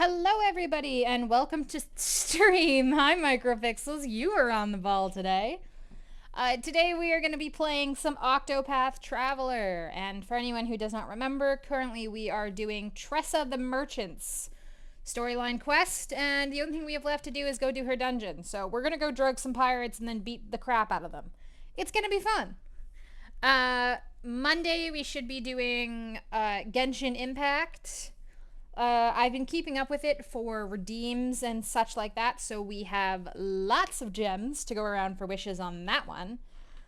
Hello everybody and welcome to stream. Hi Micropixels, you are on the ball today. Today we are going to be playing some Octopath Traveller, and for anyone who does not remember, currently we are doing Tressa the Merchant's storyline quest, and the only thing we have left to do is go do her dungeon. So we're going to go drug some pirates and then beat the crap out of them. It's going to be fun. Monday we should be doing Genshin Impact. I've been keeping up with it for redeems and such like that, so we have lots of gems to go around for wishes on that one.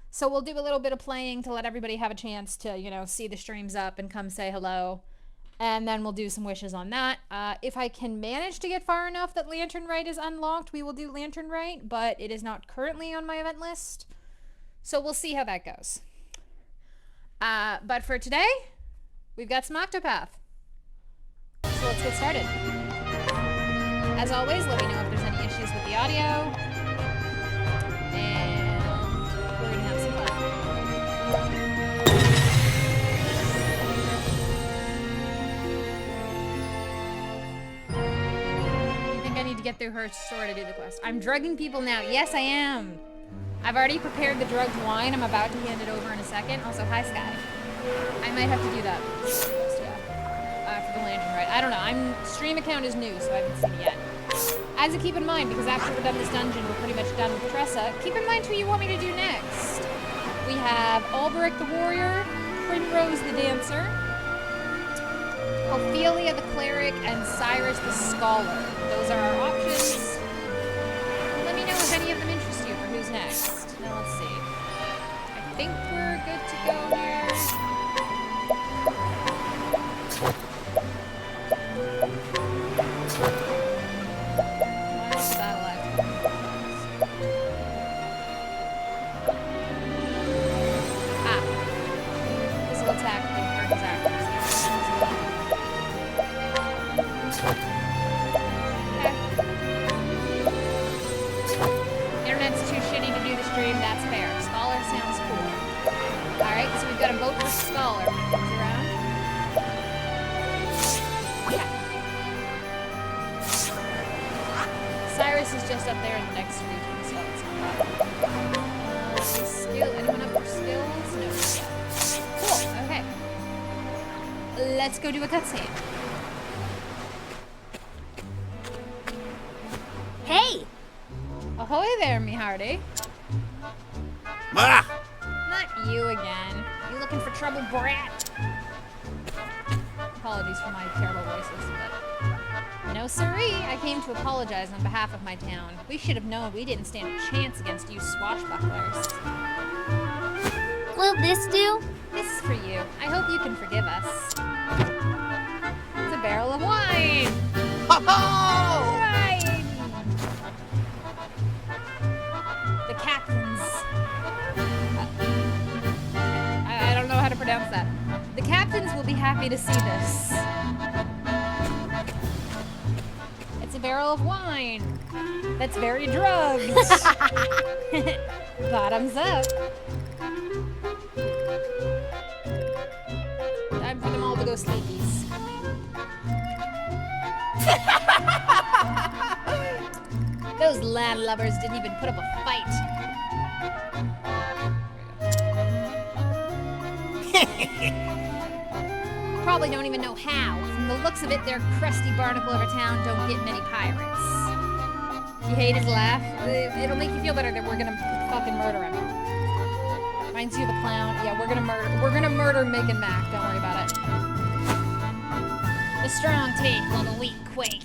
So we'll do a little bit of playing to let everybody have a chance to, you know, see the streams up and come say hello. And then we'll do some wishes on that. If I can manage to get far enough that Lantern Rite is unlocked, we will do Lantern Rite, but it is not currently on my event list. So we'll see how that goes. But for today, we've got some Octopath. So let's get started. As always, let me know if there's any issues with the audio. And we're gonna have some fun. I think I need to get through her store to do the quest. I'm drugging people now. Yes, I am. I've already prepared the drugged wine. I'm about to hand it over in a second. Also, hi, Sky. I might have to do that. For the Lantern Rite. I don't know. Stream account is new, so I haven't seen it yet. As a keep in mind, because after we're done this dungeon, we're pretty much done with Tressa. Keep in mind who you want me to do next. We have Alberic the Warrior, Primrose the Dancer, Ophelia the Cleric, and Cyrus the Scholar. Those are our options. Let me know if any of them interest you for who's next. Now let's see. I think we're good to go here. Let's go do a cutscene. Hey! Ahoy there, me hearty. Ma! Not you again. You looking for trouble, brat? Apologies for my terrible voices, but... No siree, I came to apologize on behalf of my town. We should have known we didn't stand a chance against you swashbucklers. Will this do? This is for you. I hope you can forgive us. It's a barrel of wine! Ho-ho! Wine! The captains... I don't know how to pronounce that. The captains will be happy to see this. It's a barrel of wine. That's very drugged. Bottoms up. Time for them all to go sleepies. Those landlubbers didn't even put up a fight. Probably don't even know how. From the looks of it, their crusty barnacle of a town don't get many pirates. You hate his laugh? It'll make you feel better that we're gonna fucking murder him. Reminds you of a clown. Yeah, we're gonna murder Mick and Mac. Don't worry about it. The strong take while the weak quake.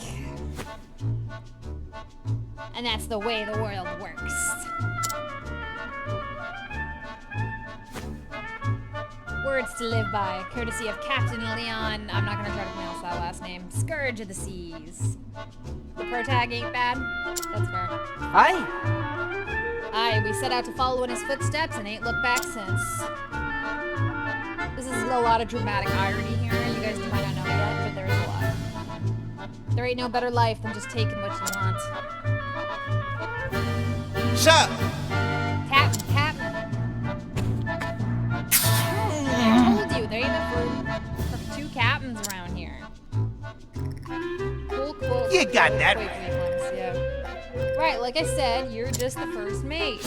And that's the way the world works. Words to live by, courtesy of Captain Leon. I'm not gonna try to pronounce that last name. Scourge of the Seas. The protag ain't bad. That's fair. Hi. Aye, we set out to follow in his footsteps and ain't looked back since. This is a lot of dramatic irony here. You guys might not know yet, but there is a lot. There ain't no better life than just taking what you want. Sir! Captain. I told you, there ain't enough room for two captains around here. Cool. got that quake right. weak ones, yeah. Right, like I said, you're just the first mate.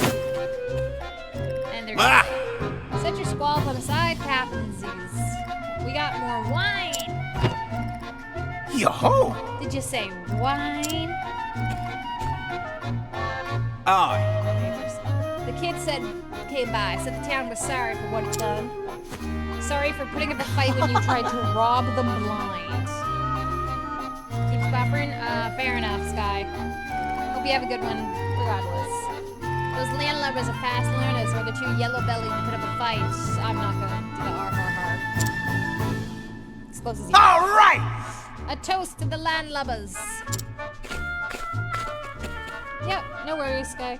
And there's Ah! set your squall to the side, Captainsies. We got more wine. Yo-ho! Did you say wine? Oh, The kid said, okay, bye. Said the town was sorry for what it's done. Sorry for putting up a fight when you tried to rob them blind. Keeps buffering? Fair enough, Sky. Hope you have a good one, regardless. Those landlubbers are fast learners, or they're too yellow-bellied to put up a fight. I'm not gonna do the R. Explosives. all right! A toast to the landlubbers. Yep, no worries, Sky.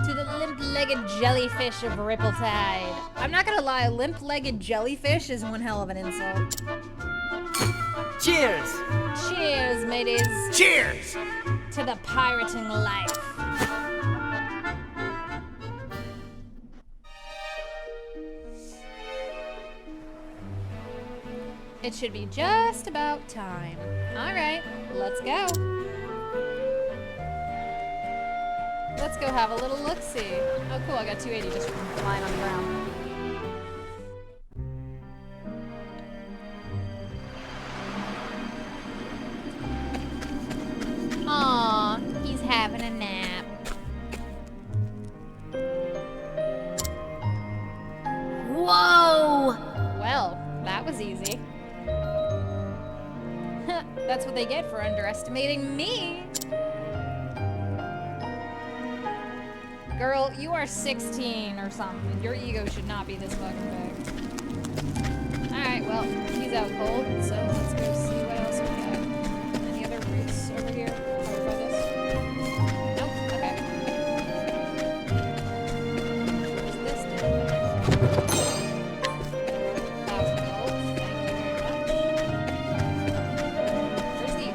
To the limp-legged jellyfish of Ripple-Tide. I'm not gonna lie, limp-legged jellyfish is one hell of an insult. Cheers! Cheers, mateys, Cheers! to the pirating life. It should be just about time. All right, let's go. Let's go have a little look-see. Oh, cool, I got 280 just from lying on the ground. Aw, he's having a nap. Whoa! Well, that was easy. That's what they get for underestimating me. Girl, you are 16 or something. Your ego should not be this fucking big. Alright, well, he's out cold, so let's go see what else we got. Any other routes over here? Over by this? Nope, okay. Where's this down there? 1,000 gold, thank you very much. Where's the...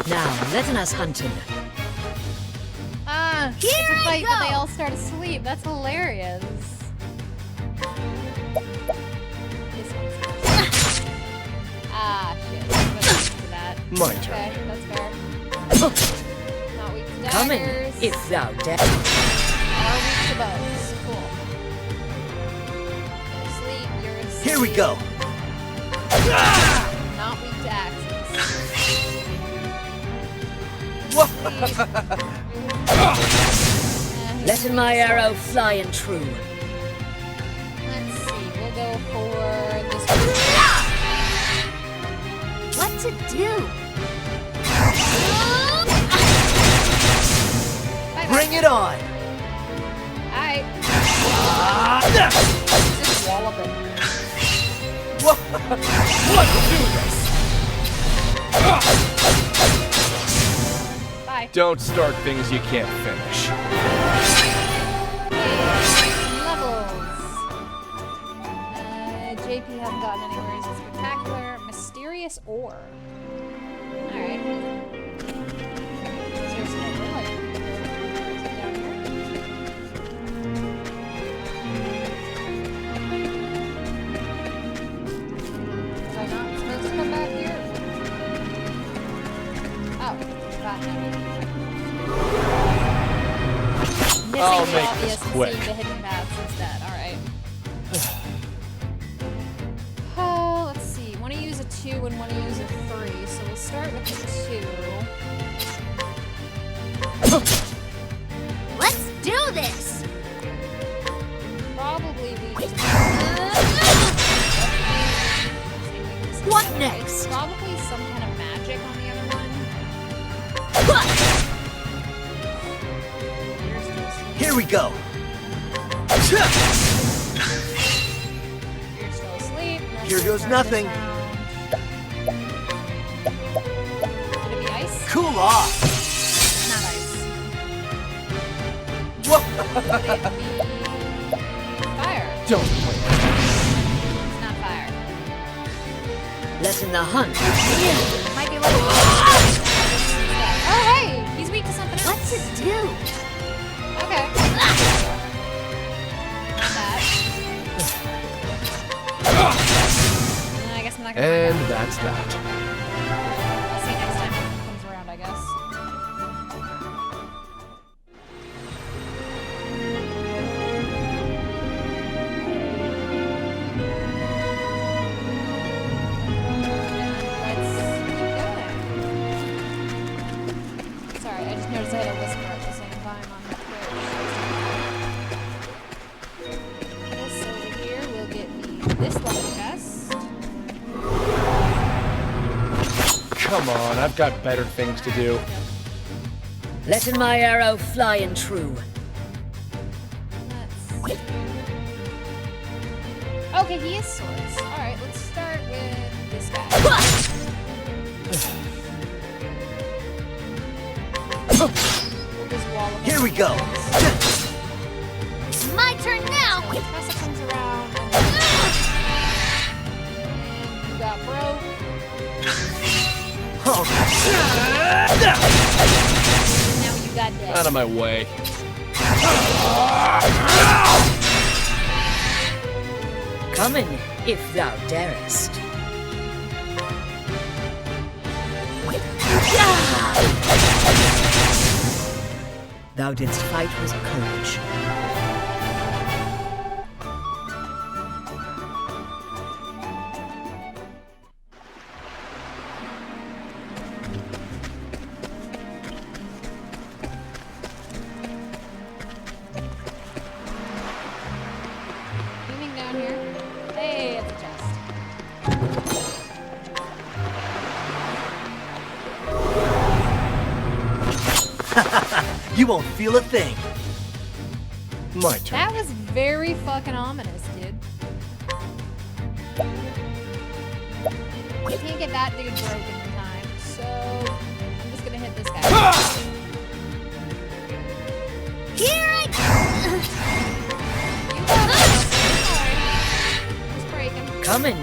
Now, let us hunting. Ah, it's a fight, but they all start asleep. That's hilarious. This one's first. Ah, shit. I'm gonna listen to that. My turn. Okay, that's fair. Not weak to Come in, daggers. if thou dare. Are weak to bows. Cool. Sleep, you're asleep. Here we go. Not weak to axes. Letting my arrow fly and true. Let's see, we'll go for this one. What to do? Bye-bye. Bring it on! Alright, just wallop it. Let's do this! Bye. Don't start things you can't finish. Levels. JP hasn't gotten anywhere. He's a spectacular, mysterious ore. Alright. Seriously, like, is it down here? Was I not supposed to come back here? Oh, gotcha. I'll Missing the make obvious this and quick. seeing the hidden paths instead. Alright. Oh, let's see. Want to use a 2 and want to use a 3. So we'll start with the 2. Let's do this! Probably the... What next? Probably some kind of magic on the other one. You're still asleep. Here we go. You're still asleep. Let's Here goes start nothing. this round. Could it be ice? Cool off. It's not ice. Whoa. Could it be fire? Don't play. It's not fire. Letting the hunt. Might be like. Oh hey, he's weak to something else. What to do? Okay. Not that. And I guess I'm not gonna. that's that. I'll see you next time when it comes around, I guess. Let's keep going. Sorry, I just noticed I had a whisper at the same time on Twitch. This over here will get me this level chest. Come on, I've got better things to do. Letting my arrow fly and true. Let's... Okay, he is swords. Alright, let's start with this guy. This wall of Here we go. It's my turn now. So Tessa comes around and you got broke. All right. And now you got dead. Out of my way. Come in, if thou darest. Thou didst fight with courage. Zooming down here. Hey, it's a chest. You won't feel a thing. My turn. That was very fucking ominous, dude. I can't get that dude broken in time, so I'm just gonna hit this guy. Here I You got it. Sorry. Just break him. Come in.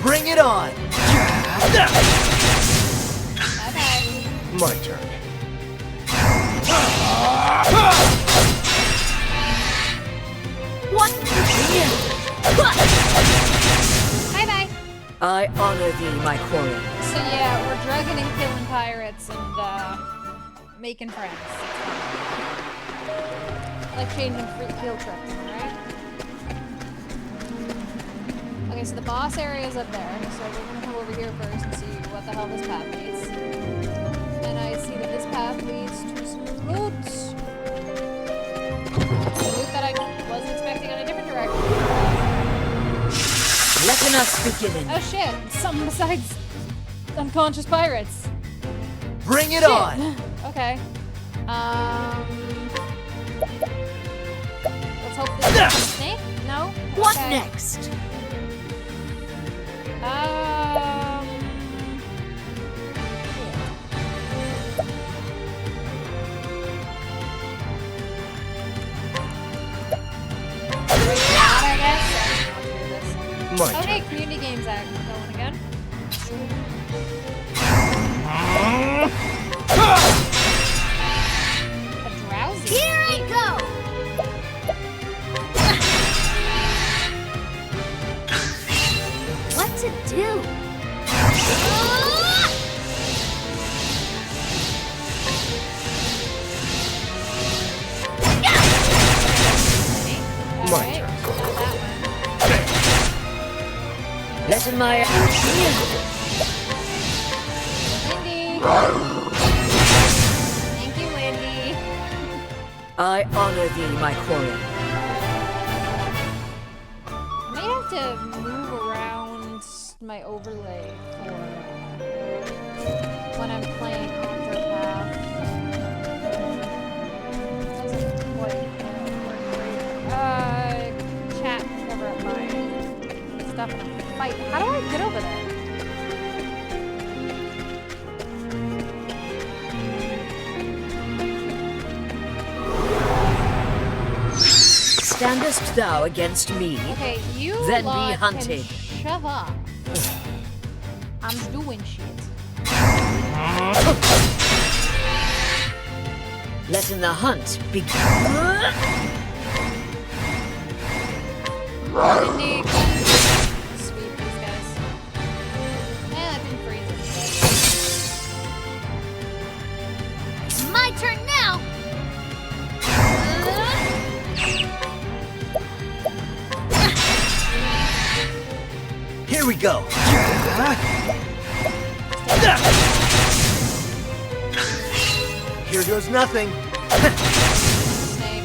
Bring it on. Bye-bye. My turn. What? Bye-bye. I honor thee, my quarry. So yeah, we're drugging and killing pirates and making friends. It's fun. Like changing field trips, right? Okay, so the boss area is up there, so we're gonna come over here first and see what the hell this path leads. And I see that this path leads to some loot. Some loot that I wasn't expecting in a different direction. Letting us begin. Oh shit, something besides unconscious pirates. Bring it Shit. on. Okay. Let's hope this is a snake? No? What Okay. next? I guess. I'll do this. My Oh, turn. hey, community games act going again. A drowsy. Here I go. What to do? All My right, turn. got that one. Letting my Lindy. Thank you, Lindy. I honor thee, my quarry. I may have to move around my overlay for when I'm playing Octopath. Doesn't quite work great. Chat cover up my stuff in a fight. How do I get over there? Standest thou against me? Okay, you Then be lot hunted. can shove up. I'm doing shit. Letting the hunt begin. Nick. Sweep these guys. That didn't freeze it. My turn now! Here we go. Here goes nothing. Snake.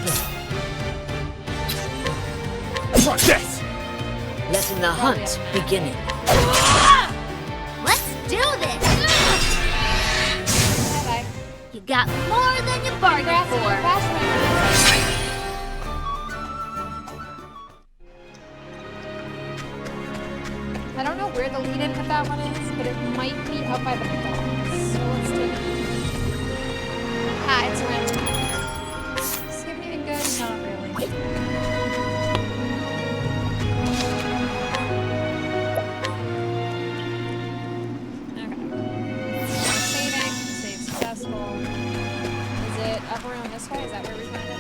Try this! Letting the hunt beginning. Let's do this! Bye-bye. You got more than you bargained Congrats on your for. fast run. I don't know where the lead-in with that one is, but it might be up by the box. So let's take it. Ah, it's around. Does it give me anything good? Not really. Okay. Saving. Save successful. Is it up around this way? Is that where we find it?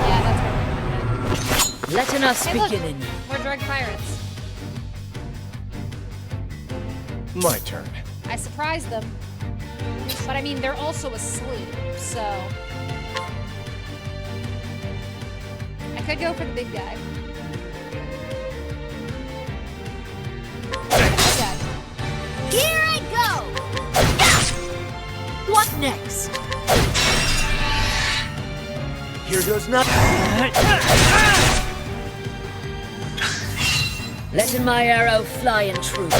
Yeah, that's where we find it. Letting us Hey, look. beginning. We're drug pirates. My turn. I surprised them. But I mean, they're also asleep, so... I could go for the big guy. Big guy. Here I go! What next? Here goes nothing. Letting my arrow fly in truth.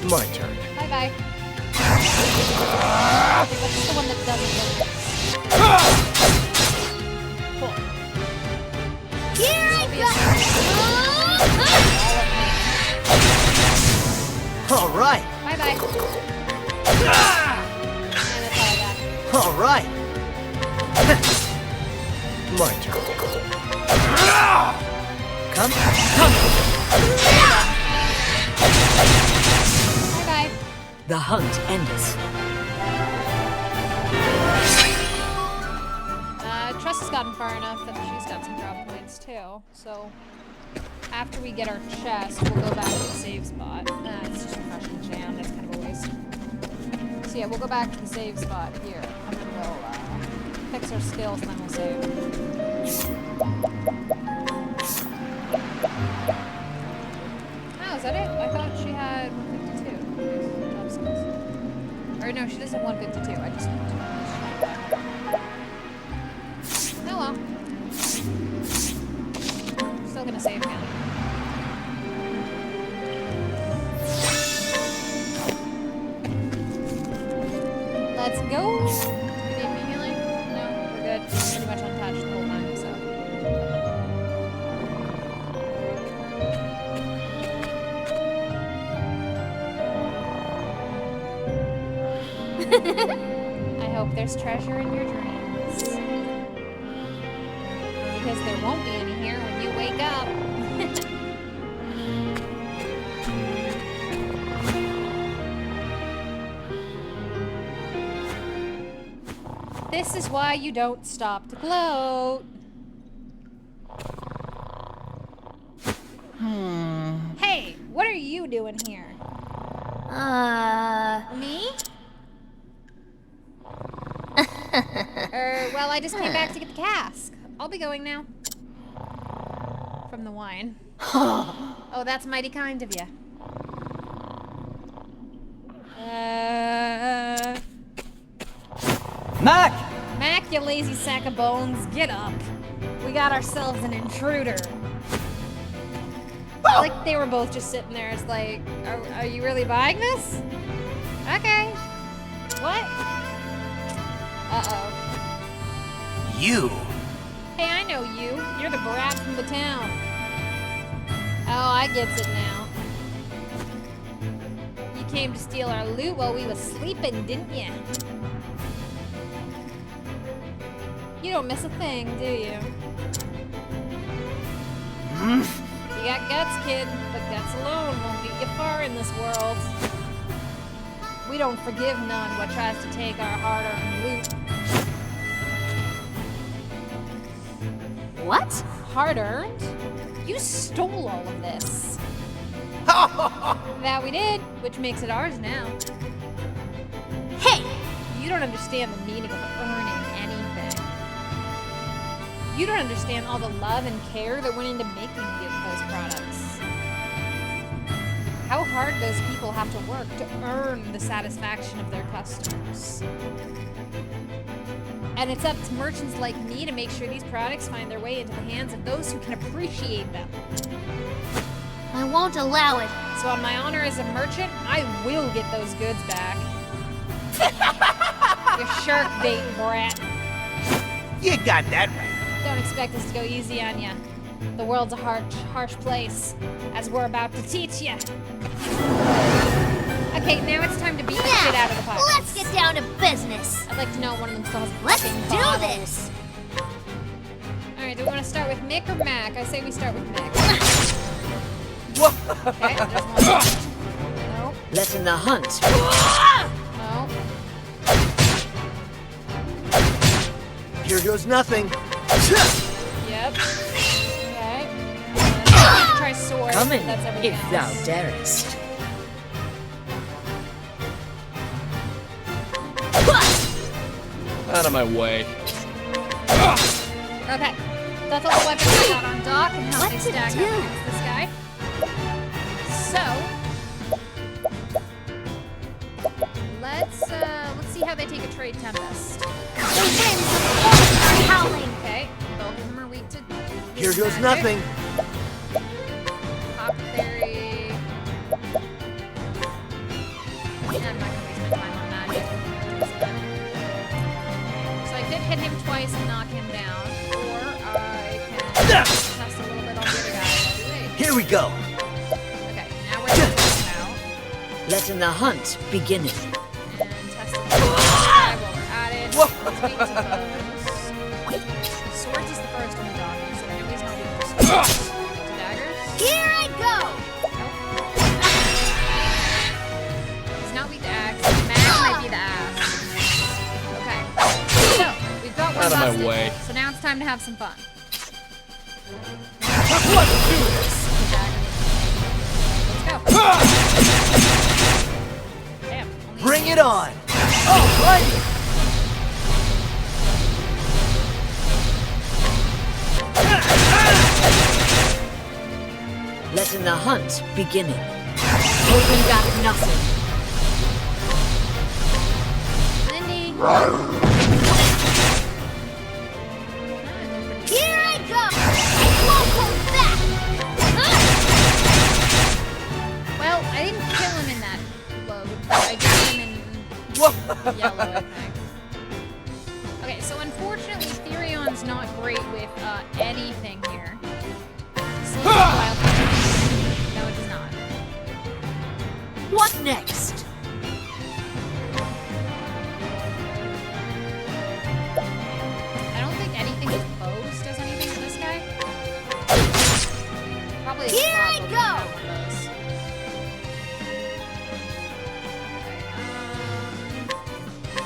My turn. Bye-bye. Okay, what's the one that doesn't get this? Cool. Here I go! All right. Bye-bye. And that's all I got. All right. My turn. Come. Bye-bye. The hunt endeth. Tress has gotten far enough that she's got some drop points too. So after we get our chest, we'll go back to the save spot. It's just refreshing jam. That's kind of a waste. So yeah, we'll go back to the save spot here, and then we'll fix our skills, and then we'll save. Oh, is that it? I thought she had 152. Job skills. Or no, she doesn't have 152. I just need to. Oh well. Still gonna save again. Let's go! Do we need any healing? No, we're good. Pretty much untouched the whole time, so. I hope there's treasure in your dreams. Because there won't be any here when you wake up. This is why you don't stop to gloat. Hey, what are you doing here? Me? Well, I just came back to get the cask. I'll be going now. From the wine. Oh, that's mighty kind of you. Mac! Mac, you lazy sack of bones, get up. We got ourselves an intruder. Like they were both just sitting there. It's like, are you really buying this? Okay. What? Uh-oh. You. Hey, I know you. You're the brat from the town. Oh, I gets it now. You came to steal our loot while we was sleeping, didn't you? You don't miss a thing, do you? You got guts, kid, but guts alone won't get you far in this world. We don't forgive none what tries to take our hard-earned loot. What? Hard earned? You stole all of this. That we did, which makes it ours now. Hey! You don't understand the meaning of earning anything. You don't understand all the love and care that went into making those products. How hard those people have to work to earn the satisfaction of their customers. And it's up to merchants like me to make sure these products find their way into the hands of those who can appreciate them. I won't allow it. So on my honor as a merchant, I will get those goods back. You shark bait brat. You got that right. Don't expect us to go easy on ya. The world's a harsh place, as we're about to teach ya. Okay, now it's time to beat the shit out of the pirates. Let's get down to business. I'd like to know if one of them still has a Let's fucking do bottle. this. Alright, do we want to start with Mick or Mac? I say we start with Mick. Okay, there's one. Nope. Letting the hunt. No. Here goes nothing. Yep. Okay. Try sword. Come in, That's everything if thou else. darest. Out of my way. Okay. That's all the weapons I got on dock and how What they to stack do? up against this guy. So let's see how they take a trade tempest. The winds of force are howling. Okay, both of them are weak to Here goes magic. nothing. Apothecary. I'm not gonna waste my time on magic. So I could hit him twice and knock him down, or I can test a little bit on the other guy. Wait. Here we go. Okay, now we're taking him out Letting the hunt beginneth. and test a little bit on the other guy while we're at it. Whoa. He's weak to bows. Swords is the first one docking, so I know he's not weak to swords. To daggers. Here I go. He's not weak to axe. Mag might be the axe. Okay. So, we've got one Out of my busted. way. So now it's time to have some fun. Let's do this. Let's go. Damn. only Bring eight. it on. All right. Letting the hunt beginneth. Holding back nothing. Lindy. Here I go. I won't hold back. Well, I didn't kill him in that load. But I got him in yellow, I think. Okay, so unfortunately, Therion's not great with anything here. Slow wild. No, it does not. What next? I don't think anything with bows does anything to this guy. Probably a Here I club, but we go. don't have one of those.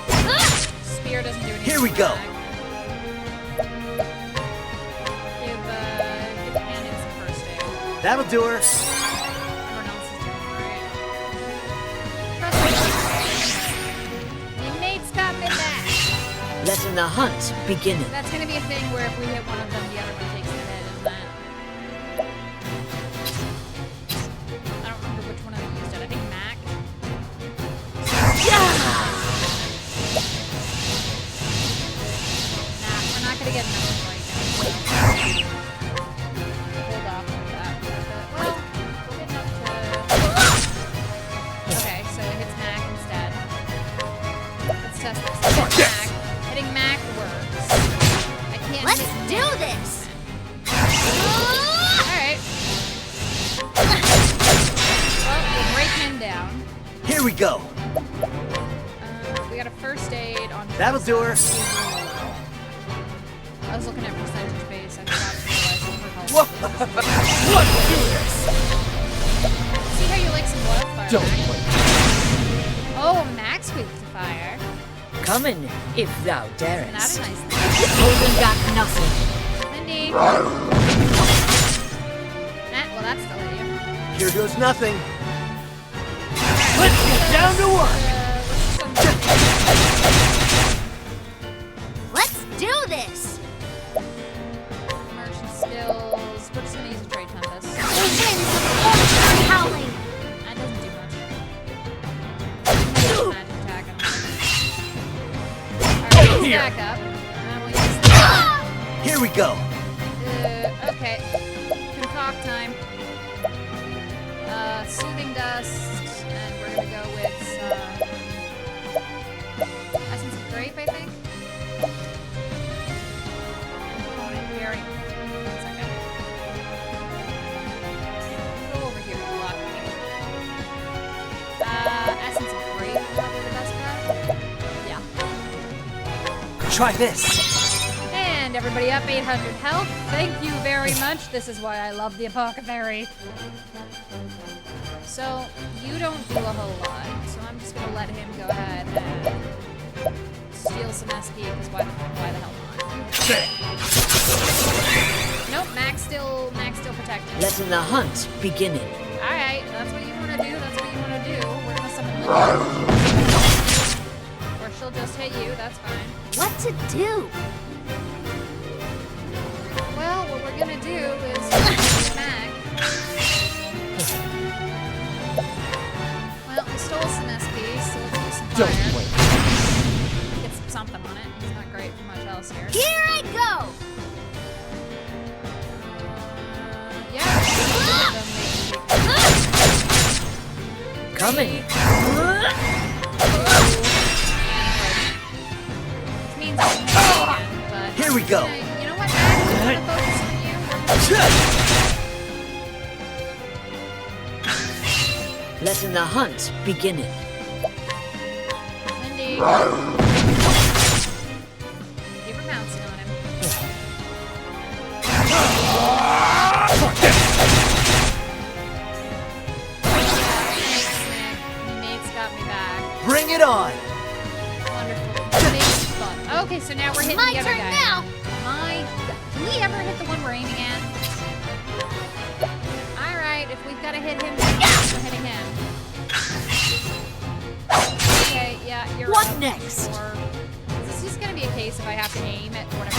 Okay, spear doesn't do anything. Here we to go. Mag. Give Cannon some first aid. That'll do her. Everyone else is doing alright. Trust me. The inmates got me back. Letting the hunt beginneth. That's gonna be a thing where if we hit one of them, the other one takes the hit, isn't it? I don't remember which one I used it. I think Mac. Nah, we're not gonna get another one right now. Hold off on that. Well, we'll get enough to. Okay, so it hits Mac instead. Let's test this. Hit Mac. Hitting Mac works. I can't Let's hit do Nick. this. Alright. Well, we'll break him down. Here we go. We got a first aid on. That'll do her. I was looking at percentage base. I forgot to realize Whoa. Let's do this. See how you like some wildfire? Don't Mac? wait. Oh, Max weak to fire. Come in, if thou Isn't that a darest. nice thing? Holding back nothing. Mindy. Wendy. Well, that's still hit you. Here goes nothing. Let's get down to work. Let's do this. Merchant skills. We're just gonna use a trade compass. The winds of the forest are howling. That doesn't do much. Magic attack him. Alright, Here. stack up. And we'll use this. Here we go. Okay. Concoct time. Soothing dust. And we're gonna go with essence of grape, I think. Component very. 1 second. Go over here to block me. Essence of grape, probably the best bet. Yeah. Try this. And everybody up 800 health. Thank you very much. This is why I love the apothecary. So, you don't do a whole lot. So I'm just gonna let him go ahead and steal some SP, because why the hell not? Nope, Mac's still protected. Letting the hunt begin. Alright, that's what you wanna do, We're gonna summon Linda. Or she'll just hit you, that's fine. What to do? Well, what we're gonna do is hit Mac. Well, we stole some SP, so let's use some Don't fire. wait. Get something on it. It's not great for much else here. Here I go. Yeah. Coming. Which means I can hit you again, but Here we go. You know what, Mac? I'm gonna focus on you. Letting the hunt begin. Lindy. Keep her bouncing on him. Nate's got me back. Bring it on. Wonderful. Nate's fun. Okay, so now we're hitting My the other turn guy. now. My God. Can we ever hit the one we're aiming at? Alright, if we've got to hit him, we're hitting him. Okay, yeah, you're What up next? for- Is this just gonna be a case if I have to aim at whatever?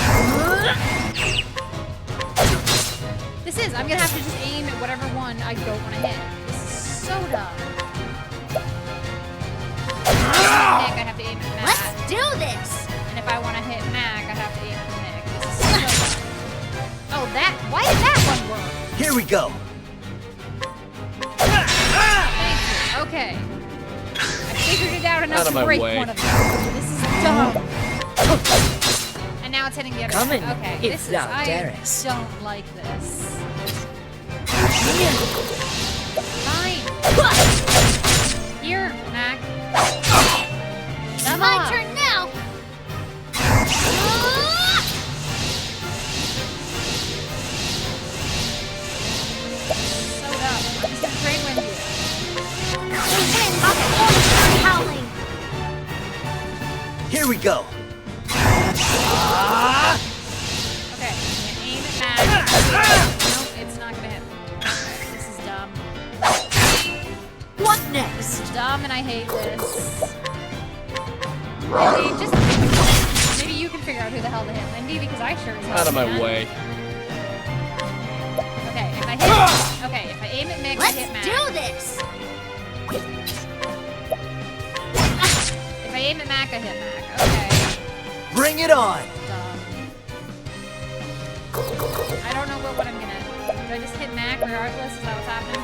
This is. I'm gonna have to just aim at whatever one I don't want to hit. This is so dumb. Nick, I have to aim at Mac. Let's do this. And if I want to hit Mac, I have to aim at Nick. This is so dumb. Oh, that. Why did that one work? Here we go. Thank you. Okay. I figured it out enough Out of to my break way. one of them. This is dumb. And now it's hitting the other Coming, one. Okay, if this is. thou I darest. don't like this. Fine. Here, Mac. Come My on. turn now. So dumb. I'm just gonna train wind you. The winds of the forest are howling. Here we go. Okay, I'm gonna aim at Mac. Nope, it's not gonna hit. Okay, this is dumb. What This next? is dumb and I hate this. Lindy, just maybe you can figure out who the hell to hit Lindy, because I sure as hell Out of my can't. way. Okay, if I aim at Mick, I Let's hit Mac. do this. If I aim at Mac, I hit Mac. Okay, Bring it on. dumb. I don't know what I'm gonna. Do I just hit Mac regardless? Is that what's happening?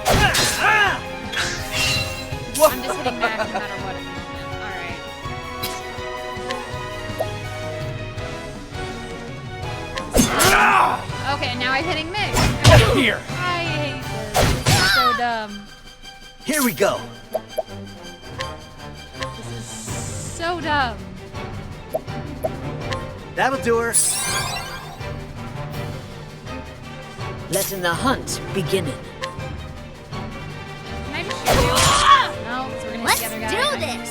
I'm just hitting Mac no matter what at the moment. Alright. Okay, now I'm hitting Mick. Here. I hate this. This is so dumb. Here we go. This is so dumb. That'll do her. Letting the hunt begin. Can I just shoot you? No, so we're gonna hit Let's the other guy. do this.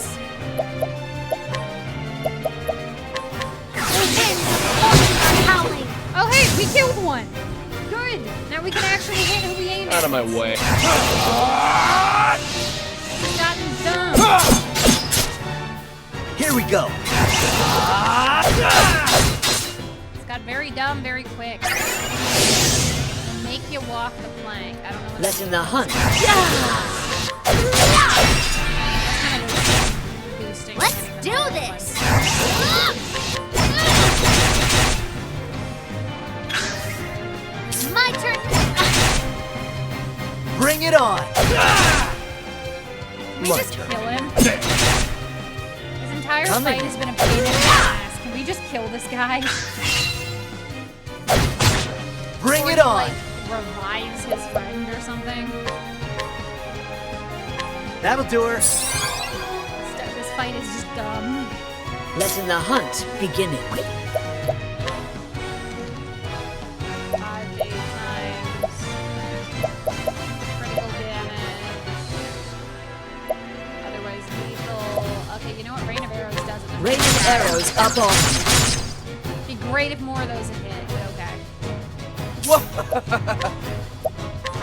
The winds of the forest are howling. Oh, hey, we killed one. Good. Now we can actually hit who we aim at. Out of my way. It's gotten dumb. Here we go. It's got very dumb very quick. Make you walk the plank. I don't know what Let in the hunt. boosting. Let's do this! My turn! Bring it on. Can we just kill him? His entire fight has been a pain in the ass. Can we just kill this guy? Bring Or it he, on. like, revives his friend or something. That'll do her. This fight is just dumb. Let in the hunt beginning. 5 8 times. Critical damage. Otherwise lethal. Okay, you know what? Rain of Arrows does it. Rain of arrows up on. It'd be great if more of those had hit. Okay.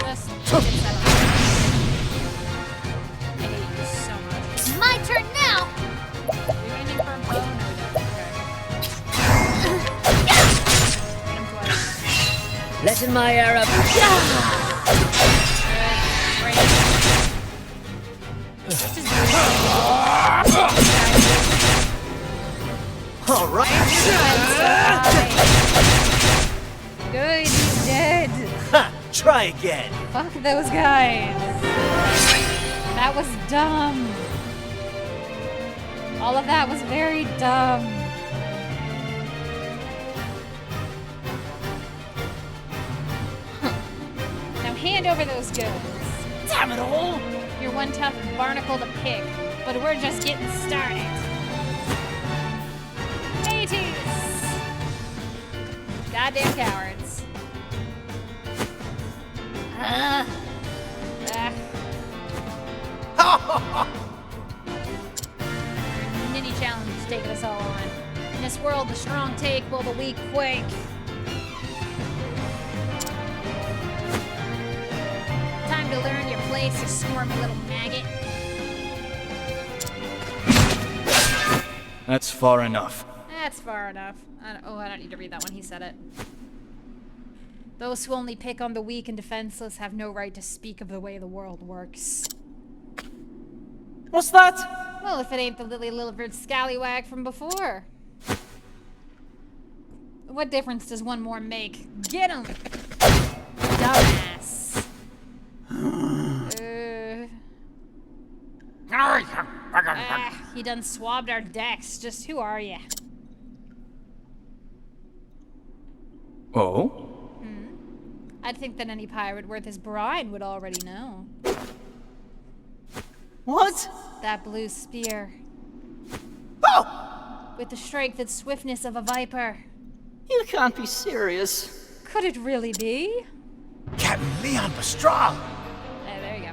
Just get set up. I hate you so much. My turn now! Are you aiming for a bow? No, we don't. Okay. Hit him twice. Let in my arrow. Good. Great. This is All right. Good, he's dead. Ha, try again. Fuck those guys. That was dumb. All of that was very dumb. Now hand over those goods. Damn it all. You're one tough barnacle to pick, but we're just getting started. Mateys! Goddamn cowards. Ah. Mini challenge is taking us all on. In this world, the strong take while the weak quake. Time to learn your place, you squirmy little maggot. That's far enough. That's far enough. I don't need to read that one. He said it. Those who only pick on the weak and defenseless have no right to speak of the way the world works. What's that? Well, if it ain't the lily-livered scallywag from before. What difference does one more make? Get him! Dumbass. He done swabbed our decks. Just who are ya? Oh? I'd think that any pirate worth his brine would already know. What? That blue spear. Oh! With the strength and swiftness of a viper. You can't be serious. Could it really be? Captain Leon Pastrol. There you go.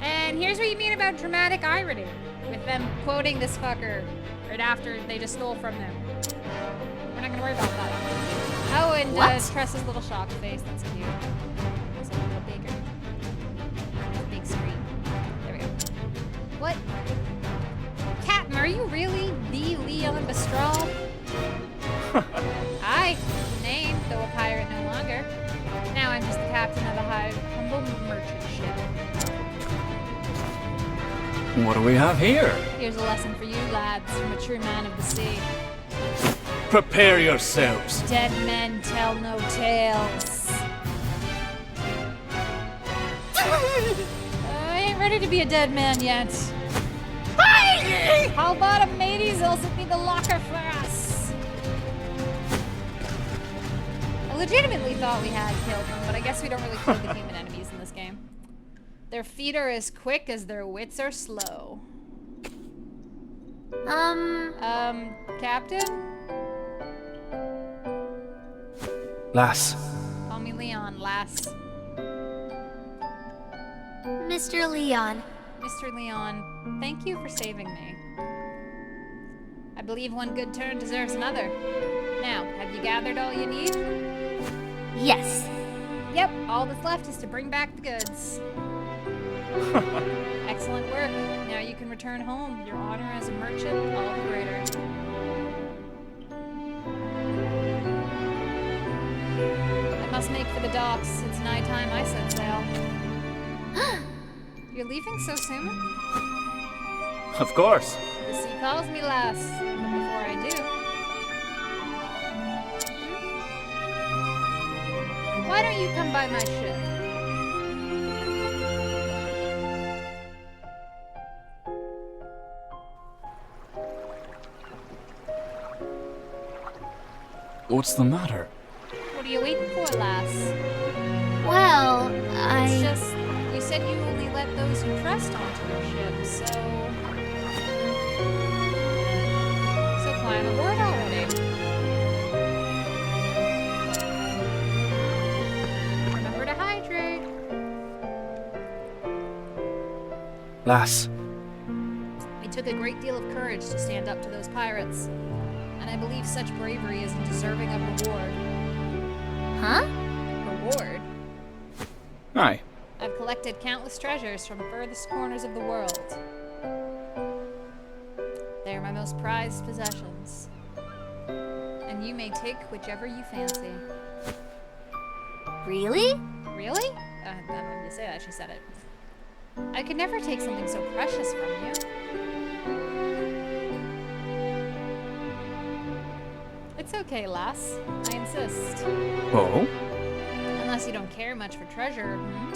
And here's what you mean about dramatic irony. With them quoting this fucker right after they just stole from them. We're not gonna worry about that. Oh, and Tress's little shocked face. That's cute. It's a little bigger. Big screen. There we go. What? Captain, are you really the Leon Pastrol? Aye. Name, though a pirate no longer. Now I'm just the captain of a humble merchant ship. What do we have here? Here's a lesson for you, lads, from a true man of the sea. Prepare yourselves. Dead men tell no tales. I ain't ready to be a dead man yet. How about a mateys? Also be the locker for us. I legitimately thought we had killed them, but I guess we don't really kill the human enemies in this game. Their feet are as quick as their wits are slow. Captain? Lass. Call me Leon, lass. Mr. Leon, Mr. Leon, thank you for saving me. I believe one good turn deserves another. Now, have you gathered all you need? Yes. Yep, all that's left is to bring back the goods. Excellent work. Now you can return home. Your honor as a merchant, all the greater. I must make for the docks. It's nigh time I set sail. You're leaving so soon? Of course. The sea calls me, lass. But before I do... Why don't you come by my ship? What's the matter? What are you waiting for, lass? Well, It's just, you said you only let those you trust onto your ship, so... So climb aboard already. Remember to hydrate. Lass, It took a great deal of courage to stand up to those pirates, and I believe such bravery is deserving of reward. Huh? Reward? aye. I've collected countless treasures from furthest corners of the world. They are my most prized possessions. And you may take whichever you fancy. Really? Really? I'm going to say that. She said it. I could never take something so precious from you. It's okay, lass. I insist. Oh? Unless you don't care much for treasure, hmm?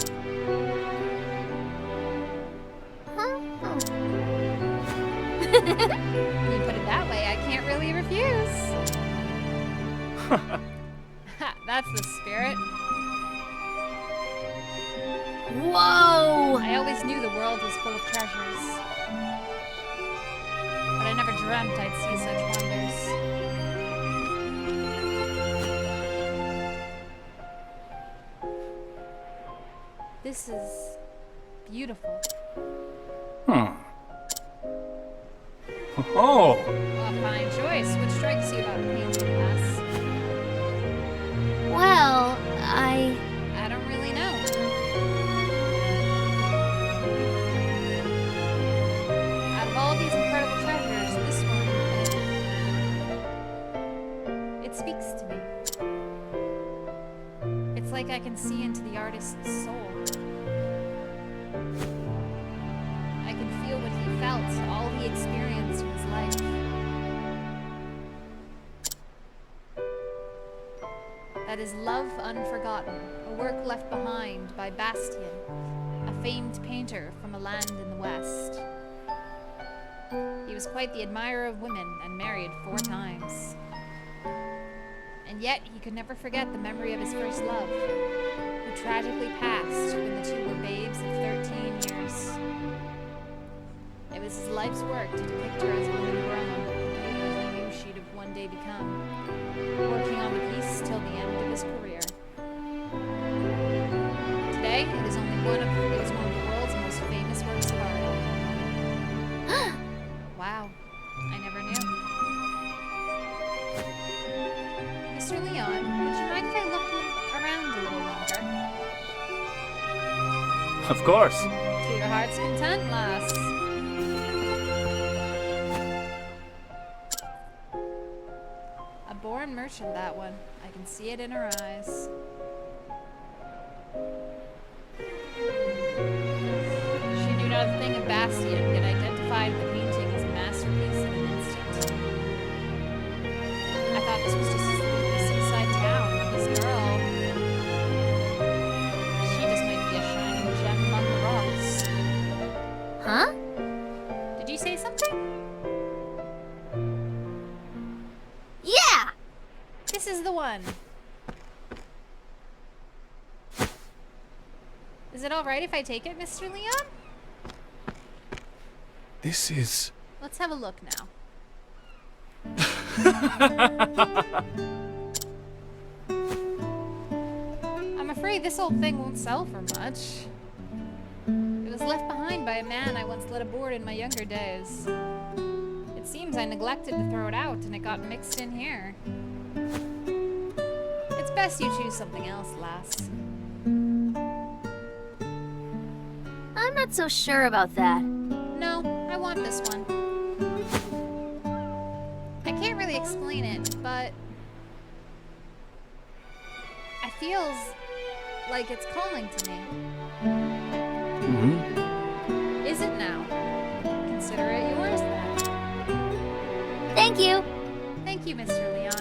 When you put it that way, I can't really refuse. Ha, that's the spirit. Whoa! I always knew the world was full of treasures. But I never dreamt I'd see such wonders. This is beautiful. Hmm. Oh! A fine choice. What strikes you about the painting, lass? Well, I don't really know. Out of all these incredible treasures, this one, it speaks to me. It's like I can see into the artist's soul. I can feel what he felt, all he experienced in his life. That is Love Unforgotten, a work left behind by Bastien, a famed painter from a land in the West. He was quite the admirer of women and married 4 times. And yet he could never forget the memory of his first love, who tragically passed when the two were babes of 13 years. It was his life's work to depict her as a woman grown, beauty he knew she'd have one day become, working on the piece till the end of his career. Today, it is one of the world's most famous works of art. Wow, I never knew. Mr. Leon, would you mind if I looked around a little longer? Of course. To your heart's content, lass. A born merchant, that one. I can see it in her eyes. She knew not a thing of Bastien, yet identified the painting as a masterpiece in an instant. I thought this was just a sleepy seaside town, but this girl... She just might be a shining gem among the rocks. huh? Did you say something? Yeah! This is the one. Is it alright if I take it, Mr. Leon? This is... Let's have a look now. I'm afraid this old thing won't sell for much. It was left behind by a man I once led aboard in my younger days. It seems I neglected to throw it out and it got mixed in here. It's best you choose something else, lass. I'm not so sure about that. No, I want this one. I can't really explain it, but it feels like it's calling to me. Mm-hmm. Is it now? Consider it yours then. Thank you. Thank you, Mr. Leon.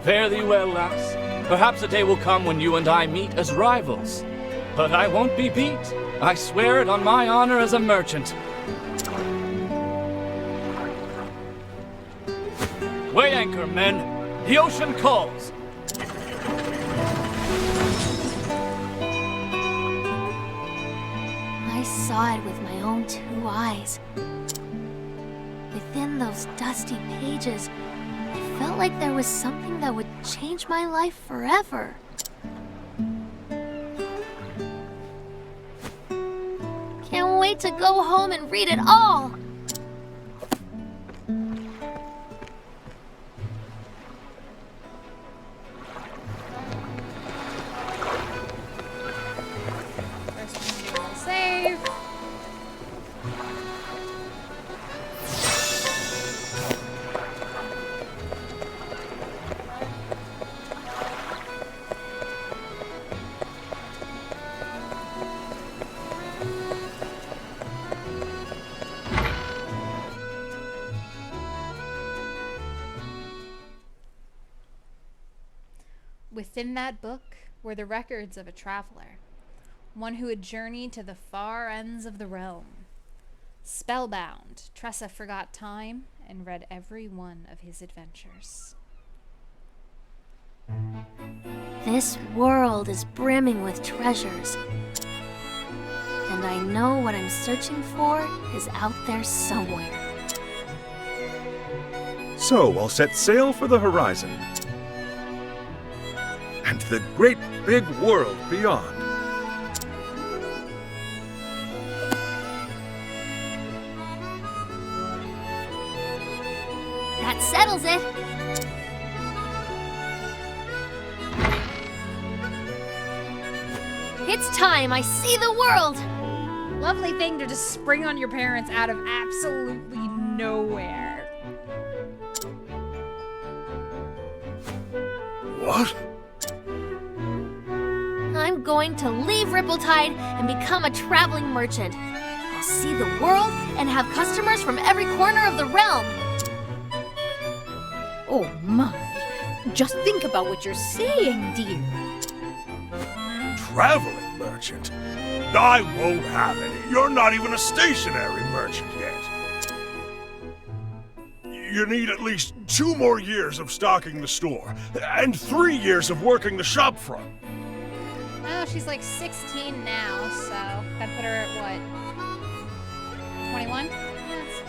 Fare thee well, lass. Perhaps a day will come when you and I meet as rivals. But I won't be beat. I swear it on my honor as a merchant. Weigh anchor, men. The ocean calls. I saw it with my own 2 eyes. Within those dusty pages, I felt like there was something that would change my life forever. Can't wait to go home and read it all! First one, do a little save. Within that book were the records of a traveler, one who had journeyed to the far ends of the realm. Spellbound, Tressa forgot time and read every one of his adventures. This world is brimming with treasures. And I know what I'm searching for is out there somewhere. So I'll set sail for the horizon. And the great big world beyond. That settles it. It's time I see the world. Lovely thing to just spring on your parents out of absolutely nowhere. What? I'm going to leave Rippletide and become a traveling merchant. I'll see the world and have customers from every corner of the realm. Oh my. Just think about what you're saying, dear. Traveling merchant? I won't have any. You're not even a stationary merchant yet. You need at least 2 more years of stocking the store, and 3 years of working the shop front. Oh, she's like 16 now, so that put her at what? 21? That's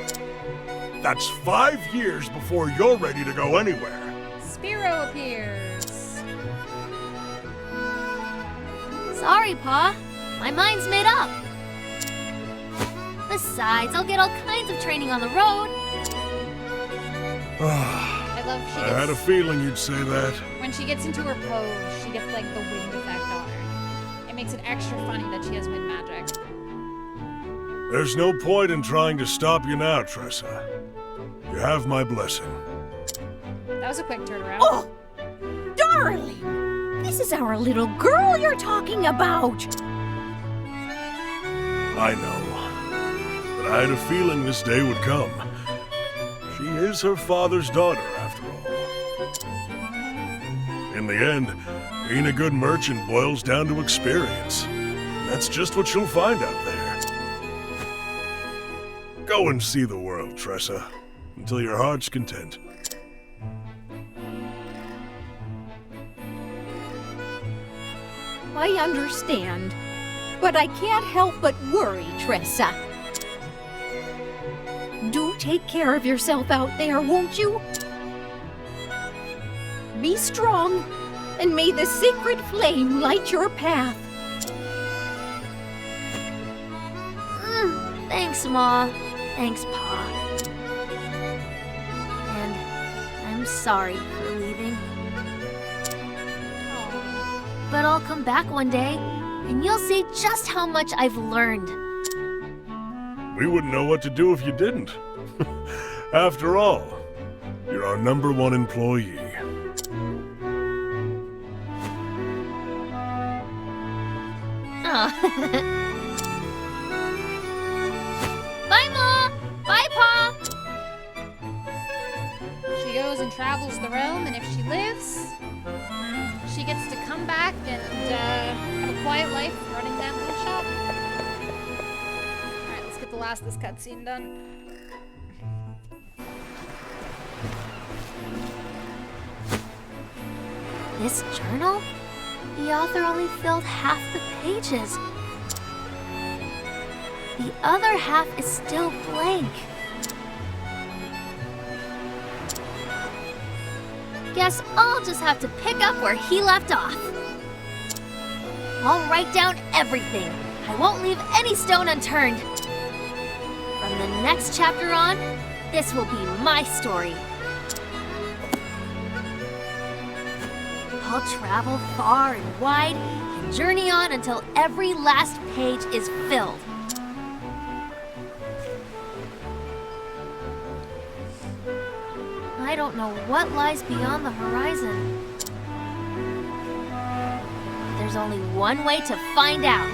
reasonable. That's 5 years before you're ready to go anywhere. Spiro appears. Sorry, Pa. My mind's made up. Besides, I'll get all kinds of training on the road. I love she I had a gets, feeling you'd say that. when she gets into her pose, she gets like the wind effect on her. It makes it extra funny that she has wind magic. There's no point in trying to stop you now, Tressa. You have my blessing. That was a quick turnaround. Oh! Darling! This is our little girl you're talking about! I know. But I had a feeling this day would come. She is her father's daughter, after all. In the end, being a good merchant boils down to experience. That's just what you'll find out there. Go and see the world, Tressa, until your heart's content. I understand, but I can't help but worry, Tressa. Do take care of yourself out there, won't you? Be strong, and may the sacred flame light your path. Thanks, Ma. Thanks, Pa. And I'm sorry for leaving. But I'll come back one day, and you'll see just how much I've learned. We wouldn't know what to do if you didn't. After all, you're our #1 employee. Aw. Bye, Ma! Bye, Pa! She goes and travels the realm, and if she lives, she gets to come back and have a quiet life running that little shop. Alright, let's get the last of this cutscene done. This journal? The author only filled half the pages. The other half is still blank. Guess I'll just have to pick up where he left off. I'll write down everything. I won't leave any stone unturned. From the next chapter on, this will be my story. I'll travel far and wide and journey on until every last page is filled. I don't know what lies beyond the horizon. There's only one way to find out.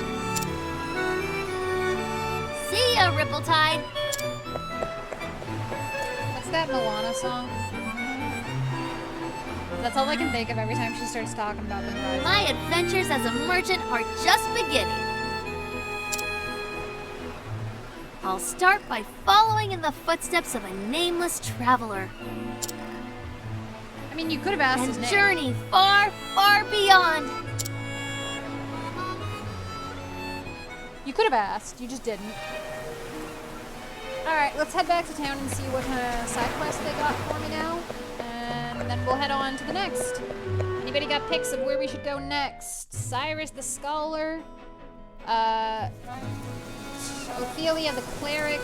See ya, Ripple-Tide! What's that Moana song? That's all I can think of every time she starts talking about the horizon. My adventures as a merchant are just beginning. I'll start by following in the footsteps of a nameless traveler I mean, you could have asked his and name. journey far, far beyond. You could have asked, you just didn't. Alright, let's head back to town and see what kind of side quest they got for me now. And then we'll head on to the next. Anybody got pics of where we should go next? Cyrus the Scholar, Ophelia the Cleric,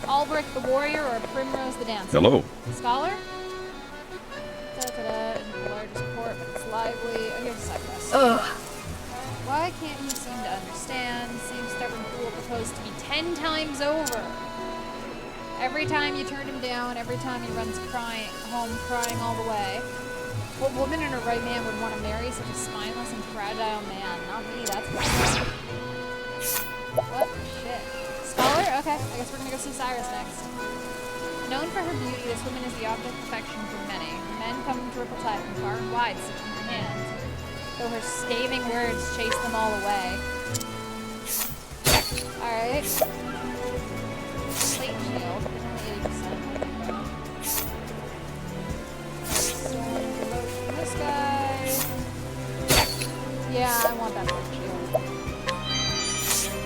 Albrecht the Warrior, or Primrose the Dancer? Hello. Scholar? Da-da-da, in the largest port, but it's lively. Oh, here's a side quest. Ugh. Why can't he seem to understand? Same stubborn fool proposed to me 10 times over. Every time you turn him down, every time he runs home crying all the way. What woman in her right man would want to marry such a spineless and fragile man? Not me, that's what. What? Shit. Scholar? Okay, I guess we're gonna go see Cyrus next. Known for her beauty, this woman is the object of affection for many. Men come to Ripple-Tide from far and wide, seeking her hand. Though her scathing words chase them all away. Alright. Plate shield. There's only 80%. Stolen devotion from this guy. Yeah, I want that plate shield.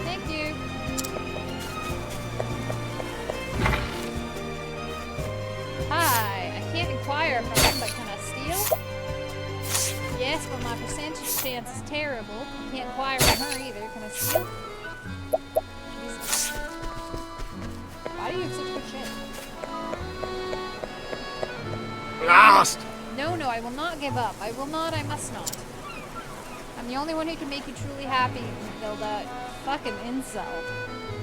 Thank you. Hi, I can't inquire from him, but can I steal? Yes, but my percentage chance is terrible. I can't inquire from her either. Can I steal? Jesus. Why do you have such good shit? Lost! No, I will not give up. I will not, I must not. I'm the only one who can make you truly happy, Hilda. Fucking incel.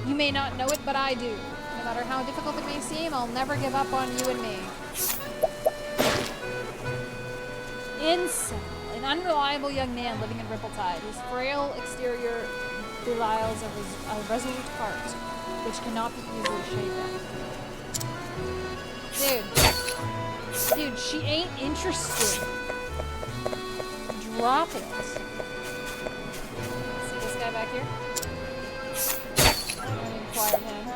You may not know it, but I do. No matter how difficult it may seem, I'll never give up on you and me. Incel. An unreliable young man living in Ripple-Tide, whose frail exterior belies a resolute heart, which cannot be easily shaken. Dude, she ain't interested. Drop it. See this guy back here? I'm gonna inquire him.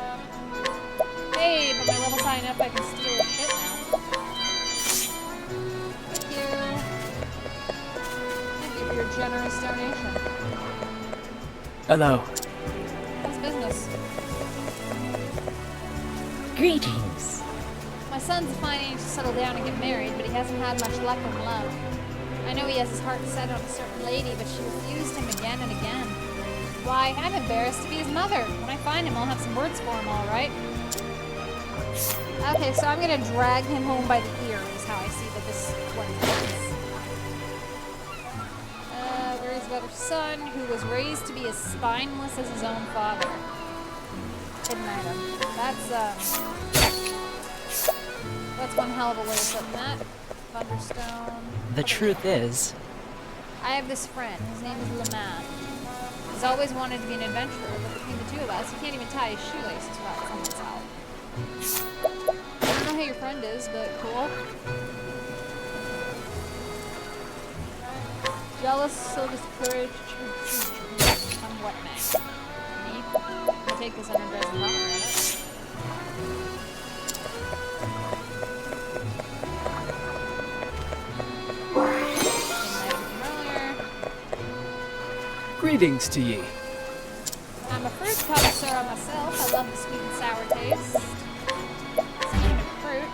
Hey, but my level's high enough I can steal his shit now. Thank you. Thank you for your generous donation. Hello. How's business? Greetings. My son's fine age to settle down and get married, but he hasn't had much luck in love. I know he has his heart set on a certain lady, but she refused him again and again. Why, I'm embarrassed to be his mother. When I find him, I'll have some words for him, all right? Okay, so I'm gonna drag him home by the ear is how I see that this one is. Where's his other son, who was raised to be as spineless as his own father? Hidden item. That's one hell of a way of putting that. Thunderstone. The truth is, I have this friend. His name is Leman. He's always wanted to be an adventurer, but between the two of us, he can't even tie his shoelaces without someone's help. I don't know who your friend is, but cool. Jealous, so discouraged. I'm what, man? Me? I'll take this energizing power at it. greetings to ye. I'm a fruit connoisseur myself. I love the sweet and sour taste. Speaking of fruit,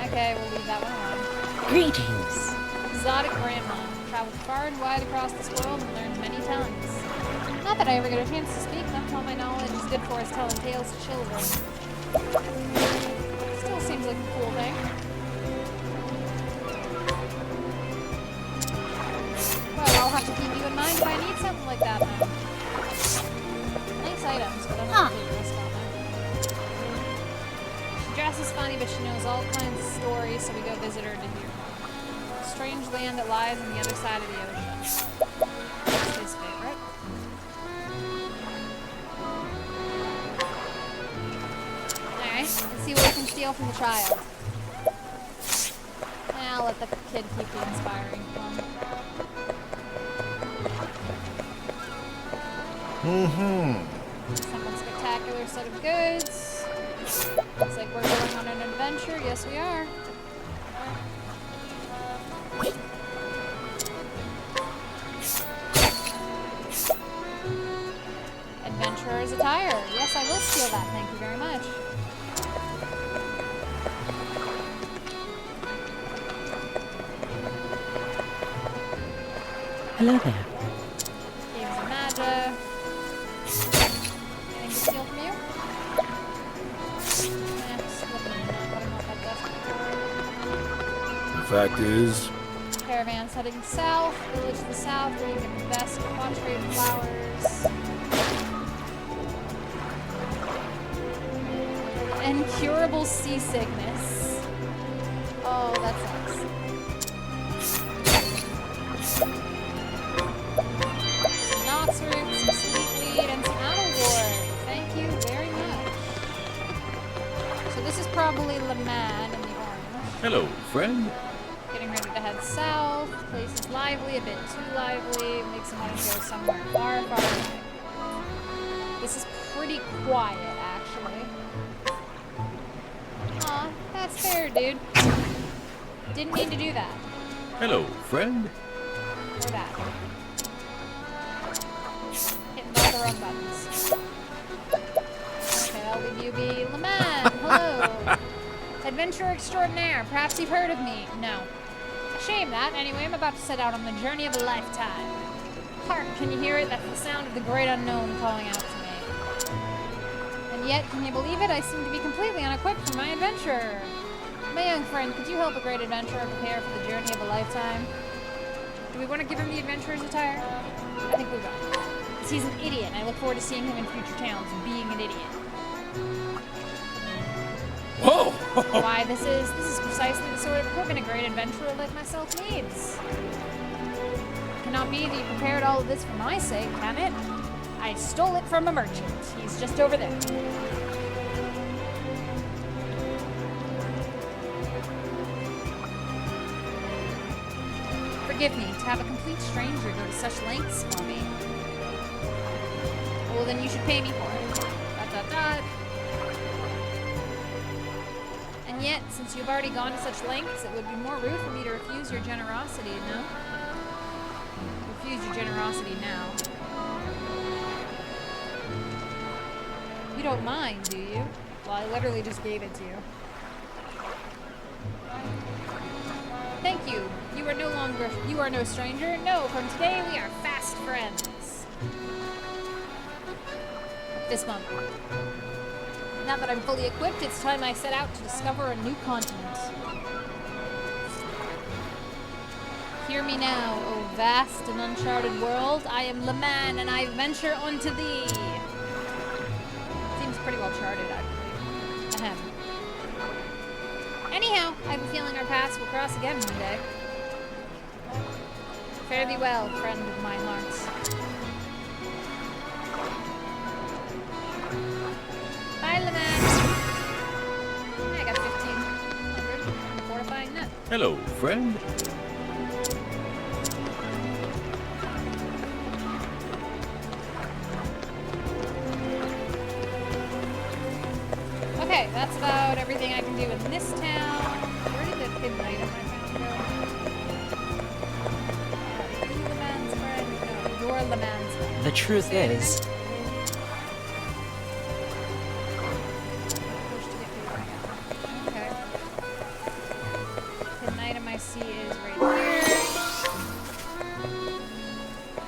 okay, we'll leave that one alone. Greetings. Exotic grandma. Traveled far and wide across this world and learned many tongues. Not that I ever get a chance to speak them. All my knowledge is good for us telling tales to children. Still seems like a cool thing. Well, I'll have to keep you in mind if I need something like that then. Nice items, but I'm not really risk on them. She dresses funny, but she knows all kinds of stories, so we go visit her to hear more. Strange land that lies on the other side of the ocean. That's his favorite. Alright, let's see what we can steal from the child. I'll let the kid keep the inspiring one. Something spectacular set of goods. Looks like we're going on an adventure. Yes, we are. Adventurer's attire. Yes, I will steal that. Thank you very much. Hello there. Games of Magic. Anything to steal from you? Just looking at what I'm off that desk. The fact is, Caravans heading south, village to the south, where you can invest in trade flowers. Incurable seasickness. Oh, that sucks. Some Nox root, some sweet weed, and some Adelward. Thank you very much. So this is probably Leman in the orange. Hello, friend. Getting ready to head south. The place is lively, a bit too lively. Makes him want to go somewhere far, far away. This is pretty quiet, actually. Aw, that's fair, dude. Didn't mean to do that. Hello, friend. Or that. Hitting all the wrong buttons. Okay, I'll leave you be. Leman, hello. Adventurer extraordinaire. Perhaps you've heard of me. No. Shame that. Anyway, I'm about to set out on the journey of a lifetime. Hark, can you hear it? That's the sound of the great unknown calling out to me. And yet, can you believe it? I seem to be completely unequipped for my adventure. My young friend, could you help a great adventurer prepare for the journey of a lifetime? Do we want to give him the adventurer's attire? I think we will. Because he's an idiot, and I look forward to seeing him in future towns being an idiot. Whoa! Why, this is precisely the sort of equipment a great adventurer like myself needs. It cannot be that you prepared all of this for my sake, can it? I stole it from a merchant. He's just over there. Forgive me, to have a complete stranger go to such lengths for me. Well, then you should pay me for it. Dot, dot, dot. And yet, since you've already gone to such lengths, it would be more rude for me to refuse your generosity, no? Refuse your generosity now. You don't mind, do you? Well, I literally just gave it to you. Thank you. You are no stranger. No, from today we are fast friends. This month. Now that I'm fully equipped, it's time I set out to discover a new continent. Hear me now, O vast and uncharted world. I am Leman, and I venture unto thee. Seems pretty well charted, I believe. Ahem. Anyhow, I have a feeling our paths will cross again one day. Fare thee well, friend of my heart. Bye, Leman. I got 1,500 from the fortifying net. Hello, friend. Okay, that's about everything I can do in this town. Where did the hidden item I found go? Are you Leman's friend? No, you're Leman's friend. The truth is, Push to get through right now. Okay. Hidden item I see is right here.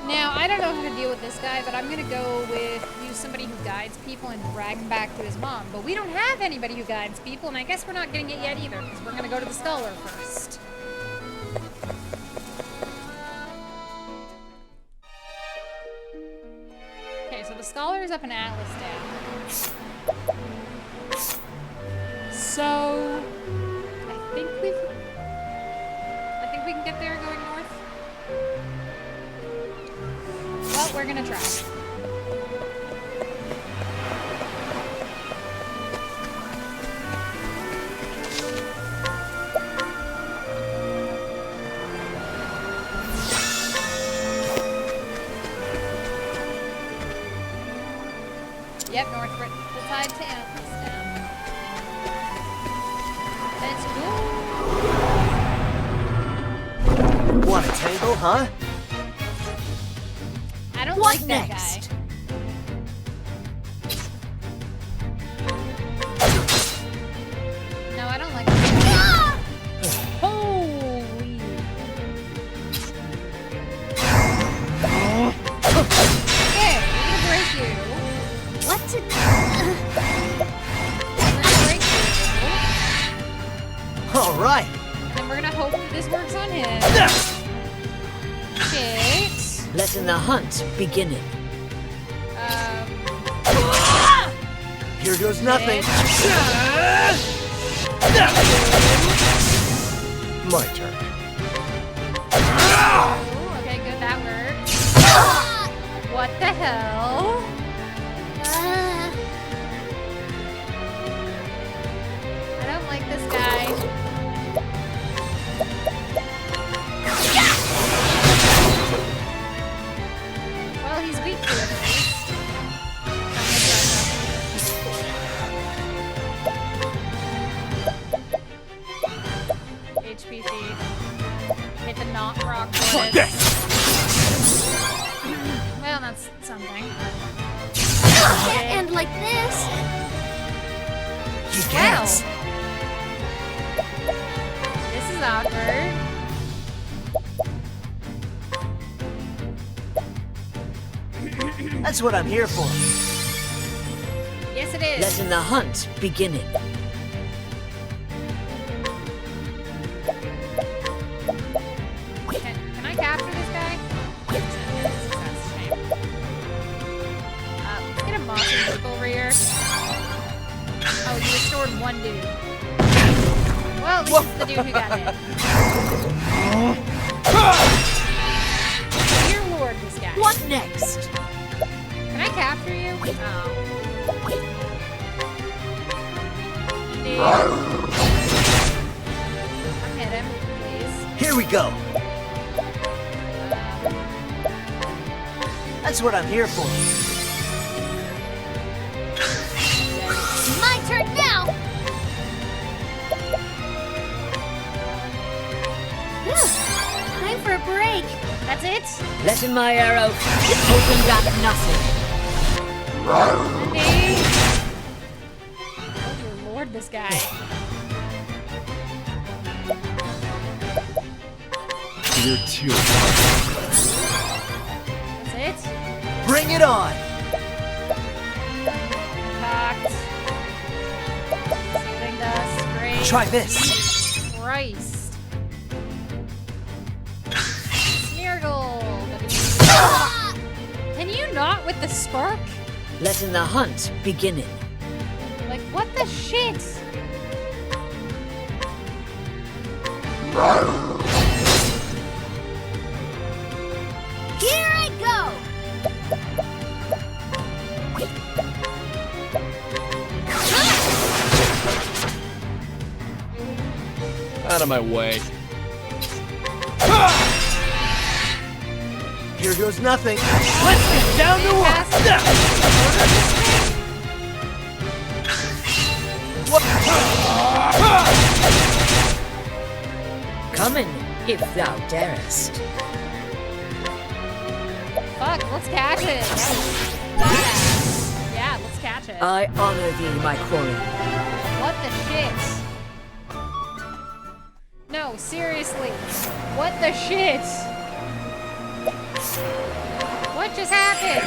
Now, I don't know how to deal with this guy, but I'm gonna go with use somebody who guides people and drag him back to his mom. But we don't have anybody who guides people, and I guess we're not getting it yet either, because we're gonna go to the scholar first. Okay, so the scholar is up in Atlas Down. So I think we can get there going north. Well, we're gonna try. Yep, North Britain tied to Atlas Down. Let's go. Want a tangle, huh? I don't What like that next? guy. No, I don't like that guy. Holy. Okay, we're gonna break you. What to We're gonna break you. All right. And we're gonna hope that this works on him. Shit. Letting the hunt begin. Here goes nothing. My turn. Oh, okay, good, that worked. What the hell? I don't like this guy. Well, he's weak to it at least. HP feed. Hit the knot rock bullets. Well, that's something. can't end like this? You Wow. can't. This is awkward. That's what I'm here for. Yes, it is. Letting the hunt begin. Can I capture this guy? Yes, that's a shame. Let's get a mossy look over here. Oh, you restored one dude. Well, this is the dude who got hit. Dear Lord, this guy. What next? Can I capture you? Oh. Dude. Hit him, please. Here we go. That's what I'm here for. My turn now! Time for a break. That's it? Letting my arrow open back nothing. Me? Oh, dear Lord, this guy. You're too. That's Bring it on! Cocked. Sealing dust. Great. Try this! Christ. Smeargle. Can you not with the spark? Letting the hunt beginning. Like, what the shit? Here I go! Out of my way. Here goes nothing. Let's get down to work! Coming, if thou darest. Fuck, let's catch it. Badass. Yeah, let's catch it. I honor thee, my quarry. What the shit? No, seriously. What the shit? What just happened?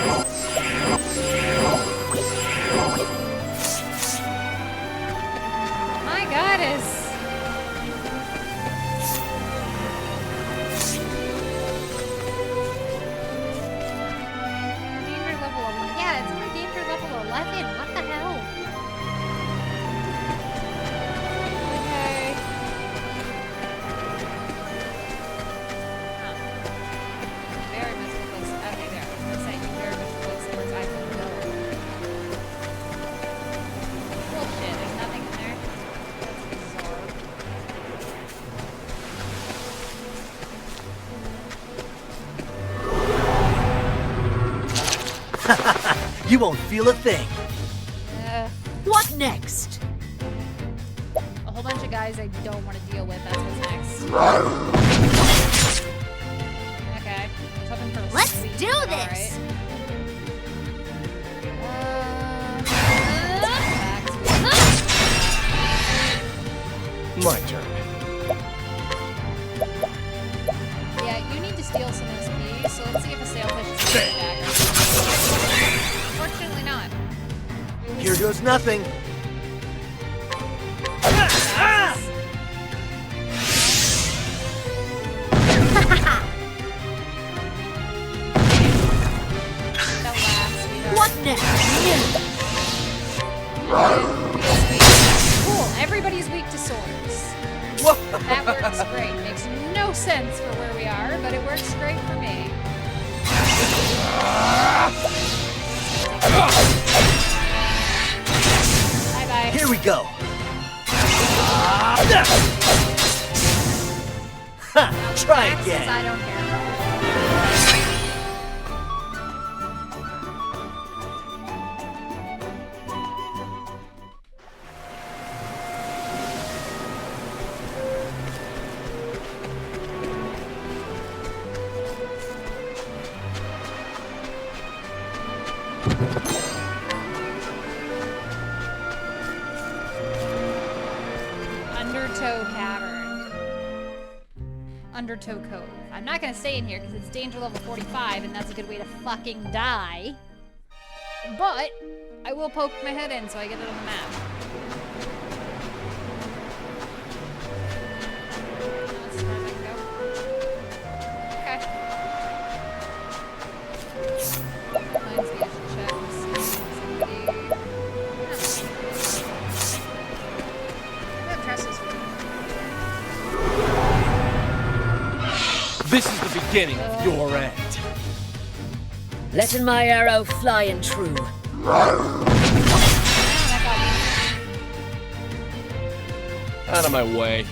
My goddess. Danger level 11. Yeah, it's only danger level 11. What the hell? Okay. Very much close. Okay, there. I was gonna say you very much close towards I can go. Bullshit. There's nothing in there. That's bizarre. You won't feel a thing. What next? A whole bunch of guys I don't want to deal with. That's what's next. Okay. I was hoping for a Let's sweep. do All this. right. Back to My turn. Yeah, you need to steal some SP, so let's see if a sailfish is coming back. Unfortunately not. Here goes nothing. Don't laugh, sweetheart. What next? Cool, everybody's weak to swords. That works great. Makes no sense for where we are, but it works great for me. Bye-bye. Here we go. Ha! Try Axes, again. I don't care. Undertow Cavern. Undertow Cove. I'm not gonna stay in here because it's danger level 45 and that's a good way to fucking die. But I will poke my head in so I get it on the map. That's as far as I can go. Okay. Mine's the extra check. Let's see. Somebody. I trust this one. This is the beginning of your end. Letting my arrow fly and true. Out of my way.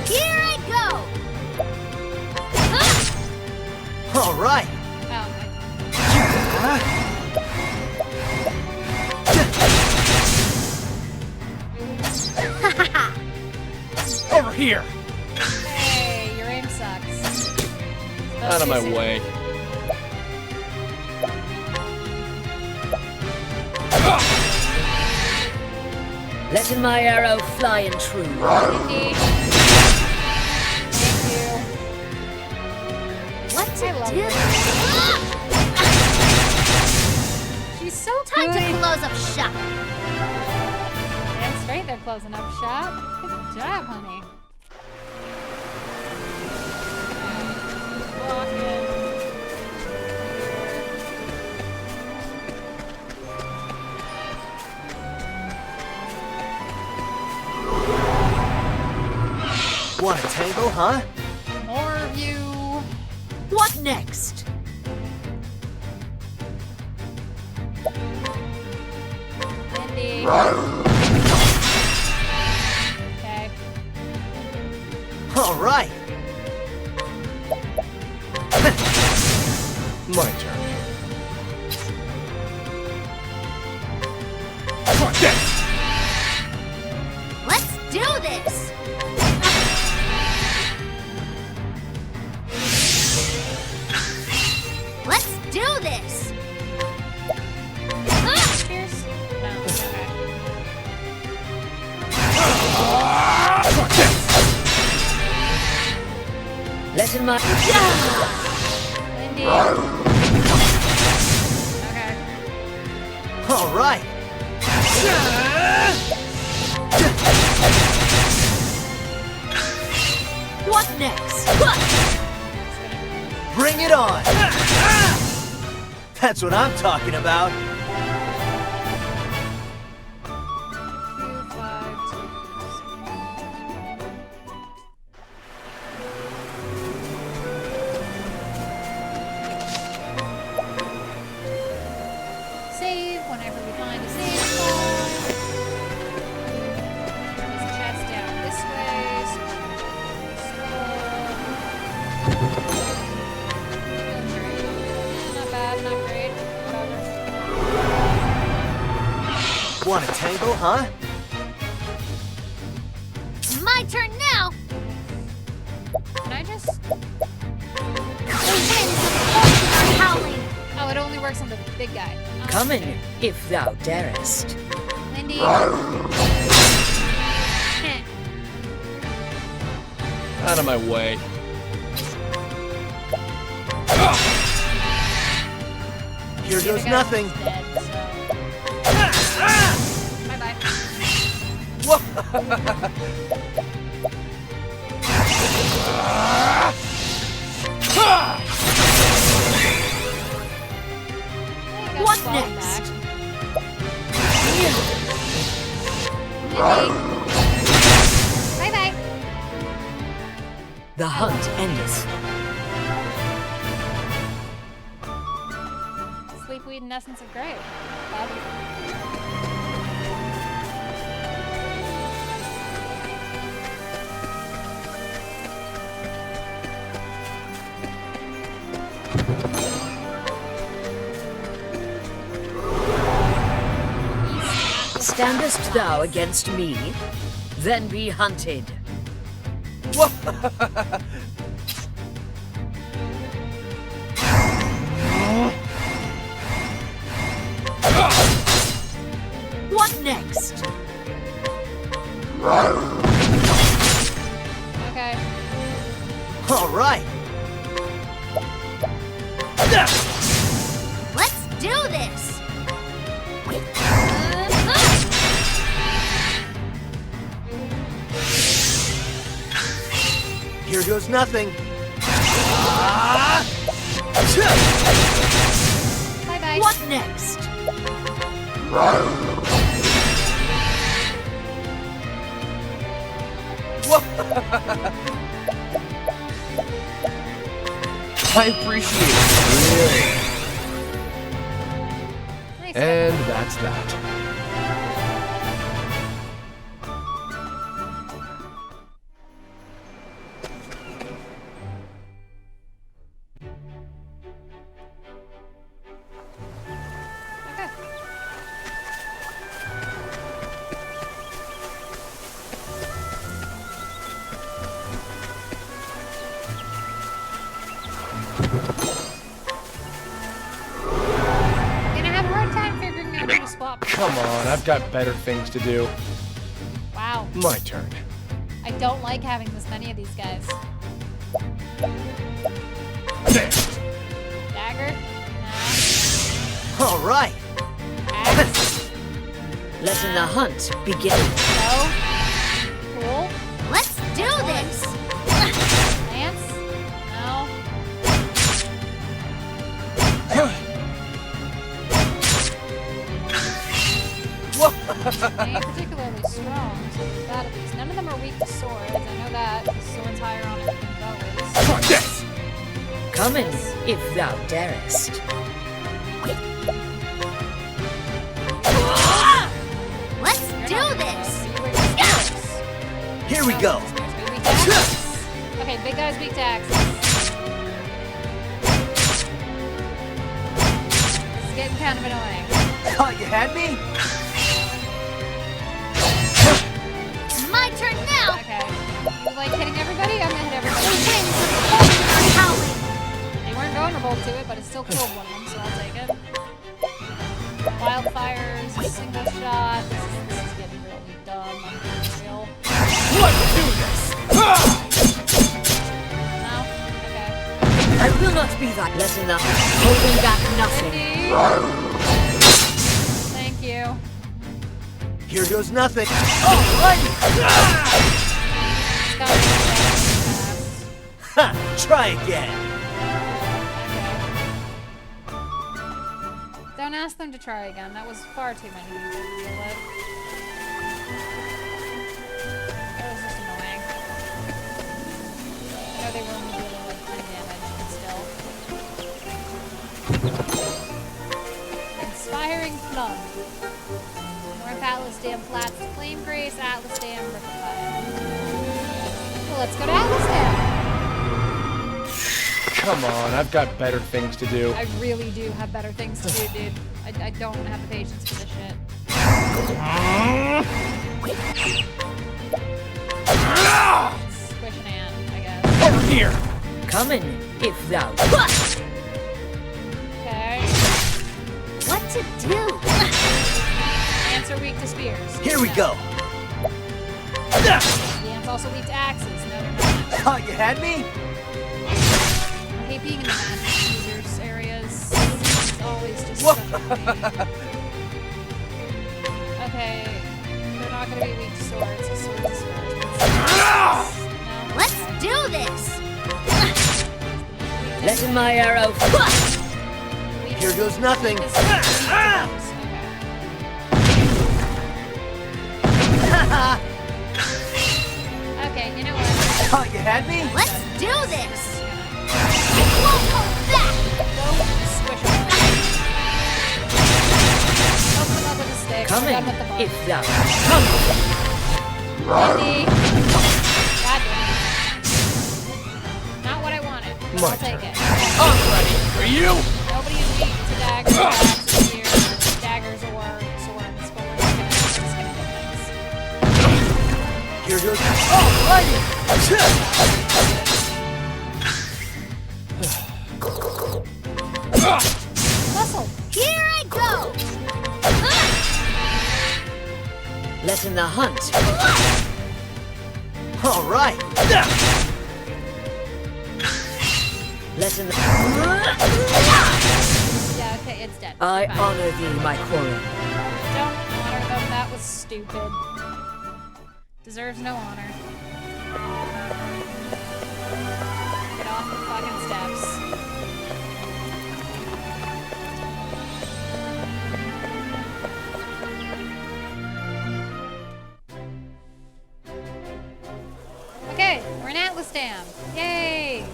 Here I go! All right. Over here. Hey, your aim sucks. Out of my way. Letting my arrow fly and true. Indeed. Thank you. What to I love do? her. She's so Time good. to close up shop. That's right, they're closing up shop. Good job, honey. Walking. Want a tangle, huh? More of you. What next? Indeed. Okay. All right. My turn. Let's do this. Let's do this. Pierce? No. Okay. Letting my... Indeed. Okay. All right. What next? Bring it on. That's what I'm talking about. 2, 5, 2, 6. Save whenever we find a save spot. There's a chest down this way. So not bad, not great. Whatever. Want a tangle, huh? My turn now. Can I just... The winds of fortune are howling. Oh, it only works on the big guy. Oh, Come in, if thou darest. Lindy. Out of my way. Here goes nothing. Dead, so. Bye-bye. What next? Bye-bye. The hunt endeth. Sleepweed and Essence of Grey. Bob. Standest thou against me? Then be hunted. What next? Okay. All right. Let's do this. Here goes nothing. Bye-bye. What next? I appreciate it. Really. Nice. And that's that. Okay. Gonna have a hard time figuring out who to swap. Come on, I've got better things to do. No. My turn. I don't like having this many of these guys. There. Dagger? All right. No. Axe? Letting the hunt begin. No. Cool. Let's do this! Lance? No. They ain't particularly strong, so there's that at least. None of them are weak to swords. I know that, because swords higher on everything bow is. Try this. Come in, if thou darest. Let's do this! Here we go. Okay, big guys weak to axes. This is getting kind of annoying. Thought you had me? My turn now! Okay. You like hitting everybody? I'm gonna hit The everybody. winds of fortune are howling! They weren't vulnerable to it, but it still killed one of them, so I'll take it. Wildfires, single shot. This is getting really dumb. I'm being real. Let's do this. No? Okay. I will not be that. Letting the holding back nothing. Indeed. Thank you. Here goes nothing. Alrighty. It's gotta be fast. Ha! Try again. Okay. Don't ask them to try again. That was far too many people to deal with. That was just annoying. I know they were only dealing like 10 damage, but still. Inspiring Plum. North Atlas Dam Flats to Flame Grace, Atlas Dam Riptide. Well, let's go to Atlas Dam. Come on, I've got better things to do. I really do have better things to do, dude. I don't have the patience for this shit. Squish an ant, I guess. Over here. Come in, if thou. Okay. What to do? Ants are weak to spears. Here we go. The ants also weak to axes. No, they're not. Thought you had me? I hate being in the magic users areas. It's always just such a pain. Okay, they're not gonna be weak to swords. So swords is swords. No. Let's do this! Letting my arrow. Weak Here goes nothing. to swords. Okay, you know what? Thought you had me? Let's do this! Won't hold back! Don't squish them. Open them up with a stick. Come We're in, done with the bug. if thou. Come. Mindy. God damn it. Not what I wanted. But My I'll take turn. it. I'm ready for you. Nobody is weak to daggers, axes, spears, daggers, or swords, but we're just gonna hit things. Here goes. Alrighty. Muscle. Here I go! Letting the hunt. All right. Letting the. Yeah, okay, it's dead. I Fine. honor thee, my quarry. Don't honor them. That was stupid. Deserves no honor. Get off the fucking steps. Okay, we're in Atlas Dam. Yay!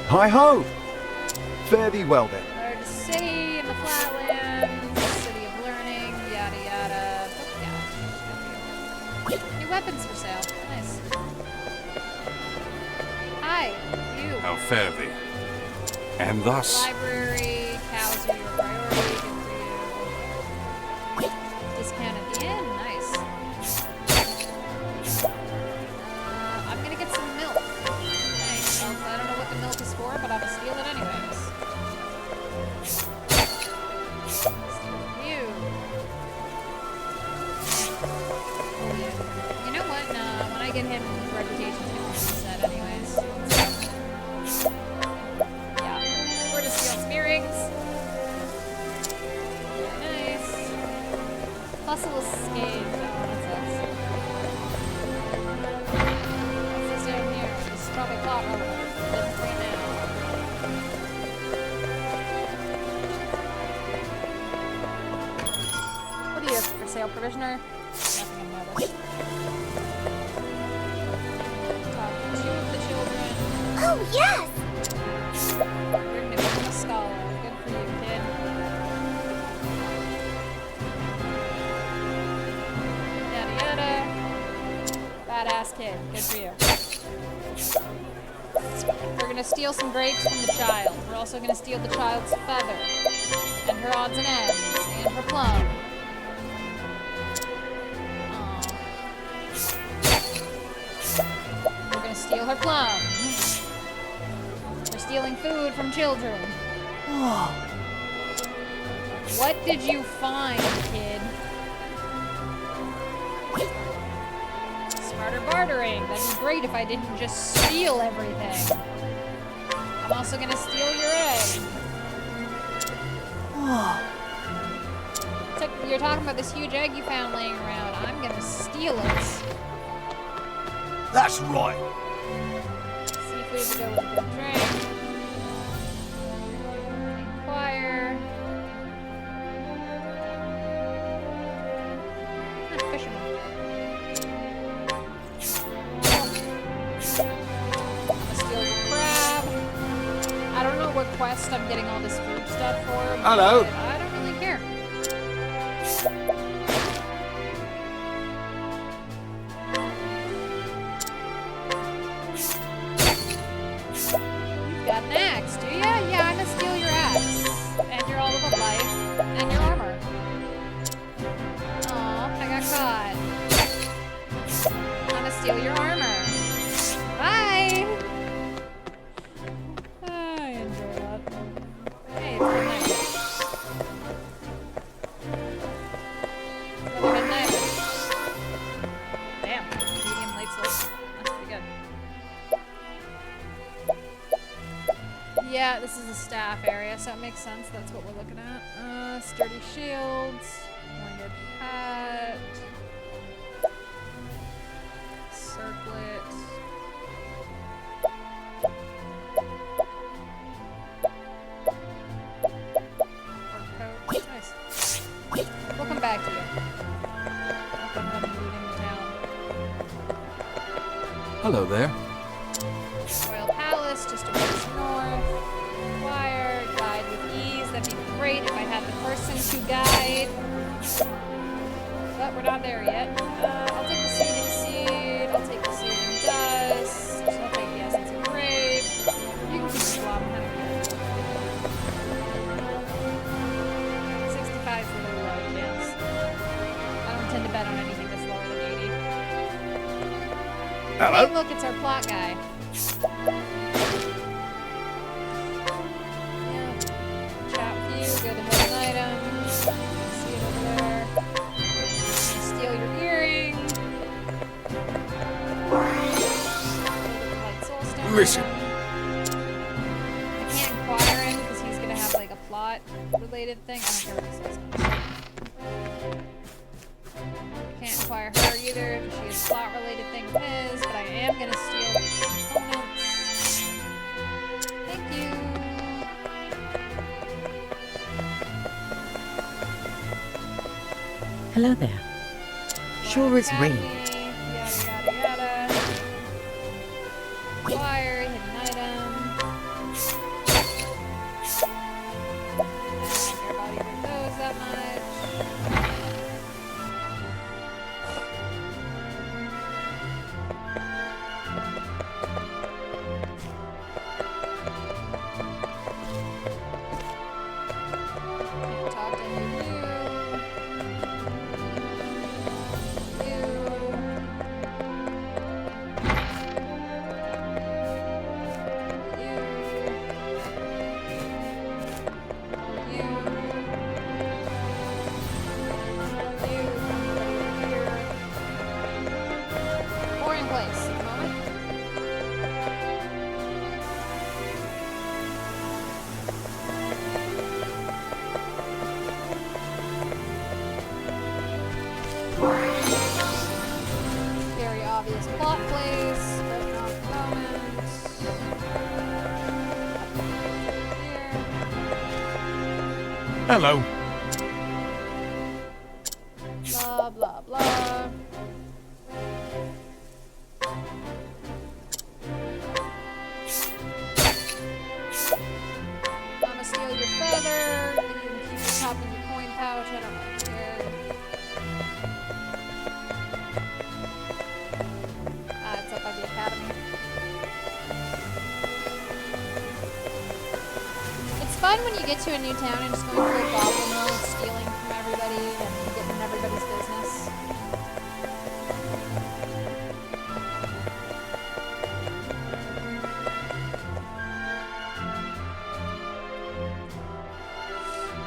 Hi ho! Fare thee well then. Largest city in the flatlands, city of learning, yada yada. Oh, yeah. New weapons for sale. Nice. Hi, you. How fare thee? And thus, Library, cows are your priority. Good for you. Discount at the end. Nice. I'm gonna get some milk. Nice. Well, I don't know what the milk is for, but I'm gonna steal it anyways. Steal from you. sale prisoner. Nothing of notice. Talk to two of the children. Oh, yes! You're gonna become a scholar. Good for you, kid. Yada yada. Badass kid. Good for you. We're gonna steal some grapes from the child. We're also gonna steal the child's feather, and her odds and ends, and her plum. Aw. We're gonna steal her plum. We're stealing food from children. What did you find, kid? Smarter bartering. That'd be great if I didn't just steal everything. I'm also gonna steal your egg. You're talking about this huge egg you found laying around. I'm gonna steal it. That's right. Seafood to go with a good drink. Inquire. Fisherman. Steal the crab. I don't know what quest I'm getting all this food stuff for. Hello. But I don't really care. You've got an axe, do ya? Yeah, I'm gonna steal your axe. And your olive of life. And your armor. Aw, I got caught. I'm gonna steal your armor. Bye! I enjoy that. Hey, it's midnight. Another midnight. Damn, medium light source. That's pretty good. Yeah, this is a staff area, so it makes sense. That's what we're looking at. Sturdy shields. Pointed hat. Circlet. Fur coat. Nice. We'll come back to you. I'm leaving the town. Hello there. Royal Palace, just a ways north. Inquire, guide with ease. That'd be great if I had the person to guide. But we're not there yet. I'll take the seeding seed. I'll take the seeding dust. I'll take the essence of grape. You can keep swapping. I don't care. 65 is a little low, yes. I don't tend to bet on anything that's lower than 80. Hello? Hey, look, it's our plot guy. Yeah. Chat view, go to hidden items. See it over there. Steal your earring. Light soul stone. Listen. I can't inquire him because he's gonna have like a plot related thing. I don't care what he says. Can't inquire her either because she has a plot related thing with his, but I am gonna steal components. Thank you. Hello there. Sure is rain. Yada yada yada. Acquire, hidden item. I don't care about either of those that much. Can't talk to any of you. Very obvious plot place, but not the moment. Here. Hello. La steal your feather. You can keep your cup in your coin pouch. I don't really care. It's up by the academy. It's fun when you get to a new town and just going full goblin mode, stealing from everybody and getting in everybody's business.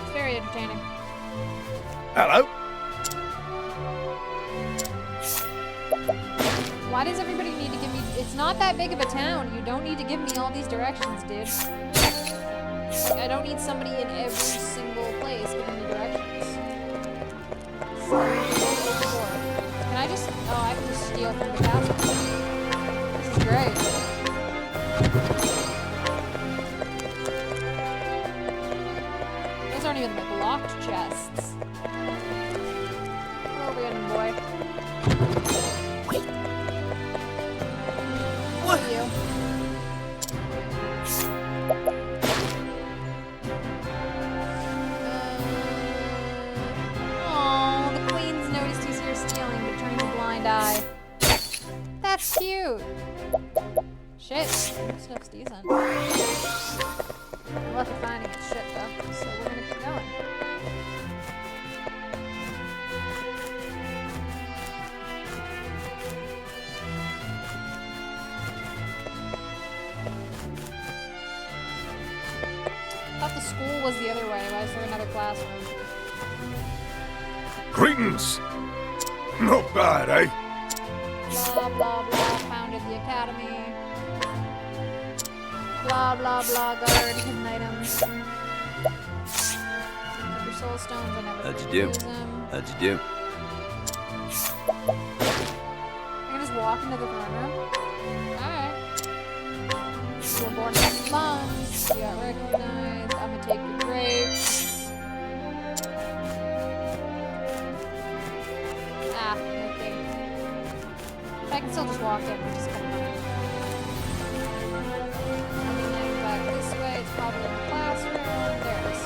It's very entertaining. Hello? Why does everybody need to give me... It's not that big of a town. You don't need to give me all these directions, dude. Like, I don't need somebody in every single place giving me directions. So, can I just... Oh, I can just steal from the castle. This is great. Those aren't even like locked chests. Come over here, boy. What are you? Oh, the queen's noticed he's here stealing, but turns a blind eye. That's cute. Shit, this stuff's decent. I'm left with finding its shit though, so we're gonna keep going. I thought the school was the other way. Why is there another classroom? Greetings! Not bad, eh? Blah, blah, blah. Founded the academy. Blah, blah, blah. Got already hidden items. Keep your soul stones. I never How'd you forget do? to use them. How'd you do? I can just walk into the throne room. Alright. You were born in slums. You got recognized. I'm gonna take your grapes. Ah, okay. I can still just walk in, which is kind of funny. Coming back this way, it's probably in the classroom. There it is.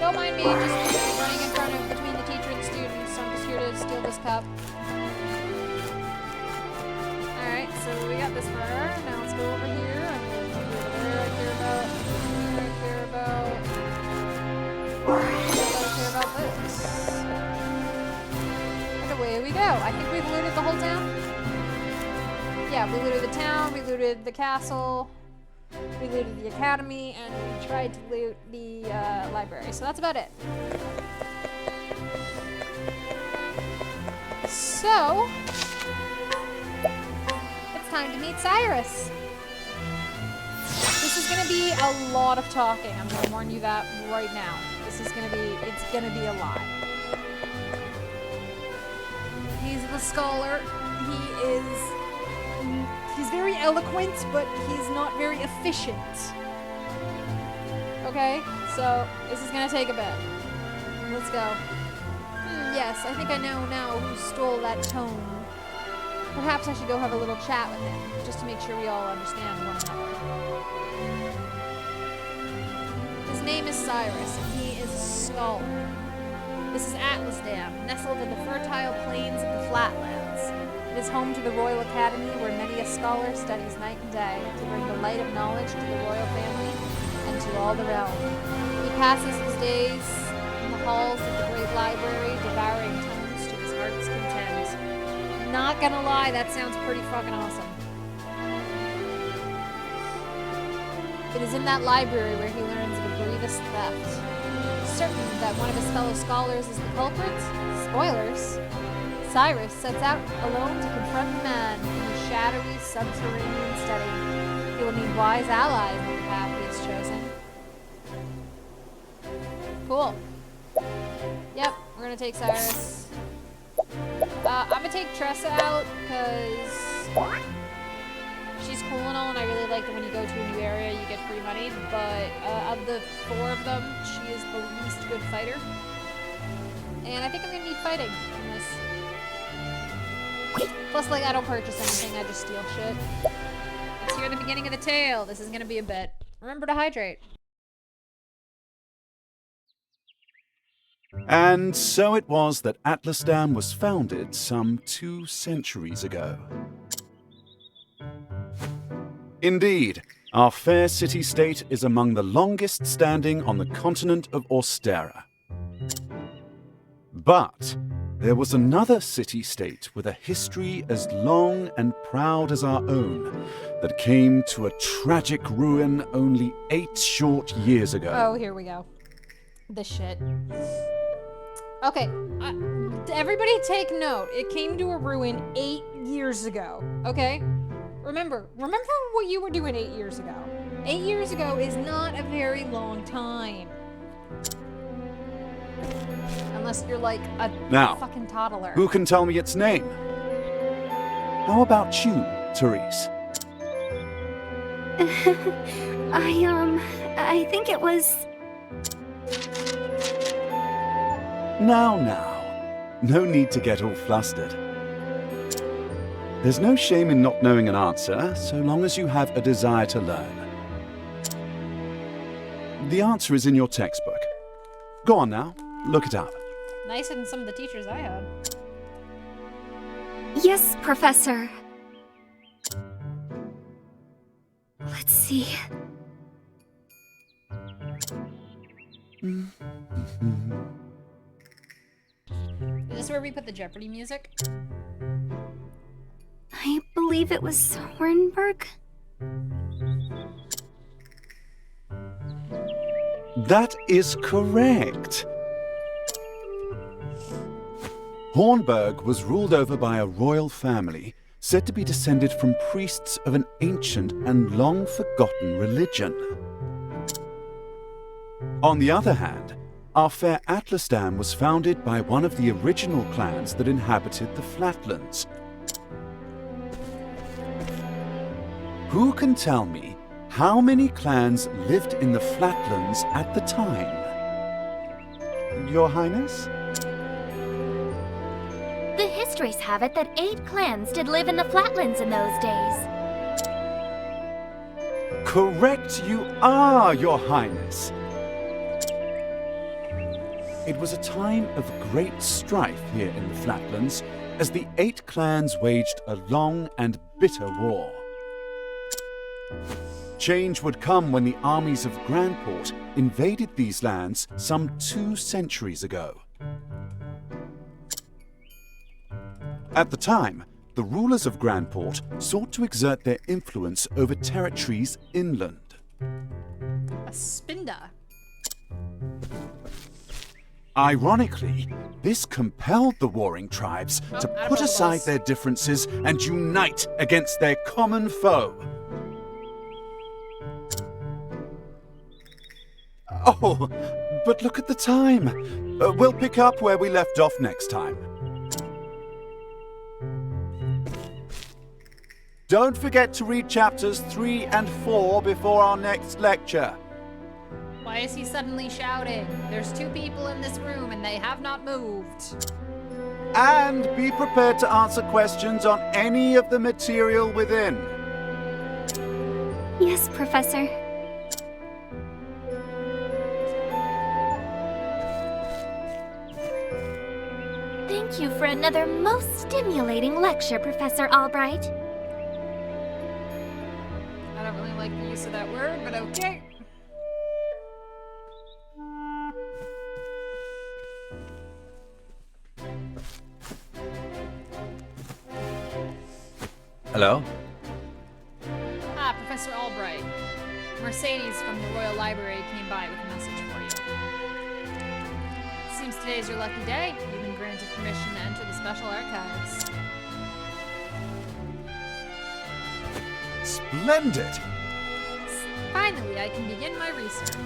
Don't mind me, just running in front of between the teacher and the students. So I'm just here to steal this cup. Alright, so we got this far. Now let's go over here. I'm going to go over there. I care about. Here I care about. I care about this. And away we go. I think we've looted the whole town. Yeah, we looted the town, we looted the castle, we looted the academy, and we tried to loot the library. So that's about it. So, it's time to meet Cyrus. This is gonna be a lot of talking. I'm gonna warn you that right now. This is gonna be, it's gonna be a lot. He's the scholar. He's very eloquent, but he's not very efficient. Okay, so this is gonna take a bit. Let's go. Yes, I think I know now who stole that tome. Perhaps I should go have a little chat with him, just to make sure we all understand one another. His name is Cyrus, and he is a scholar. This is Atlas Dam, nestled in the fertile plains of the flatlands. It is home to the Royal Academy, where many a scholar studies night and day to bring the light of knowledge to the royal family and to all the realm. He passes his days in the halls of the great library, devouring tomes to his heart's content. Not gonna lie, that sounds pretty fucking awesome. It is in that library where he learns of a grievous theft. Certain that one of his fellow scholars is the culprit, spoilers, Cyrus sets out alone to confront the man in his shadowy subterranean study. He will need wise allies on the path he has chosen. Cool. Yep, we're gonna take Cyrus. I'm gonna take Tressa out because she's cool and all, and I really like that when you go to a new area you get free money, but of the four of them, she is the least good fighter. And I think I'm gonna need fighting in this. Plus, like, I don't purchase anything, I just steal shit. Let's hear the beginning of the tale. This is gonna be a bit. Remember to hydrate. And so it was that Atlasdam was founded some 2 centuries ago. Indeed, our fair city-state is among the longest standing on the continent of Austera. But there was another city-state with a history as long and proud as our own that came to a tragic ruin only 8 short years ago. Oh, here we go. This shit. Okay, everybody take note. It came to a ruin 8 years ago, okay? Remember what you were doing 8 years ago. 8 years ago is not a very long time. Unless you're like a fucking toddler. Who can tell me its name? How about you, Therese? I think it was... Now. No need to get all flustered. There's no shame in not knowing an answer, so long as you have a desire to learn. The answer is in your textbook. Go on now, look it up. Nicer than some of the teachers I had. Yes, Professor. Let's see. Is this where we put the Jeopardy music? I believe it was Hornburg. That is correct. Hornburg was ruled over by a royal family, said to be descended from priests of an ancient and long-forgotten religion. On the other hand, our fair Atlasdam was founded by one of the original clans that inhabited the Flatlands. Who can tell me how many clans lived in the Flatlands at the time? Your Highness? The histories have it that 8 clans did live in the Flatlands in those days. Correct you are, Your Highness. It was a time of great strife here in the Flatlands as the 8 clans waged a long and bitter war. Change would come when the armies of Grandport invaded these lands some 2 centuries ago. At the time, the rulers of Grandport sought to exert their influence over territories inland. A spinda. Ironically, this compelled the warring tribes to put aside their differences and unite against their common foe. Oh, but look at the time. We'll pick up where we left off next time. Don't forget to read chapters 3 and 4 before our next lecture. Why is he suddenly shouting? There's 2 people in this room and they have not moved. And be prepared to answer questions on any of the material within. Yes, Professor. Thank you for another most stimulating lecture, Professor Albright. I don't really like the use of that word, but okay. Hello? Ah, Professor Albright. Mercedes from the Royal Library came by with a message for you. Seems today's your lucky day. You've been granted permission to enter the Special Archives. Splendid! Finally, I can begin my research.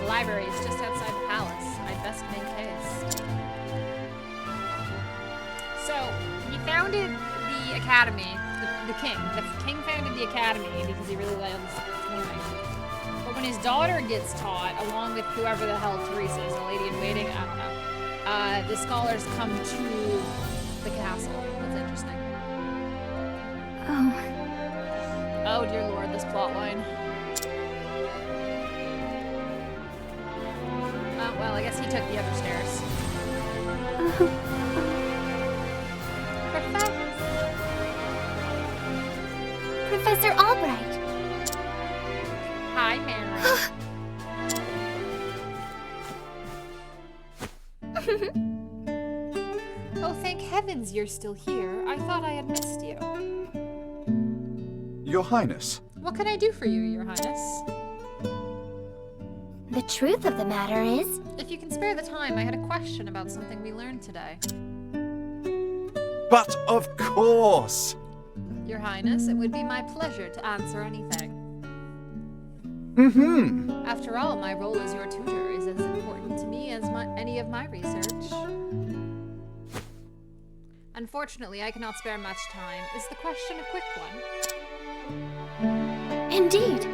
The library is just outside the palace. I'd best make haste. So, he founded the academy, the king. The king founded the academy because he really loves learning. But when his daughter gets taught, along with whoever the hell Teresa is, a lady in waiting, I don't know, the scholars come to the castle. That's interesting. Oh. Oh dear lord, this plotline. well, I guess he took the other stairs. Professor Albright. Hi, Mary. Oh, thank heavens you're still here. I thought I had missed you. Your Highness. What can I do for you, Your Highness? The truth of the matter is... If you can spare the time, I had a question about something we learned today. But of course! Your Highness, it would be my pleasure to answer anything. Mm-hmm. After all, my role as your tutor is as important to me as any of my research. Unfortunately, I cannot spare much time. Is the question a quick one? Indeed.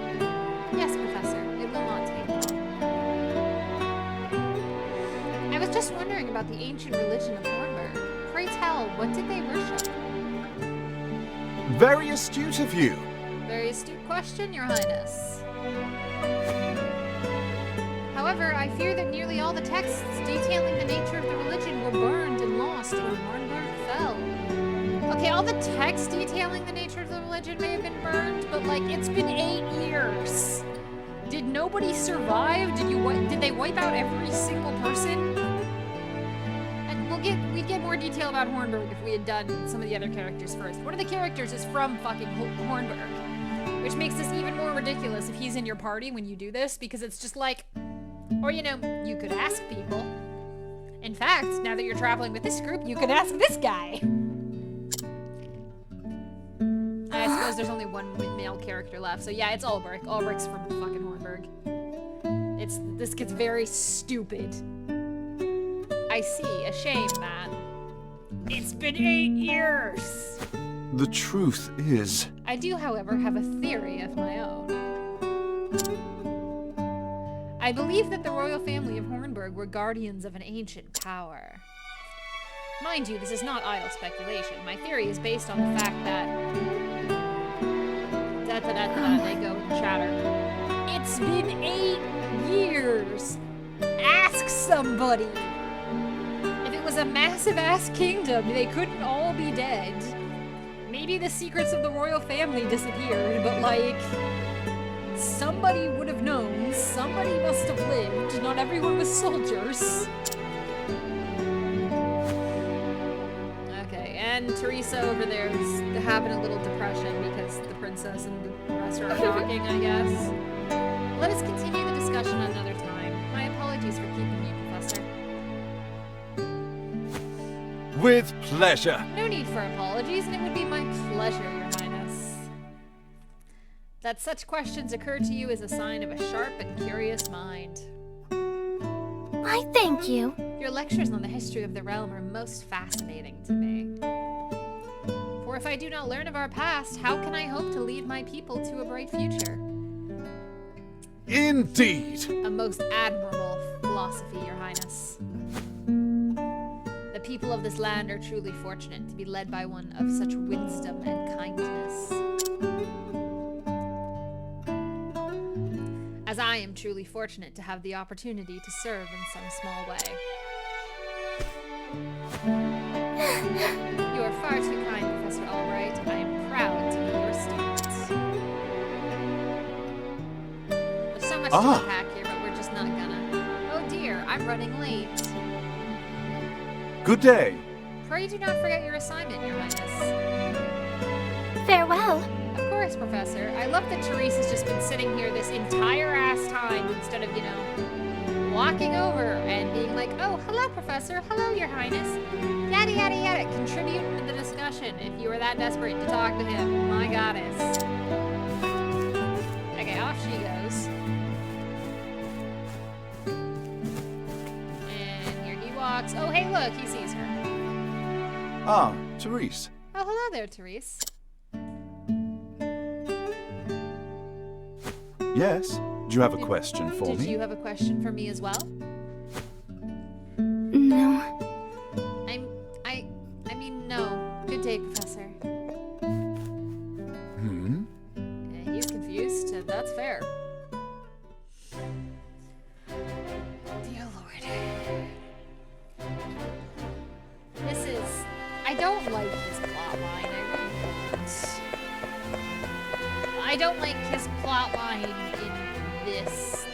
Yes, Professor. It will not take long. I was just wondering about the ancient religion of Hornburg. Pray tell, what did they worship? Very astute of you. Very astute question, Your Highness. However, I fear that nearly all the texts detailing the nature of the religion were burned and lost when Hornburg fell. Okay, all the texts detailing the nature of the religion may have been burned, but like, it's been 8 years. Did nobody survive? Did they wipe out every single person? And we'd get more detail about Hornburg if we had done some of the other characters first. One of the characters is from fucking Hornburg, which makes this even more ridiculous if he's in your party when you do this, because it's just like, or you know, you could ask people. In fact, now that you're traveling with this group, you could ask this guy. I suppose there's only one male character left, so yeah, it's Ulbrich. Ulbrich's from fucking Hornburg. This gets very stupid. I see. A shame, man. It's been 8 years! The truth is... I do, however, have a theory of my own. I believe that the royal family of Hornburg were guardians of an ancient power. Mind you, this is not idle speculation. My theory is based on the fact that... they go and chatter. It's been 8 years! Ask somebody! If it was a massive-ass kingdom, they couldn't all be dead. Maybe the secrets of the royal family disappeared, but like... somebody would have known, somebody must have lived, not everyone was soldiers. Okay, and Teresa over there is having a little depression because the princess and the rest are talking, I guess. Let us continue the discussion another time. My apologies for keeping you, Professor. With pleasure. No need for apologies, and it would be my pleasure, Your Highness. That such questions occur to you is a sign of a sharp and curious mind. Why, thank you. Your lectures on the history of the realm are most fascinating to me. For if I do not learn of our past, how can I hope to lead my people to a bright future? Indeed! A most admirable philosophy, Your Highness. The people of this land are truly fortunate to be led by one of such wisdom and kindness. As I am truly fortunate to have the opportunity to serve in some small way. You are far too kind, Professor Albright. I am proud to be your student. There's so much to unpack here, but we're just not gonna. Oh dear, I'm running late. Good day. Pray do not forget your assignment, Your Highness. Farewell. Of course, Professor. I love that Teresa's just been sitting here this entire ass time instead of, you know, walking over and being like, oh, hello, Professor. Hello, Your Highness. Yada, yada, yada. Contribute to the discussion if you were that desperate to talk to him. My goddess. Okay, off she goes. And here he walks. Oh, hey, look, he sees her. Ah, Therese. Oh, hello there, Therese. Yes? Do you have a question for me? Did you have a question for me as well? No. I mean, no. Good day, Professor. Hmm? He's confused. That's fair. Dear Lord. don't like his plotline. I really don't. I don't like his plotline in this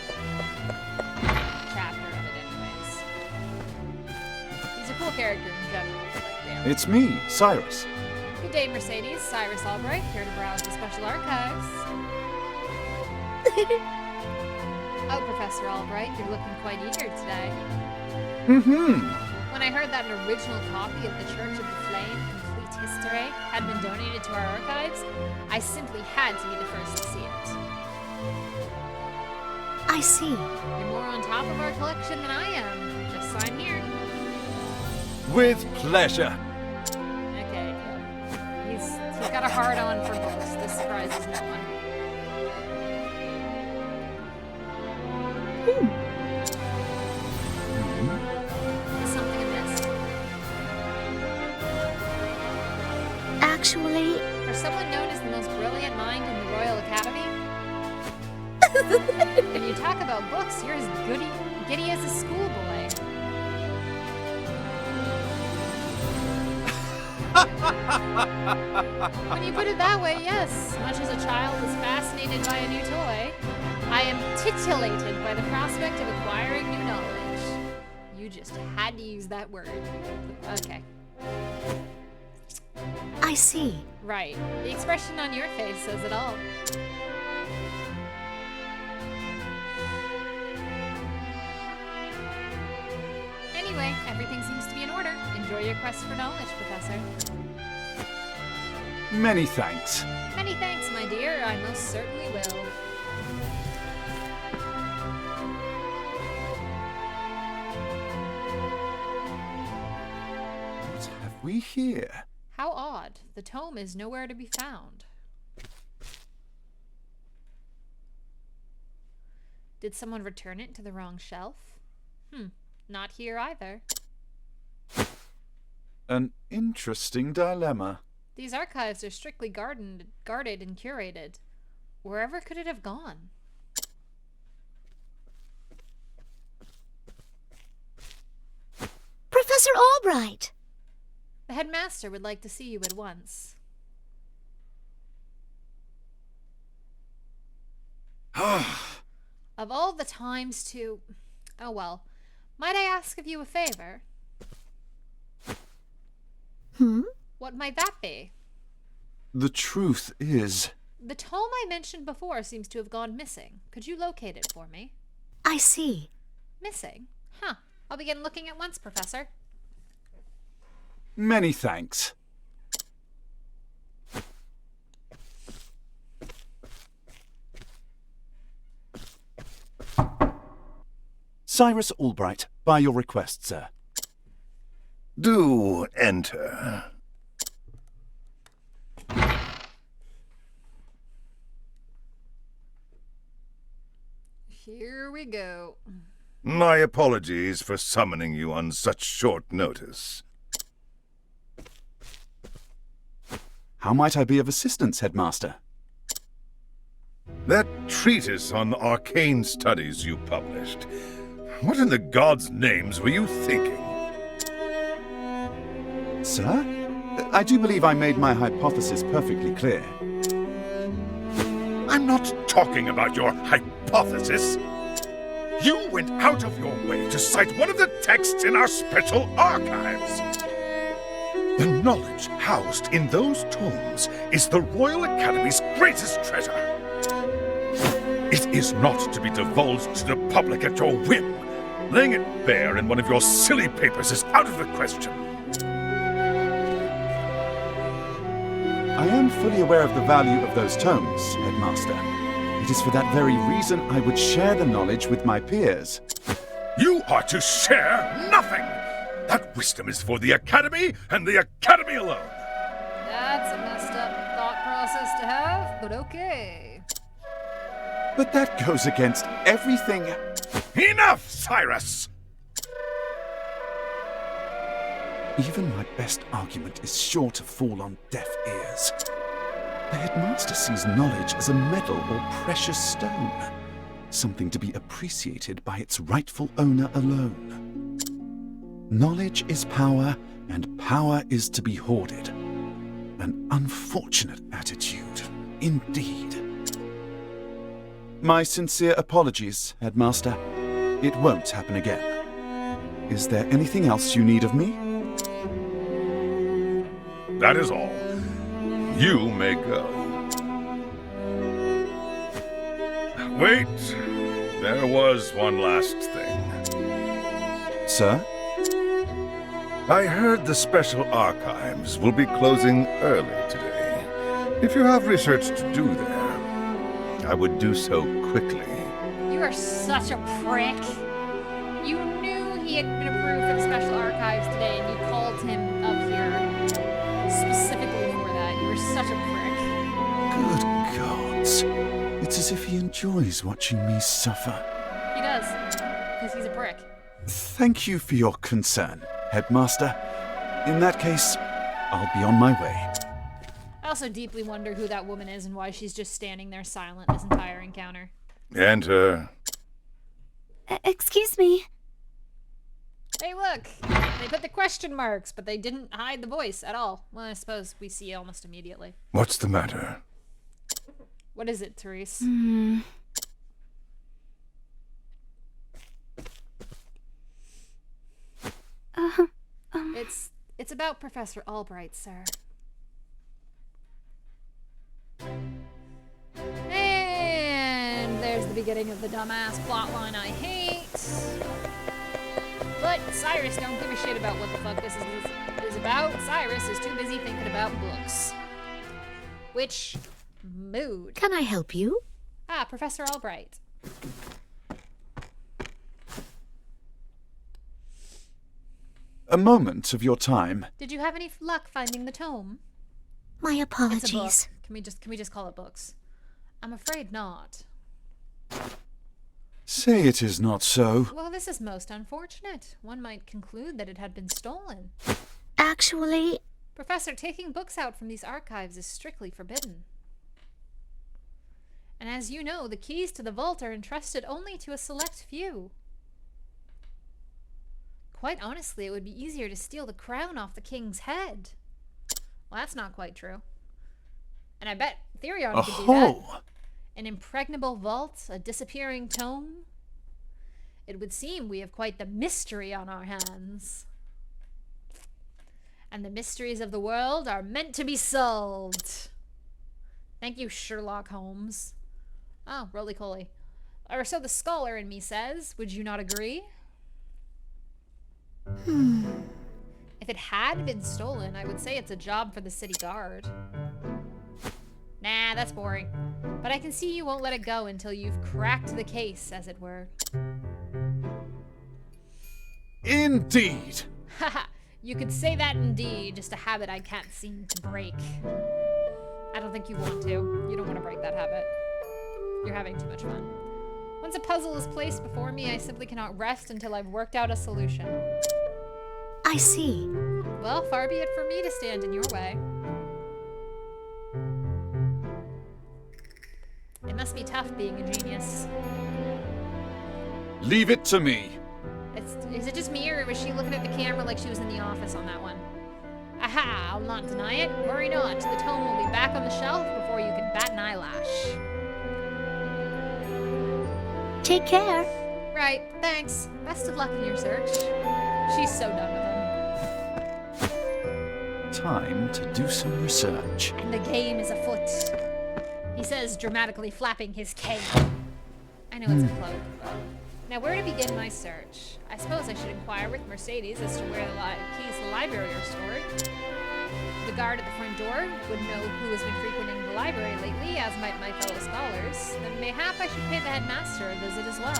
chapter of it, anyways. He's a cool character in general. But like, damn. It's me, Cyrus. Good day, Mercedes. Cyrus Albright, here to browse the special archives. Oh, Professor Albright, you're looking quite eager today. When I heard that an original copy of the Church of the Flame, Complete History, had been donated to our archives, I simply had to be the first to see it. I see. You're more on top of our collection than I am. Just sign here. With pleasure. Okay. He's got a hard-on for books. This surprises no one. Is something amiss? Actually, For someone known as the most brilliant mind in the Royal Academy? When you talk about books, you're as giddy as a schoolboy. When you put it that way, yes. Much as a child is fascinated by a new toy, I am titillated by the prospect of acquiring new knowledge. You just had to use that word. Okay. I see. Right. The expression on your face says it all. Anyway, everything seems to be in order. Enjoy your quest for knowledge, Professor. Many thanks. Many thanks, my dear. I most certainly will. What have we here? How odd. The tome is nowhere to be found. Did someone return it to the wrong shelf? Not here either. An interesting dilemma. These archives are strictly guarded and curated. Wherever could it have gone? Professor Albright! The headmaster would like to see you at once. Of all the times to... Oh well. Might I ask of you a favor? What might that be? The truth is... The tome I mentioned before seems to have gone missing. Could you locate it for me? I see. Missing? Huh. I'll begin looking at once, Professor. Many thanks. Cyrus Albright, by your request, sir. Do enter. Here we go. My apologies for summoning you on such short notice. How might I be of assistance, Headmaster? That treatise on arcane studies you published. What in the gods' names were you thinking? Sir? I do believe I made my hypothesis perfectly clear. I'm not talking about your hypothesis. You went out of your way to cite one of the texts in our special archives. The knowledge housed in those tomes is the Royal Academy's greatest treasure. It is not to be divulged to the public at your whim. Laying it bare in one of your silly papers is out of the question. I am fully aware of the value of those tomes, Headmaster. It is for that very reason I would share the knowledge with my peers. You are to share nothing! That wisdom is for the Academy and the Academy alone! That's a messed up thought process to have, but okay. But that goes against everything... Enough, Cyrus! Even my best argument is sure to fall on deaf ears. The Headmaster sees knowledge as a medal or precious stone, something to be appreciated by its rightful owner alone. Knowledge is power, and power is to be hoarded. An unfortunate attitude, indeed. My sincere apologies, Headmaster. It won't happen again. Is there anything else you need of me? That is all. You may go. Wait, there was one last thing. Sir? I heard the special archives will be closing early today. If you have research to do there, I would do so quickly. You are such a prick. You knew he had been approved for the special archives today, and you called him up here specifically for that. You were such a prick. Good gods. It's as if he enjoys watching me suffer. He does, because he's a prick. Thank you for your concern, Headmaster. In that case, I'll be on my way. I also deeply wonder who that woman is and why she's just standing there silent this entire encounter. Enter. Excuse me. Hey, look! They put the question marks, but they didn't hide the voice at all. Well, I suppose we see almost immediately. What's the matter? What is it, Therese? It's about Professor Albright, sir. And there's the beginning of the dumbass plotline I hate. But Cyrus don't give a shit about what the fuck this is about. Cyrus is too busy thinking about books. Which mood? Can I help you? Ah, Professor Albright. A moment of your time. Did you have any luck finding the tome? My It's a apologies. book. Can we just call it books? I'm afraid not. Say it is not so. Well, this is most unfortunate. One might conclude that it had been stolen. Actually, Professor, taking books out from these archives is strictly forbidden. And as you know, the keys to the vault are entrusted only to a select few. Quite honestly, it would be easier to steal the crown off the king's head. Well, that's not quite true. And I bet Therion could do that. An impregnable vault, a disappearing tome. It would seem we have quite the mystery on our hands. And the mysteries of the world are meant to be solved. Thank you, Sherlock Holmes. Oh, roly-poly. Or so the scholar in me says. Would you not agree? If it had been stolen, I would say it's a job for the city guard. Nah, that's boring. But I can see you won't let it go until you've cracked the case, as it were. Indeed. Haha, you could say that indeed, just a habit I can't seem to break. I don't think you want to. You don't want to break that habit. You're having too much fun. Once a puzzle is placed before me, I simply cannot rest until I've worked out a solution. I see. Well, far be it for me to stand in your way. It must be tough being a genius. Leave it to me. Is it just me, or was she looking at the camera like she was in the office on that one? Aha, I'll not deny it. Worry not, the tome will be back on the shelf before you can bat an eyelash. Take care. Right, thanks. Best of luck in your search. She's so done with him. Time to do some research. And the game is afoot. He says, dramatically flapping his cane. I know it's a cloak, but... Now, where to begin my search? I suppose I should inquire with Mercedes as to where the keys to the library are stored. The guard at the front door would know who has been frequenting the library lately, as might my fellow scholars. Then mayhap I should pay the headmaster a visit as well.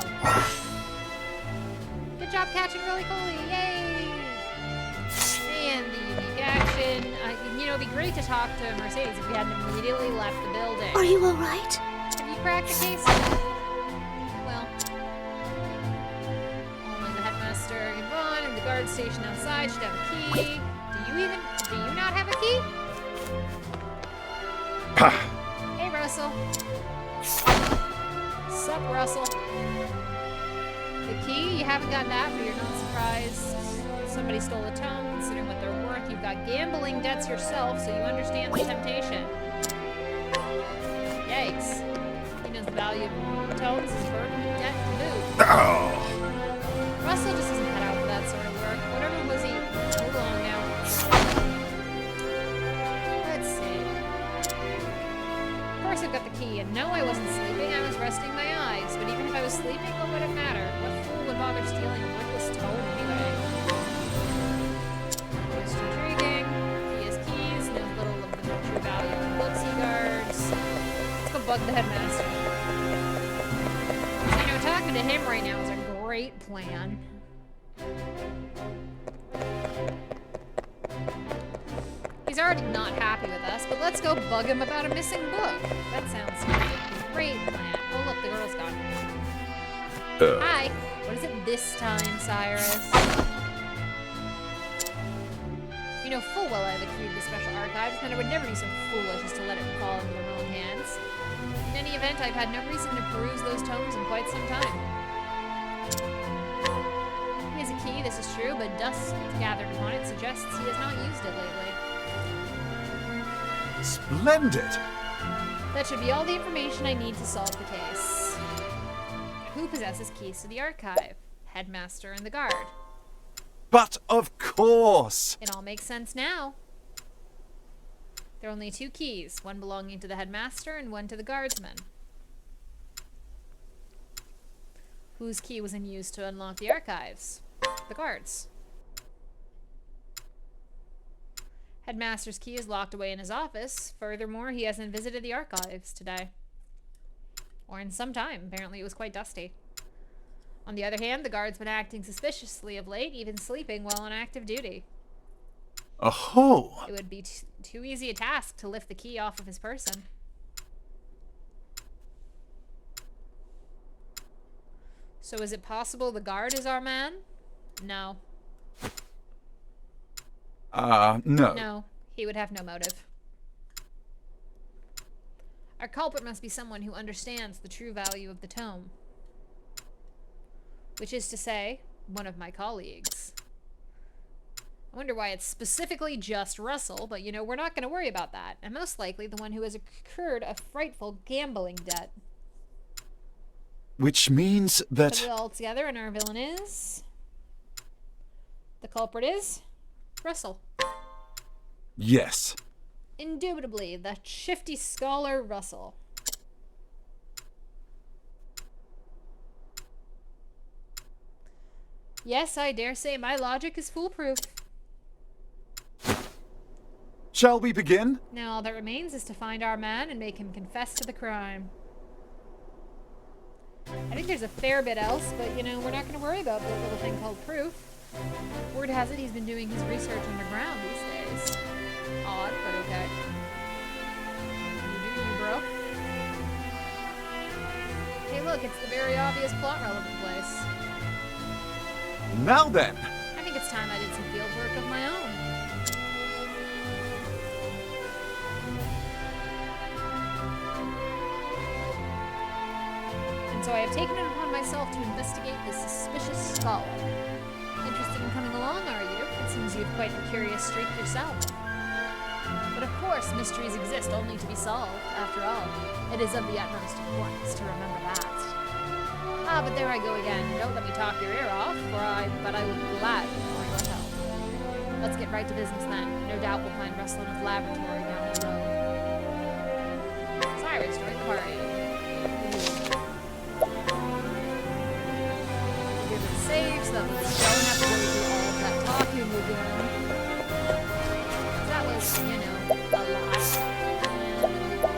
Good job catching roly-poly, yay! And the unique action. You know, it'd be great to talk to Mercedes if we hadn't immediately left the building. Are you alright? Have you cracked the case? Well, only the headmaster and Vaughn and the guard station outside should have a key. Do you not have a key? Hey, Russell. Sup, Russell? The key, you haven't got that, but you're not surprised somebody stole a tome, considering what they're worth. You've got gambling debts yourself, so you understand the temptation. Yikes. He knows the value of tomes is burden of debt to boot. Russell just isn't cut out for that sort of work. Whatever was he? Hold on now. Let's see. Of course I've got the key, and no, I wasn't sleeping. I was resting my eyes. But even if I was sleeping, what would it matter? What fool would bother stealing a worthless tome anyway? Most intriguing. He has keys, knows little of the true value of the books he guards. Let's go bug the headmaster. You know, talking to him right now is a great plan. He's already not happy with us, but let's go bug him about a missing book. That sounds like a great plan. Oh, look, the girl's gone. Hi. What is it this time, Cyrus? You know full well I've accrued the special archives, and I would never be so foolish as to let it fall into the wrong hands. In any event, I've had no reason to peruse those tomes in quite some time. He has a key, this is true, but dust gathered upon it suggests he has not used it lately. Splendid! That should be all the information I need to solve the case. Who possesses keys to the archive? Headmaster and the guard. But of course! It all makes sense now. There are only 2 keys, one belonging to the headmaster and one to the guardsman. Whose key was in use to unlock the archives? The guards. Headmaster's key is locked away in his office. Furthermore, he hasn't visited the archives today. Or in some time. Apparently it was quite dusty. On the other hand, the guard's been acting suspiciously of late, even sleeping while on active duty. Oh! It would be too easy a task to lift the key off of his person. So is it possible the guard is our man? No. No. No, he would have no motive. Our culprit must be someone who understands the true value of the tome. Which is to say, one of my colleagues. I wonder why it's specifically just Russell, but you know, we're not going to worry about that. And most likely the one who has incurred a frightful gambling debt. Which means that... Put it all together and our villain is... The culprit is... Russell. Yes. Indubitably, the shifty scholar Russell. Yes, I dare say my logic is foolproof. Shall we begin? Now all that remains is to find our man and make him confess to the crime. I think there's a fair bit else, but you know, we're not going to worry about the little thing called proof. Word has it he's been doing his research underground these days. Odd, but okay. You do you, bro. Hey look, it's the very obvious plot relevant place. Now then! I think it's time I did some field work of my own. And so I have taken it upon myself to investigate this suspicious scholar. Interested in coming along, are you? It seems you have quite a curious streak yourself. But of course, mysteries exist only to be solved. After all, it is of the utmost importance to remember that. Ah, but there I go again. Don't let me talk your ear off, but I would be glad for your help. Let's get right to business then. No doubt we'll find Russell in his laboratory down the road. Cyrus, join the party. Give it save so that we don't have to go through all of that talking we're doing. That was, you know, a lot. And then we will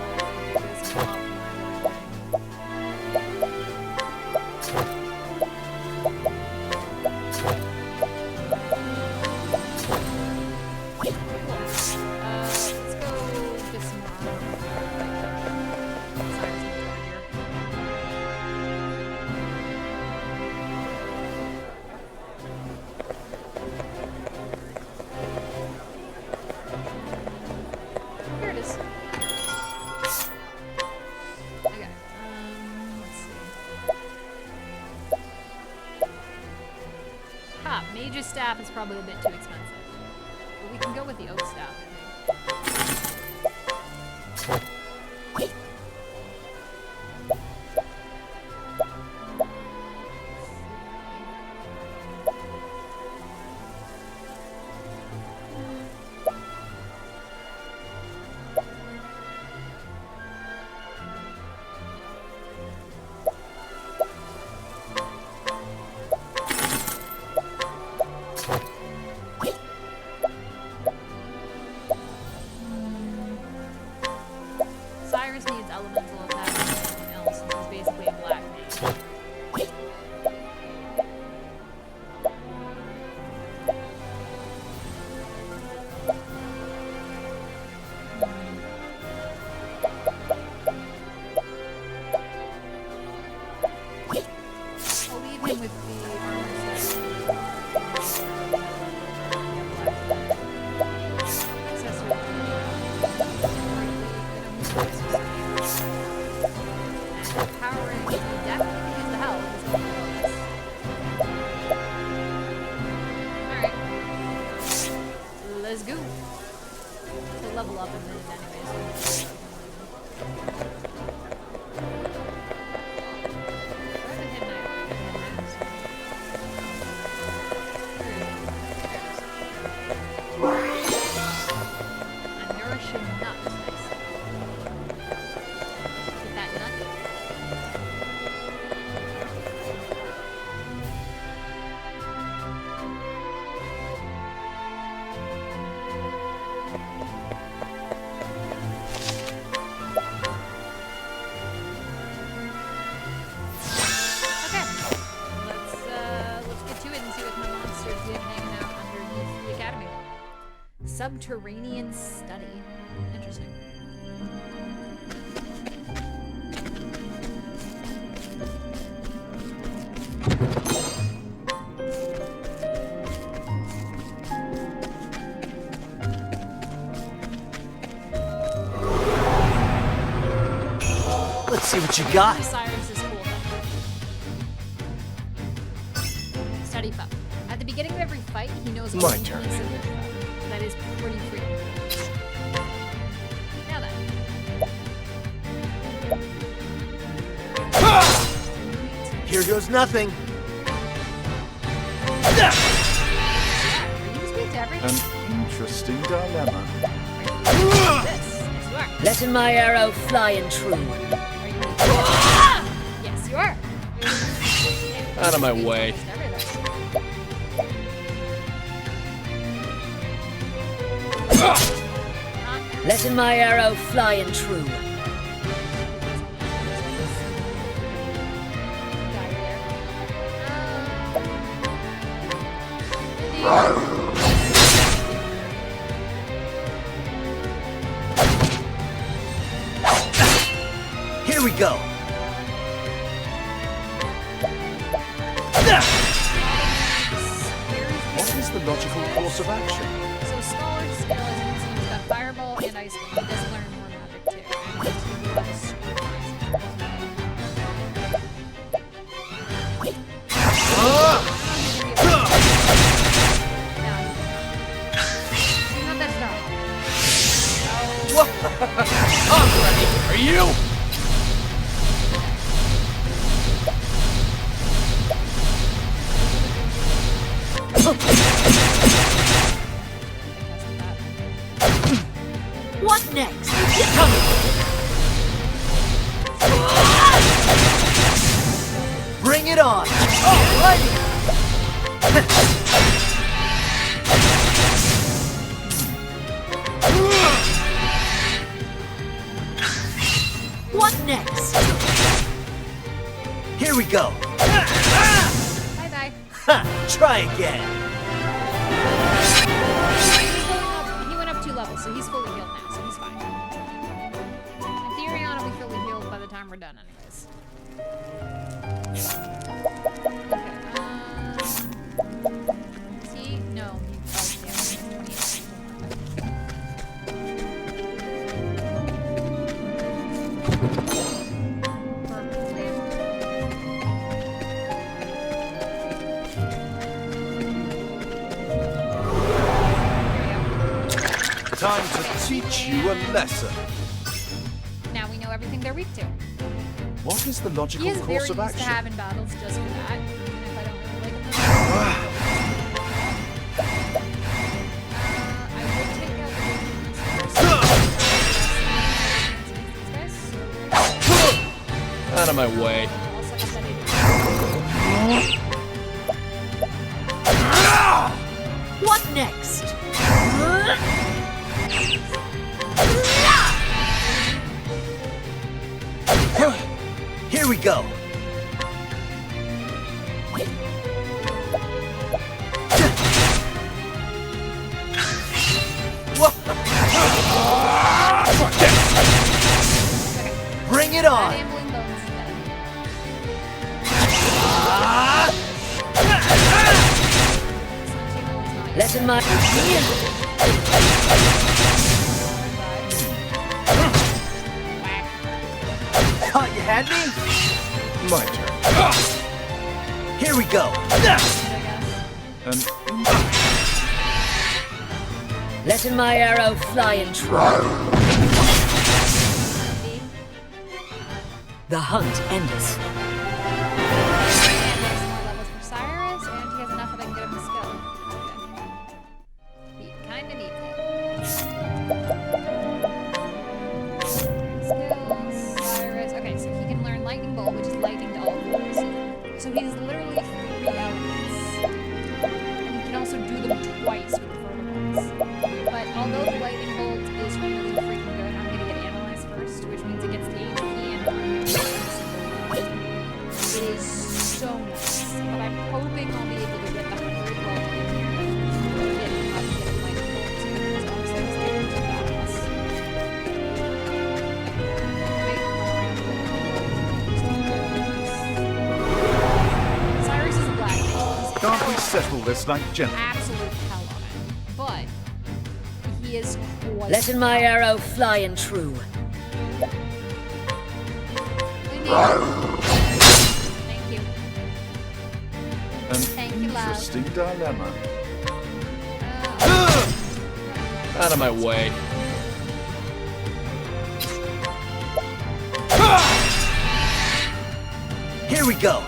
do some talking. Let's go get some more. Cyrus Sage's staff is probably a bit too expensive. But we can go with the oak staff, I think. Cyrus needs elemental attack and something else, since he's basically a black mage. I'll leave him with the armor set. Powering definitely use the hell is going to be bonus. Alright. Let's go. To level up in a minute anyways. A nourishing nut, I see. Get that nut? Okay, let's get to it and see what kind of monsters we have hanging out underneath the academy. Subterranean study. Interesting. Let's see what you got. Cyrus is cool though. Study foe. At the beginning of every fight, he knows My only turn. piece of the foe. That is pretty freaking cool. Now then. Here goes nothing. Are you speak to everything? An interesting dilemma. This. Yes, you are. Letting my arrow fly and true. Are you Yes, you are. Out of my way. Letting my arrow fly and true. Here we go. What is the logical course of action? So Scholar's skill, as you can see, he's got Fireball and Ice Beam. He does learn more magic too. I'm ready. Are you? What next? Bring it on. Alrighty. What next? Here we go. Bye-bye. Ha! Try again. He went up 2 levels, so he's fully healed now, so he's fine. In theory, Anna will be fully healed by the time we're done anyways. Okay, is he? No. He's 28. Time to teach you a lesson. Now we know everything they're weak to. What is the He logical is very course used of to action? having battles just for that, even if I don't really like him. I would take out the demons first. Out of my way. I'll set up that What next? Here we go. Bring it on. Ambling bones then. Letting my Thought you had me? My turn. Here we go. letting my arrow fly and try. The hunt endeth. There's more levels for Cyrus, and he has enough that I can get him a skill. Okay. He kinda needs it. Skills, Cyrus. Okay, so he can learn Lightning Bolt, which is lightning to all fours. So he's literally 3 elements. And he can also do them twice with the verticals. But although the Lightning Bolt is really freaking good, I'm gonna get analyzed first, which means it gets the HP and it is so nice. But I'm hoping I'll be able to get the 100 while I'm here. Get him up, get him Lightning Bolt too, because obviously this dude is badass. Cyrus is a black mage. Can't we settle this like gentlemen? Absolute hell on it. But he is quite Letting my arrow fly and true. Thank you. An Thank you, love. interesting dilemma. Out of my way. Here we go.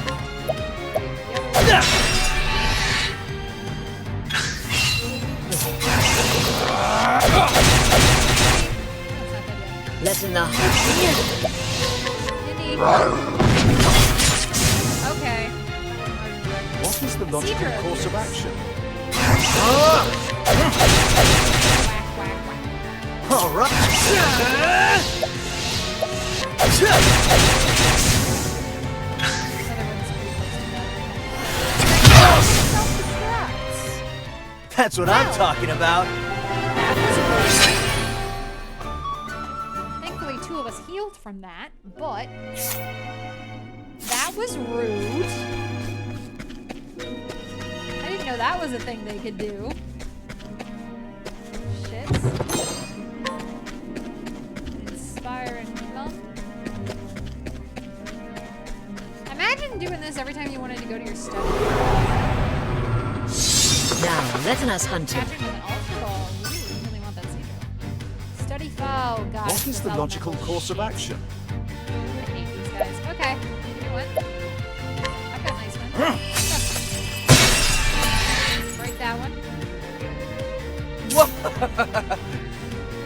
Letting the Okay. What is the logical Cedra. course of action? Whack, whack, whack. All right. That's what I'm talking about. Thankfully, 2 of us healed from that, but that was rude. I didn't know that was a thing they could do. Shit. Inspire and lump. Imagine doing this every time you wanted to go to your study. now letting us hunt him. Catching with an ultra ball. Ooh, you really want that Cedra. Study foul. God, What is this the logical elemental course of shit. action? I hate these guys. Okay, you know what? I've got nice ones. Break that one.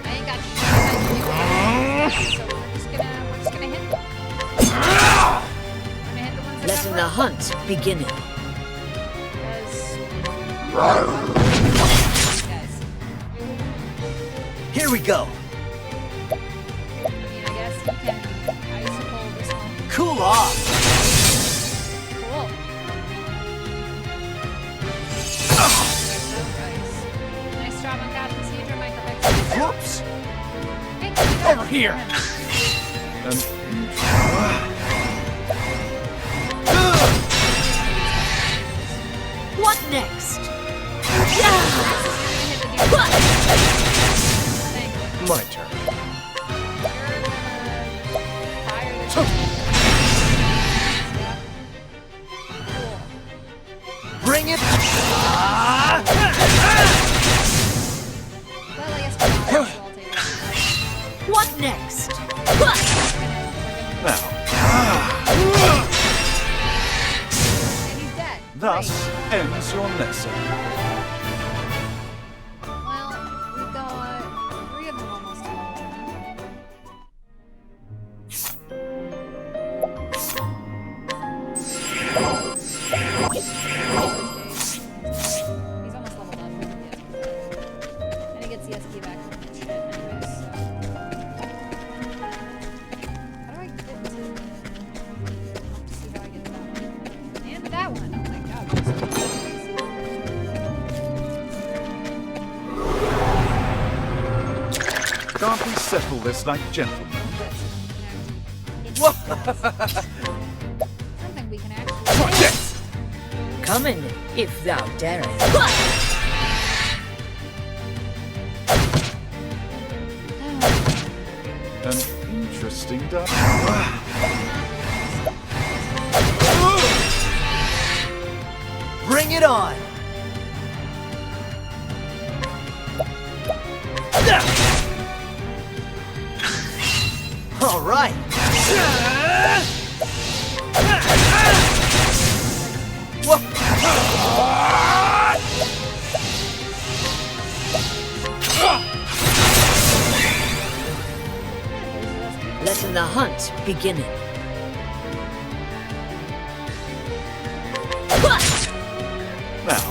I ain't got shit I can do. So we're just gonna hit them. We're gonna hit the ones that Letting the got hunt beginneth. guys. Here we go. I mean, I guess you can icicle this one. Cool off. Cool. Nice job on catching Cedra, Microfix. Whoops! Hey, Over here. What next? My turn. Bring it. Well, I guess thus ends your lesson. Well, we've got 3 of them almost level. He's almost leveled up with the SP back. And he gets the SP back from his shit anyways, so. How do I get to see how I get to that one? And that one. Oh my god. Can't we settle this like gentlemen? Something we can actually. Come in, if thou darest. An interesting duck. Bring it on! All right. Letting the hunt begin. Now,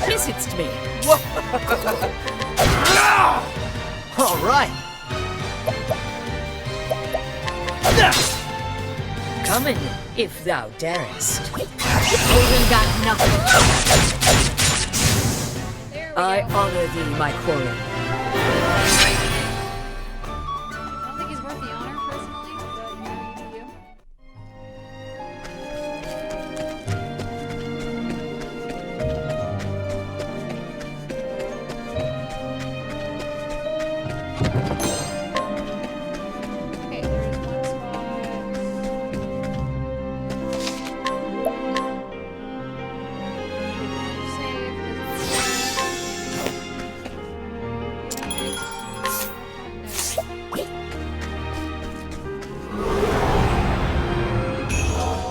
Visits me. All right. Come in, if thou darest. Even got nothing. There we I go. honor thee, my quarry. I don't think he's worth the honor personally, but you do you. Okay, there's one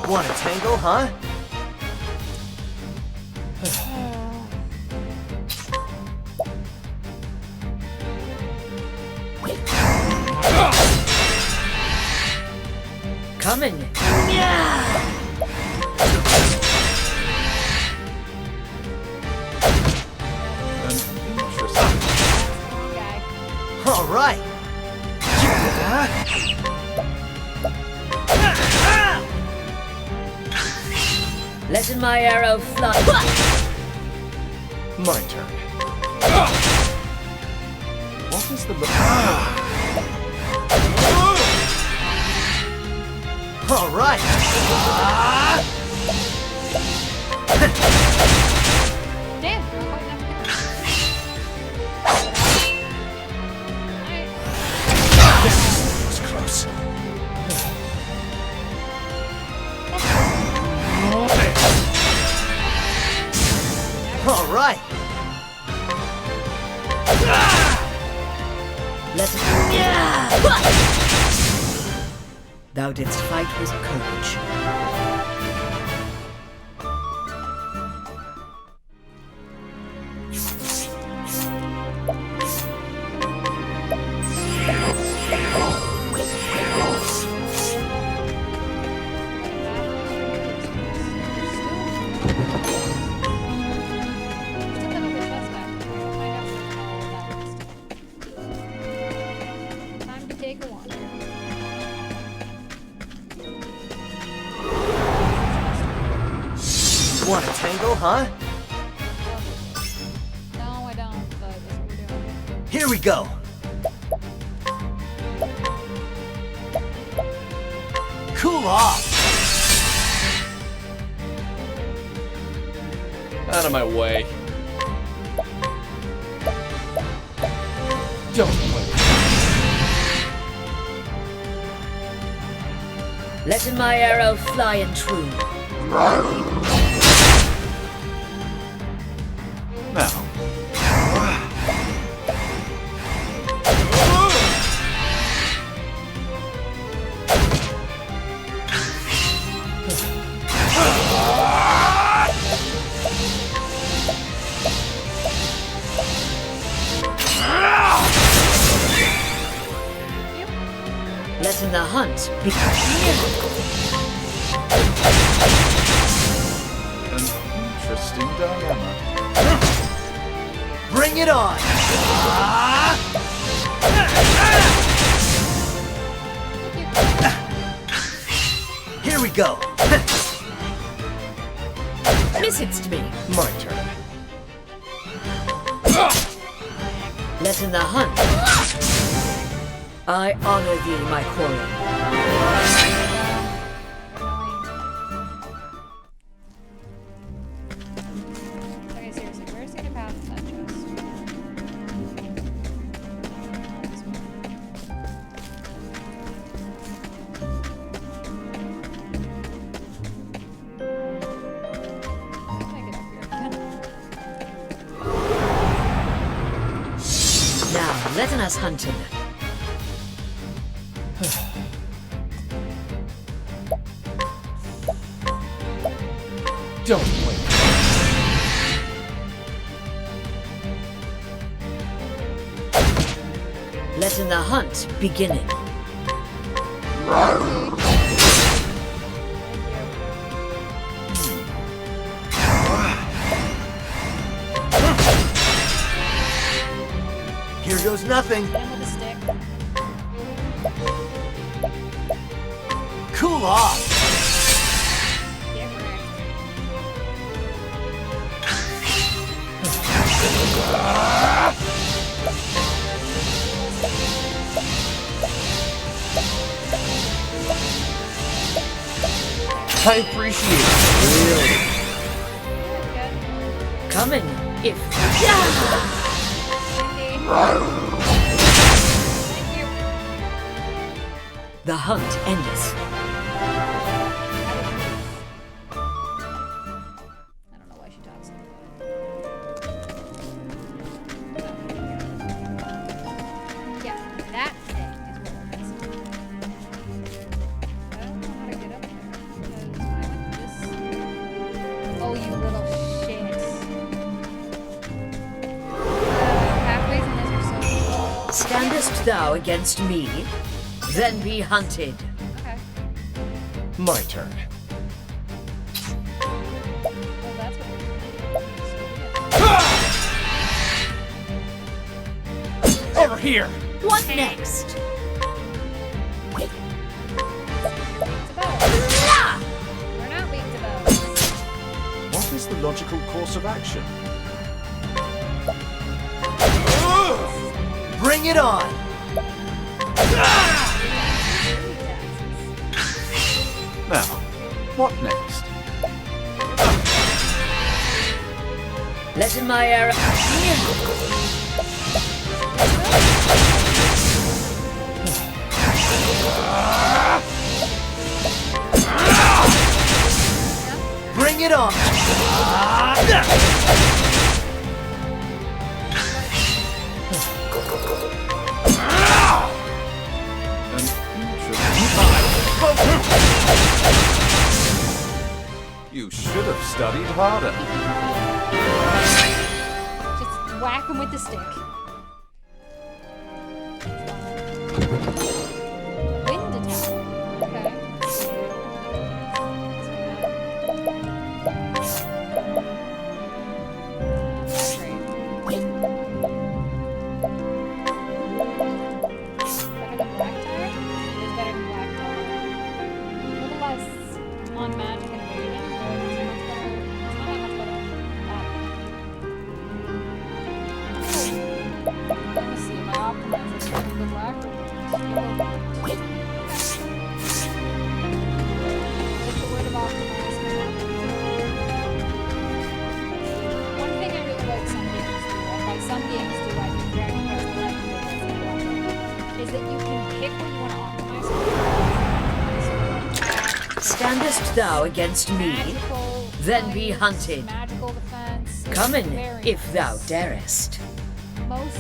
Want a tangle, huh? Coming. an interesting. guy. All right. Letting my arrow fly. My turn. What is the... All right. Damn, not quite enough This was close. All right. Let it. Thou didst fight with courage. Time to take a walk. Want a tangle, huh? No, I don't, but that's what we're doing. Here we go. Cool off. Out of my way. Don't play. Letting my arrow fly and true. Now, Letting the hunt begin. An interesting dilemma. Bring it on! Here we go! Listens me. My turn. Letting the hunt. I honor thee, my quarry. Okay, seriously, where's the other path to that chest? How do I get up here again? Now, letting us hunting. Don't wait. Letting the hunt beginning. Here goes nothing. Hit him with a stick. Cool off. Get wrecked. I appreciate it. Really. Good. Coming, if... Thank you. The hunt endeth. I don't know why she talks like that. Yeah, that thing is what we're missing. I don't know how to get up there because when I went this. Oh, you little shit. Pathways in this are so cool. Standest thou against me? Then be hunted. Okay. My turn. Well, that's what we're doing. Over here. What next? We're not weak to bows. What is the logical course of action? Bring it on! Now, what next? Letting my arrow... Bring it on! An interesting... You should have studied harder. Just whack him with the stick. Wind attack. Okay. That's great. Better than black tar? It is better than black tar. A little less on magic and evasion, but it's much better. It's not that much better. Let me see, my optimizer is going to the black or Take the word of optimize. One thing I really like some games do, and by some games do I mean Dragon Quest XI, is that you can pick what you want to optimize for. Standest thou against me? Magical Then be points, hunted. Magical defense. Coming, very if thou nice. darest. Most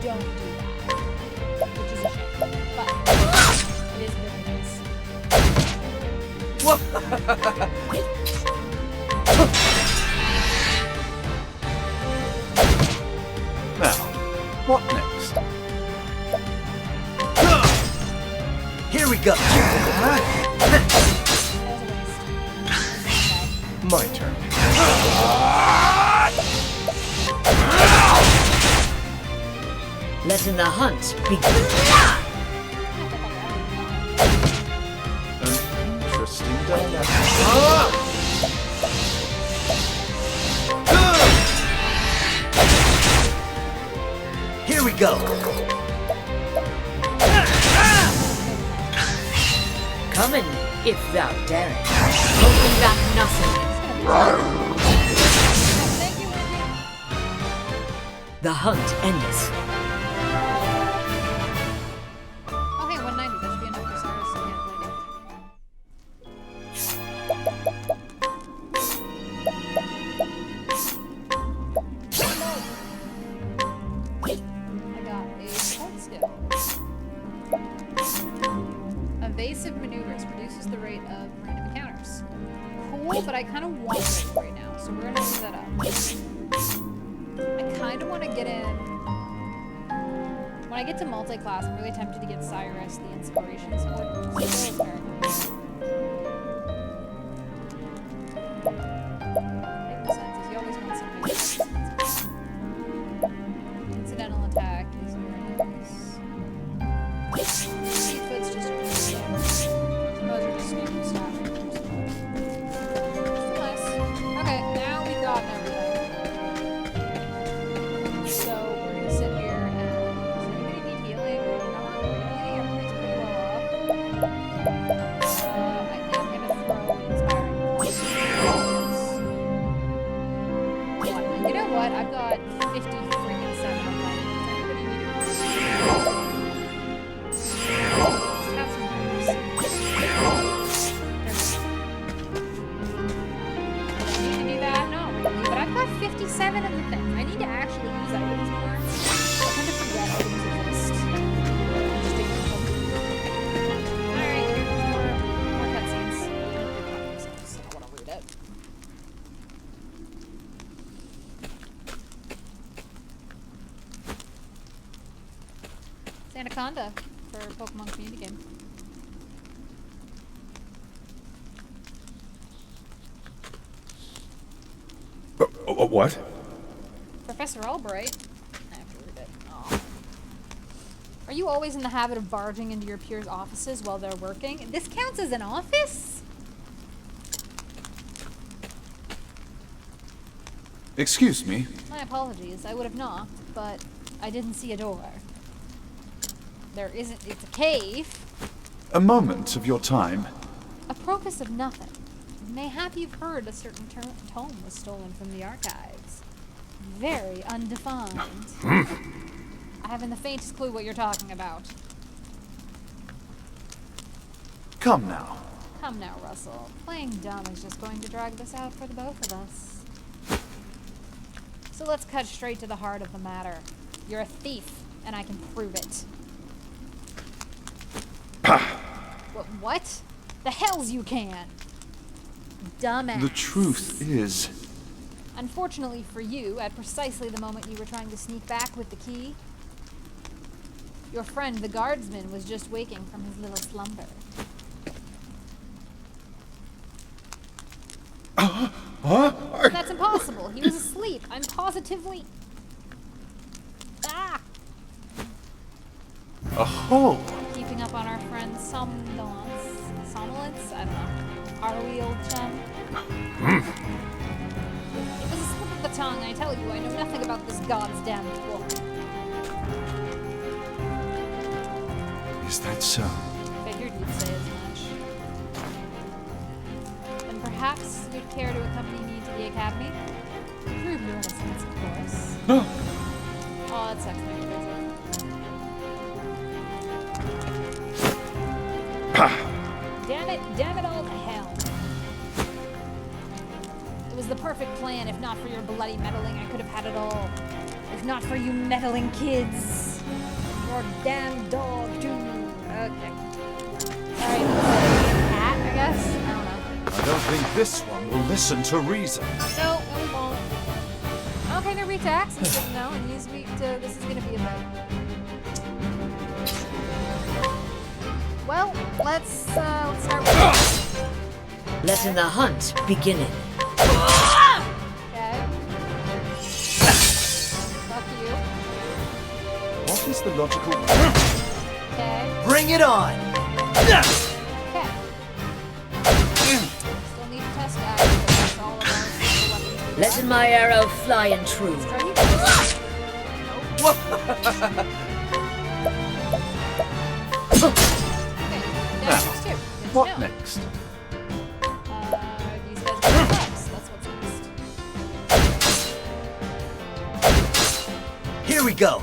don't do that, which is a shame, but it is really nice. Now, what next? Here we go. My turn. Letting the hunt begin. Interesting dilemma. Here we go. Coming, if thou dare. Holding back nothing. The hunt endeth. Oh, hey, 190. That should be enough for Cyrus to handle I got a sport skill. Evasive maneuvers reduces the rate of random encounters. Cool, but I kind of want it right now, so we're gonna leave that up. I kind of want to get in. When I get to multi-class, I'm really tempted to get Cyrus the inspiration sword. Makes sense, is you always want something with incidental attack is very nice. Seafoot's just those are just standard stuff. Nice. Okay, now we've gotten everything. So we're gonna sit here and does anybody need healing? Not really. Everybody's pretty well off. I think I'm gonna throw inspiring. You know what? I've got 50 freaking 7 of them. Does anybody need it? Just have some dreams. Do I need to do that? Not really, but I've got 57 of the things. I need to actually use items more. I tend to forget items exist. Just take them. Alright, here's more cutscenes. I don't want to read it. It's Anaconda for Pokemon Community Game. What? Professor Albright. I have to read it. Aw. Are you always in the habit of barging into your peers' offices while they're working? This counts as an office? Excuse me. My apologies. I would have knocked, but I didn't see a door. There isn't. It's a cave. A moment of your time. A Procus of nothing. Mayhap you've heard a certain tome was stolen from the archives. Very undefined. I haven't the faintest clue what you're talking about. Come now. Come now, Russell. Playing dumb is just going to drag this out for the both of us. So let's cut straight to the heart of the matter. You're a thief, and I can prove it. What? The hells you can! Dumbass. The truth is... Unfortunately for you, at precisely the moment you were trying to sneak back with the key, your friend, the guardsman, was just waking from his little slumber. That's impossible. He was asleep. I'm positively... Ah! Oh! Keeping up on our friend's somnolence? Somnolence? I don't know. Are we, old chum? It was a slip of the tongue, I tell you. I know nothing about this god's damned book. Is that so? Figured you'd say as much. Then perhaps you'd care to accompany me to the academy? Prove your innocence, of course. Oh, that sucks. Damn it all to hell. It was the perfect plan. If not for your bloody meddling, I could have had it all. If not for you meddling kids. Your damn dog, too. Okay. Alright, cat, I guess? I don't know. I don't think this one will listen to reason. No, we won't. Okay, no retacks. It's good to know. And this is gonna be a bit. Well, Let's start with Letting the hunt begin. Okay. Fuck you. What is the logical... Okay. Bring it on! Okay. Still need to test that, because that's all about the weapons. Letting my arrow fly and true. Nope. Okay, damage two. Good to What know. next? These guys are bugs. That's what's next. Here we go!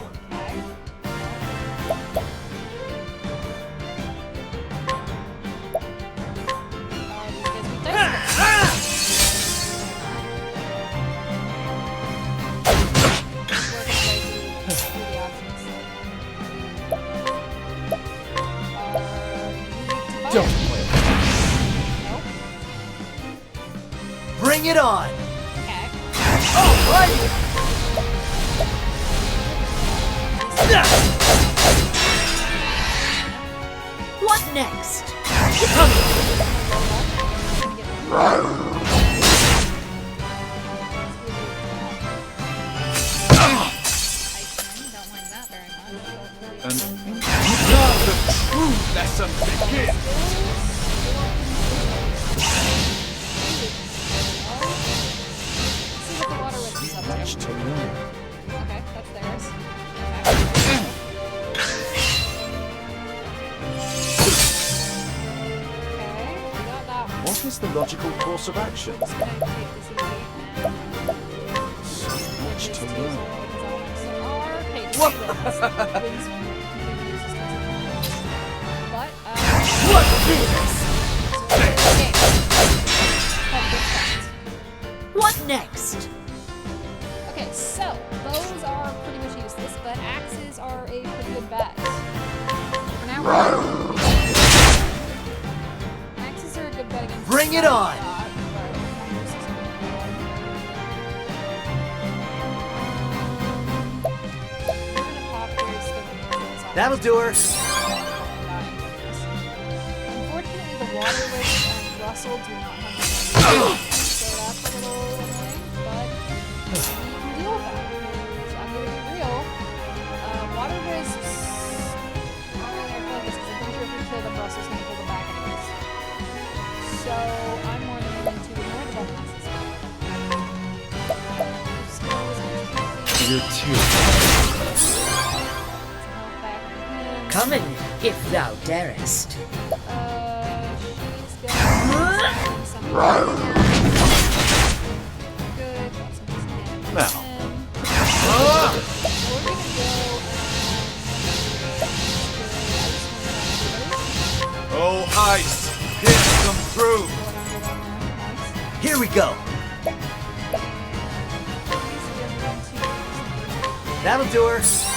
Don't play. Bring it on! Okay. Alright! What next? Don't like that very much. And now the true lesson begins. See what the water witch is up Much to. to learn. Okay, that's theirs. Okay, we got that one. What is the logical course of action? Just gonna take this easy and So much to learn. What? What this? What next? Okay, so bows are pretty much useless, but axes are a pretty good bet. For now, axes are a good bet against. Bring it on! That'll do her! Unfortunately, the water witch and Russell do not have the same so that's a little annoying, but we can deal with that. So I'm gonna be real. Water wisps aren't really our focus because I'm pretty sure if we kill them, Russell's gonna pull them back anyways. So I'm more than willing to ignore the button You're too. Coming, if thou darest. She's gonna some good. Now. We're gonna go. Oh, ice! Hit them through! Here we go! That'll do her! She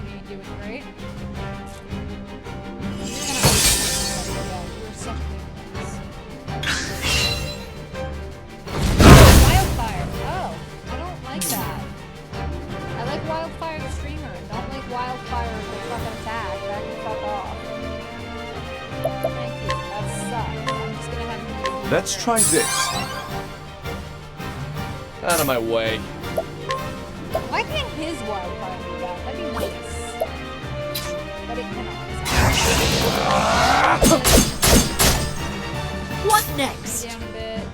ain't doing great. Wildfire. Oh, I don't like that. I like Wildfire the streamer. I don't like Wildfire the fucking attack. Back the fuck off. Thank you. That sucks. I'm just gonna have you. Let's try this. Out of my way. Why can't his Wildfire do that? That'd be nice. But it cannot. What next? Down a bit.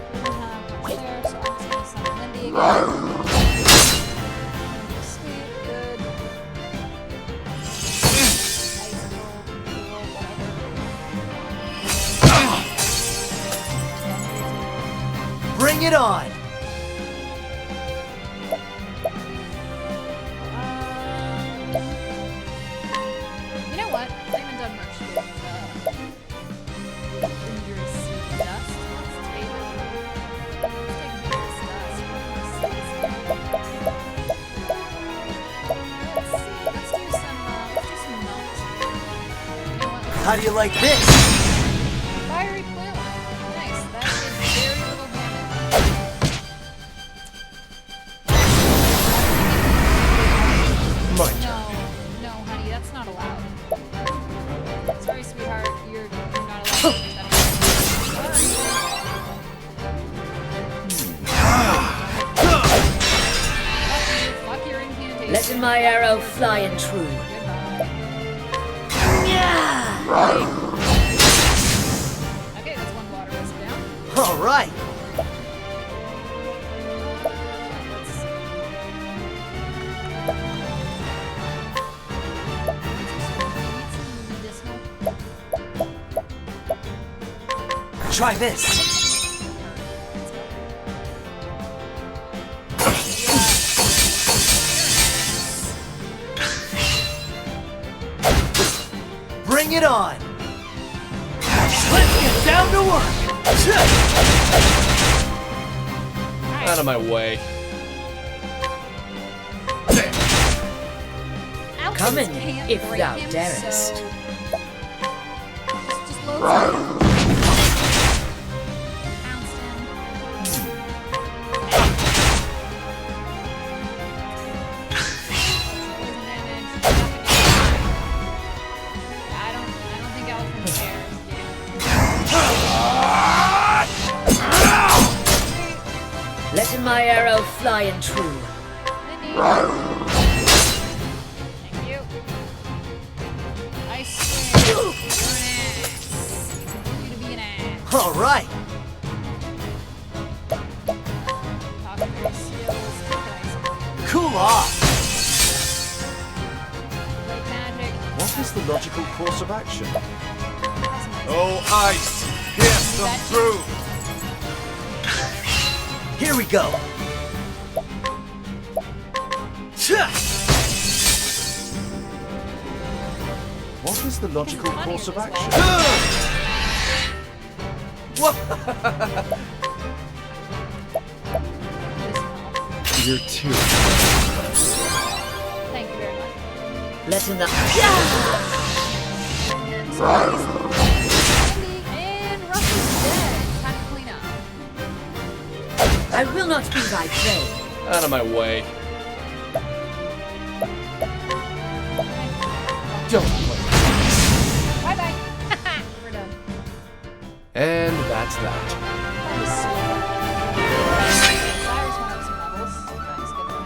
We don't have much there, so I'm just gonna summon Lindy again. Sweet, good. Icicle, cool, whatever. Bring it on! You know what? I haven't done much with dangerous dust. Let's take dangerous dust. Let's do some melt. You know what? How do you like this? Fiery plume. Nice. That is very little damage. taste. Letting my arrow fly and true. Okay, that's one water wisp down. All right. Try this. Bring it on. Let's get down to work. Out of my way. Come in, Can't if break thou him, darest. so just load him. Pounced him. Poison damage. I don't think Alfred cares, dude. Letting my arrow fly and true. Thank you. I swear, you're an ass. Continue to be an ass. All right. Talk to your skills. Take it ice. Cool off. Like magic. What is the logical course of action? Oh, ice! Pierce them through! Here we go. What is the logical course of action? You're too. Thank you very much. Letting the... And Russell's dead. Time to clean up. I will not be thy prey. Out of my way. Don't play. Bye bye. We're done. And that's that. That was so fun. Cyrus went up some levels. That was good for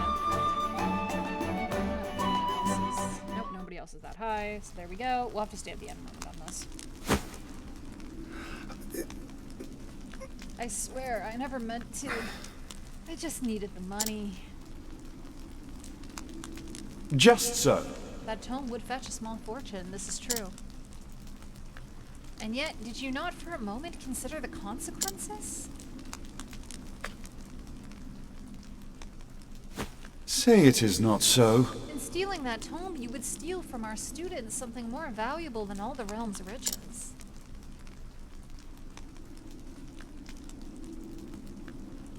him. Nope, nobody else is that high. So there we go. We'll have to stay at the end moment on this. I swear, I never meant to. I just needed the money. Just so. That tome would fetch a small fortune, this is true. And yet, did you not for a moment consider the consequences? Say it is not so. In stealing that tome, you would steal from our students something more valuable than all the realm's riches.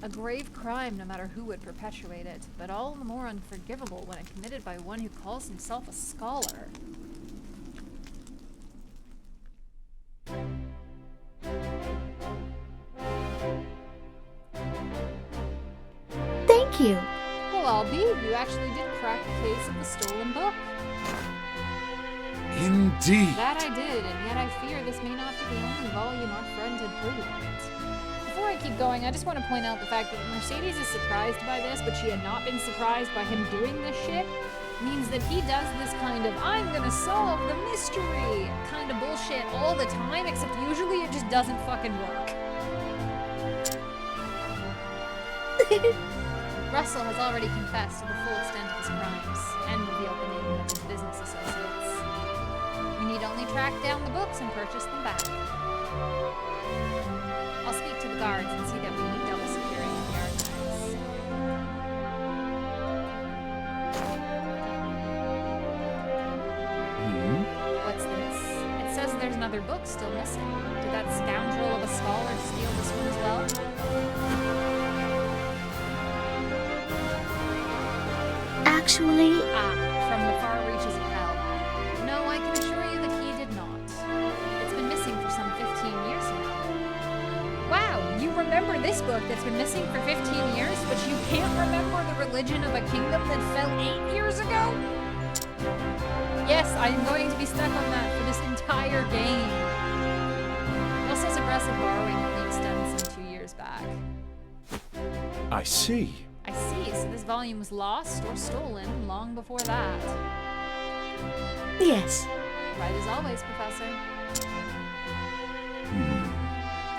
A grave crime, no matter who would perpetuate it, but all the more unforgivable when committed by one who calls himself a scholar. Thank you. Well, I'll be. You actually did crack the case of the stolen book. Indeed. That I did, and yet I fear this may not be the only volume our friend had proved. Before I keep going, I just want to point out the fact that Mercedes is surprised by this, but she had not been surprised by him doing this shit, means that he does this kind of, I'm gonna solve the mystery kind of bullshit all the time, except usually it just doesn't fucking work. Russell has already confessed to the full extent of his crimes, and revealed the name of his business associates. We need only track down the books and purchase them back. I'll speak to the guards and see that we need double security in the archives. What's this? It says there's another book still missing. Did that scoundrel of a scholar steal this one as well? Actually, From the far reaches of hell. No, I can assure you that he did not. It's been missing for some 15 years now. Wow, you remember this book that's been missing for 15 years, but you can't remember the religion of a kingdom that fell 8 years ago? Yes, I am going to be stuck on that for this entire game. Russell's aggressive borrowing only extends some 2 years back. I see. I see, so this volume was lost or stolen long before that. Yes. Right as always, Professor.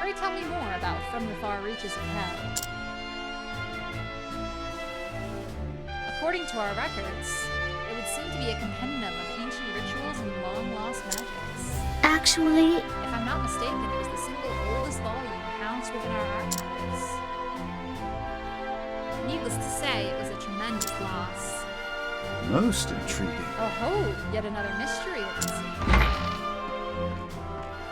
Pray tell me more about From the Far Reaches of Hell. According to our records, it would seem to be a compendium of ancient rituals and long-lost magics. Actually, If I'm not mistaken, it was the single oldest volume housed within our archives. Needless to say, it was a tremendous loss. Most intriguing. Oh, yet another mystery, it would seem.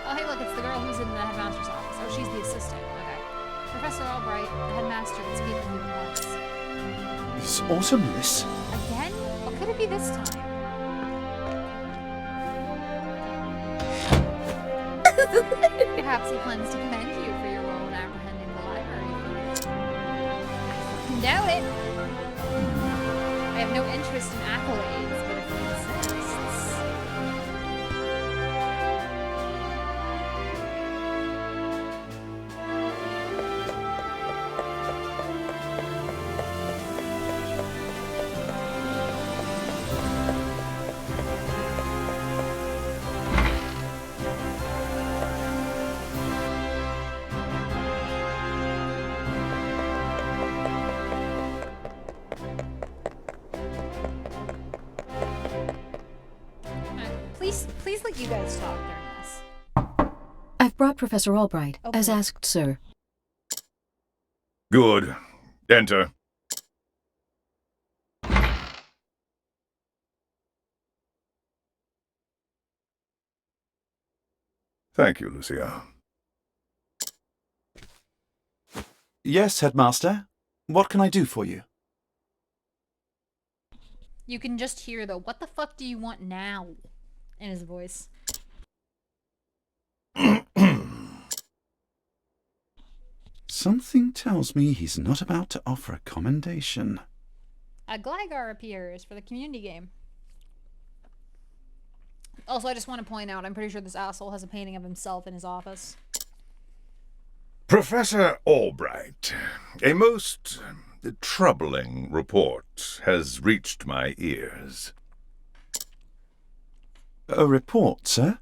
Oh, hey, look, it's the girl who's in the headmaster's office. Oh, she's the assistant. Okay. Professor Albright, the headmaster, would speak with you at once. Is Awesomeness? Again? What could it be this time? Perhaps he plans to commend you for your role in apprehending the library thief. I doubt it. I have no interest in accolades, but if he insists... Please let you guys talk during this. I've brought Professor Albright, as asked, sir. Good. Enter. Thank you, Lucia. Yes, Headmaster. What can I do for you? You can just hear the "what the fuck do you want now?" in his voice. Something tells me he's not about to offer a commendation. A Gligar appears for the community game. Also, I just want to point out, I'm pretty sure this asshole has a painting of himself in his office. Professor Albright, a most troubling report has reached my ears. A report, sir?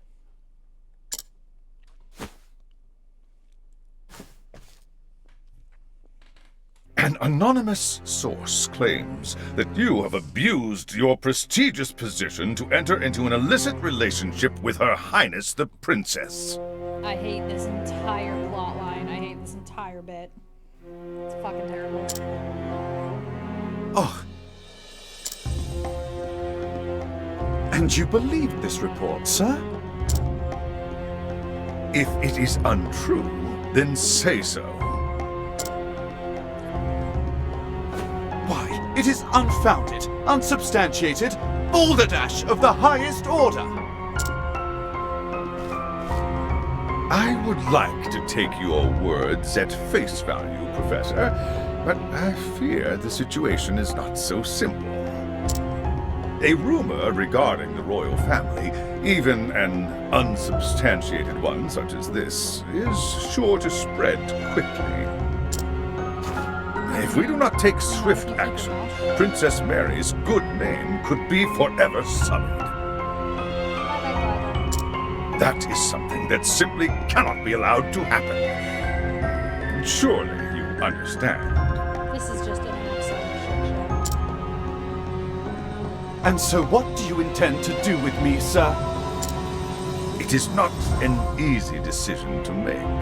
An anonymous source claims that you have abused your prestigious position to enter into an illicit relationship with Her Highness the Princess. I hate this entire plotline. I hate this entire bit. It's fucking terrible. Oh. And you believe this report, sir? If it is untrue, then say so. Why, it is unfounded, unsubstantiated, balderdash of the highest order. I would like to take your words at face value, Professor, but I fear the situation is not so simple. A rumor regarding the royal family, even an unsubstantiated one such as this, is sure to spread quickly. If we do not take swift action, Princess Mary's good name could be forever sullied. That is something that simply cannot be allowed to happen. Surely you understand. This is just an absolute shit show. And so what do you intend to do with me, sir? It is not an easy decision to make.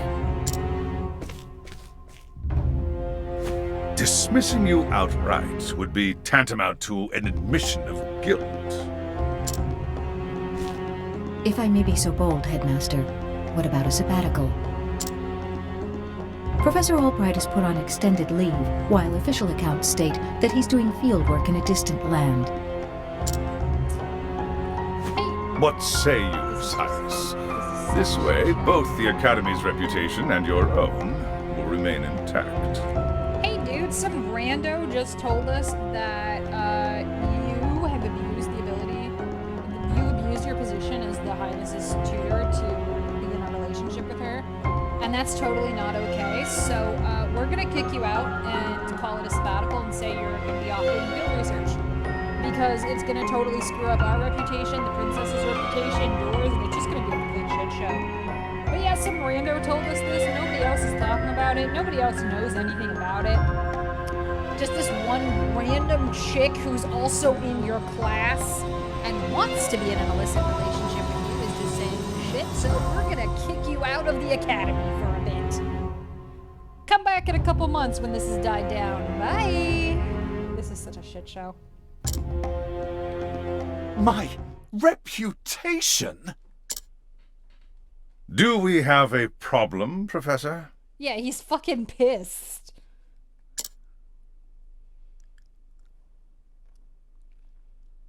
Dismissing you outright would be tantamount to an admission of guilt. If I may be so bold, Headmaster, what about a sabbatical? Professor Albright is put on extended leave, while official accounts state that he's doing fieldwork in a distant land. What say you, Cyrus? This way, both the Academy's reputation and your own will remain intact. Hey dude, some rando just told us that you have abused the ability, you abused your position as the Highness's tutor to begin a relationship with her, and that's totally not okay. So we're gonna kick you out and call it a sabbatical and say you're gonna be off doing field research. Because it's gonna totally screw up our reputation, the princess's reputation, yours, and it's just gonna be a complete shit show. But yeah, some rando told us this, and nobody else is talking about it, nobody else knows anything about it. Just this one random chick who's also in your class and wants to be in an illicit relationship with you is just saying shit, so we're gonna kick you out of the academy for a bit. Come back in a couple months when this has died down. Bye! This is such a shit show. My reputation? Do we have a problem, Professor? Yeah, he's fucking pissed.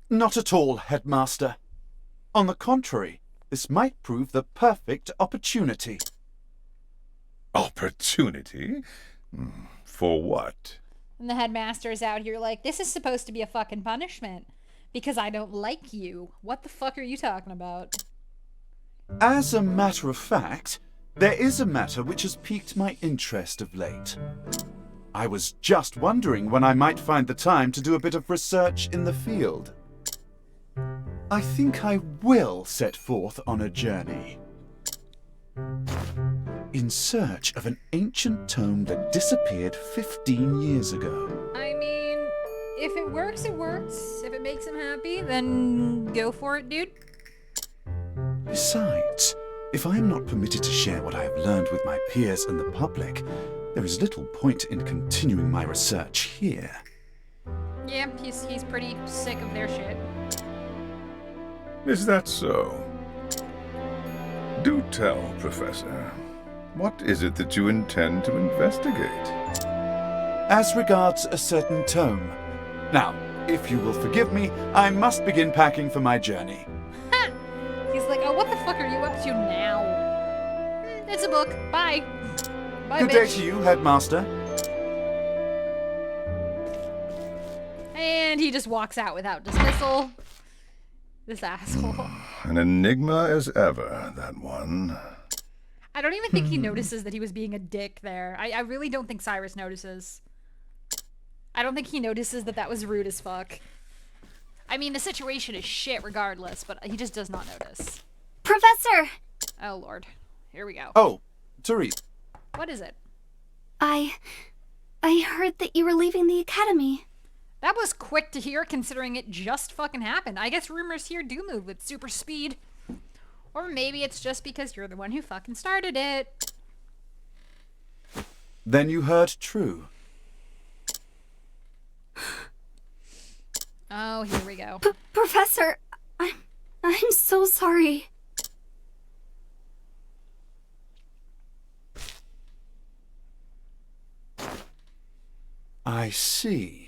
Not at all, Headmaster. On the contrary, this might prove the perfect opportunity. Opportunity? For what? And the headmaster's out here like, this is supposed to be a fucking punishment. Because I don't like you. What the fuck are you talking about? As a matter of fact, there is a matter which has piqued my interest of late. I was just wondering when I might find the time to do a bit of research in the field. I think I will set forth on a journey. In search of an ancient tome that disappeared 15 years ago. I mean, if it works, it works. If it makes him happy, then go for it, dude. Besides, if I am not permitted to share what I have learned with my peers and the public, there is little point in continuing my research here. Yeah, he's pretty sick of their shit. Is that so? Do tell, Professor. What is it that you intend to investigate? As regards a certain tome. Now, if you will forgive me, I must begin packing for my journey. Ha! He's like, oh, what the fuck are you up to now? It's a book. Bye. Bye, Good bitch. day to you, Headmaster. And he just walks out without dismissal. This asshole. An enigma as ever, that one. I don't even think he notices that he was being a dick there. I really don't think Cyrus notices. I don't think he notices that that was rude as fuck. I mean, the situation is shit regardless, but he just does not notice. Professor! Oh, Lord. Here we go. Oh, Therese. What is it? I heard that you were leaving the academy. That was quick to hear considering it just fucking happened. I guess rumors here do move with super speed. Or maybe it's just because you're the one who fucking started it. Then you heard true. Oh, here we go. Professor, I'm so sorry. I see.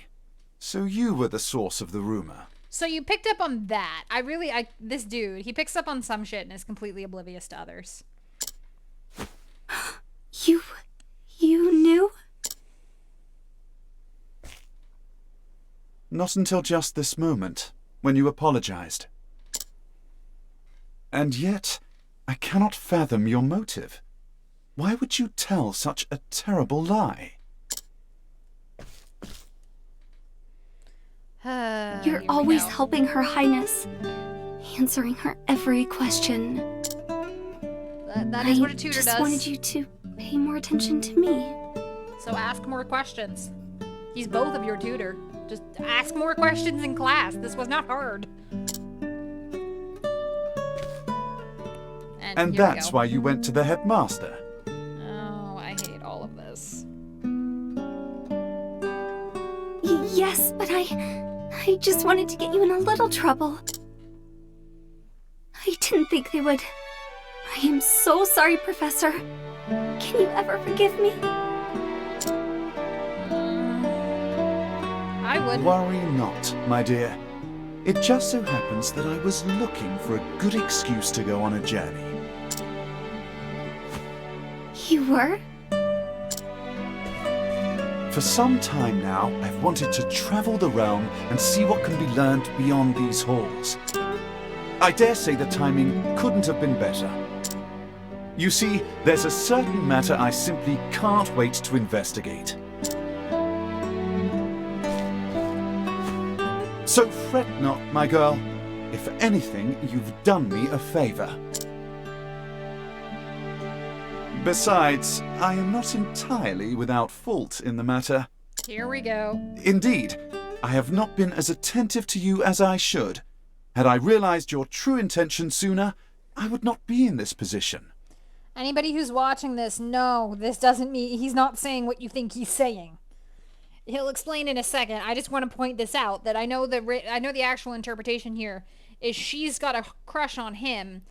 So you were the source of the rumor. So you picked up on that. This dude, he picks up on some shit and is completely oblivious to others. You knew? Not until just this moment, when you apologized. And yet, I cannot fathom your motive. Why would you tell such a terrible lie? You're always helping Her Highness, answering her every question. That is what a tutor does. I just wanted you to pay more attention to me. So ask more questions. He's both of your tutor. Just ask more questions in class. This was not hard. And that's why you went to the headmaster. Oh, I hate all of this. Yes, but I just wanted to get you in a little trouble. I didn't think they would. I am so sorry, Professor. Can you ever forgive me? I would. Worry not, my dear. It just so happens that I was looking for a good excuse to go on a journey. You were? For some time now, I've wanted to travel the realm and see what can be learned beyond these halls. I dare say the timing couldn't have been better. You see, there's a certain matter I simply can't wait to investigate. So fret not, my girl. If anything, you've done me a favor. Besides, I am not entirely without fault in the matter. Here we go. Indeed, I have not been as attentive to you as I should. Had I realized your true intention sooner, I would not be in this position. Anybody who's watching this, no, this doesn't mean he's not saying what you think he's saying. He'll explain in a second. I just want to point this out, that I know the actual interpretation here is she's got a crush on him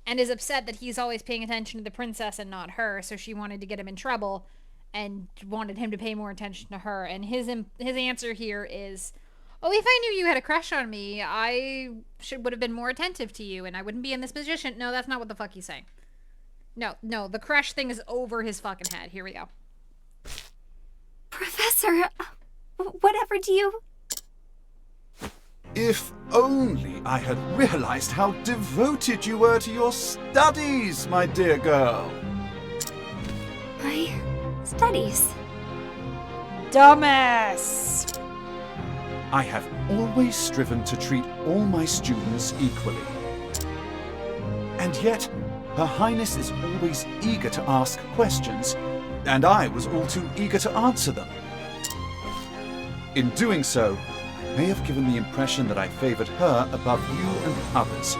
and is upset that he's always paying attention to the princess and not her, so she wanted to get him in trouble and wanted him to pay more attention to her. And his answer here is, oh, if I knew you had a crush on me, I would have been more attentive to you and I wouldn't be in this position. No, that's not what the fuck he's saying. No, the crush thing is over his fucking head. Here we go. Professor, whatever do you... If only I had realized how devoted you were to your studies, my dear girl. My studies? Dumbass! I have always striven to treat all my students equally. And yet, Her Highness is always eager to ask questions, and I was all too eager to answer them. In doing so, I may have given the impression that I favored her above you and others.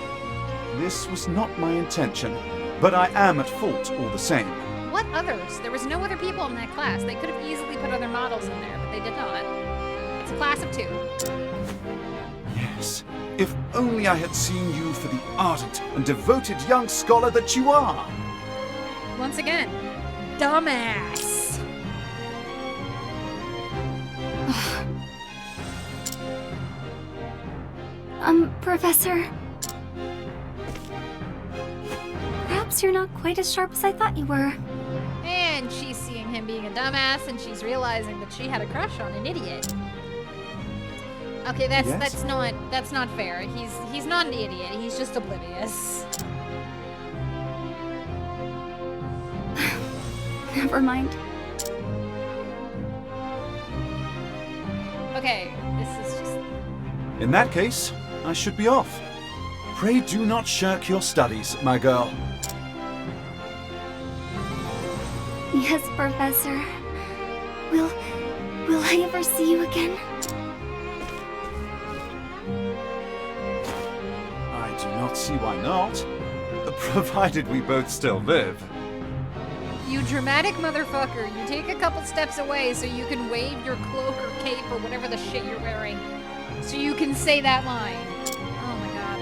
This was not my intention, but I am at fault all the same. What others? There was no other people in that class. They could have easily put other models in there, but they did not. It's a class of 2. Yes, if only I had seen you for the ardent and devoted young scholar that you are. Once again, dumbass. Professor... Perhaps you're not quite as sharp as I thought you were. And she's seeing him being a dumbass, and she's realizing that she had a crush on an idiot. Okay, that's not fair. He's not an idiot. He's just oblivious. Never mind. Okay, this is just... In that case, I should be off. Pray do not shirk your studies, my girl. Yes, Professor. Will I ever see you again? I do not see why not, provided we both still live. You dramatic motherfucker. You take a couple steps away so you can wave your cloak or cape or whatever the shit you're wearing, so you can say that line. Oh my god.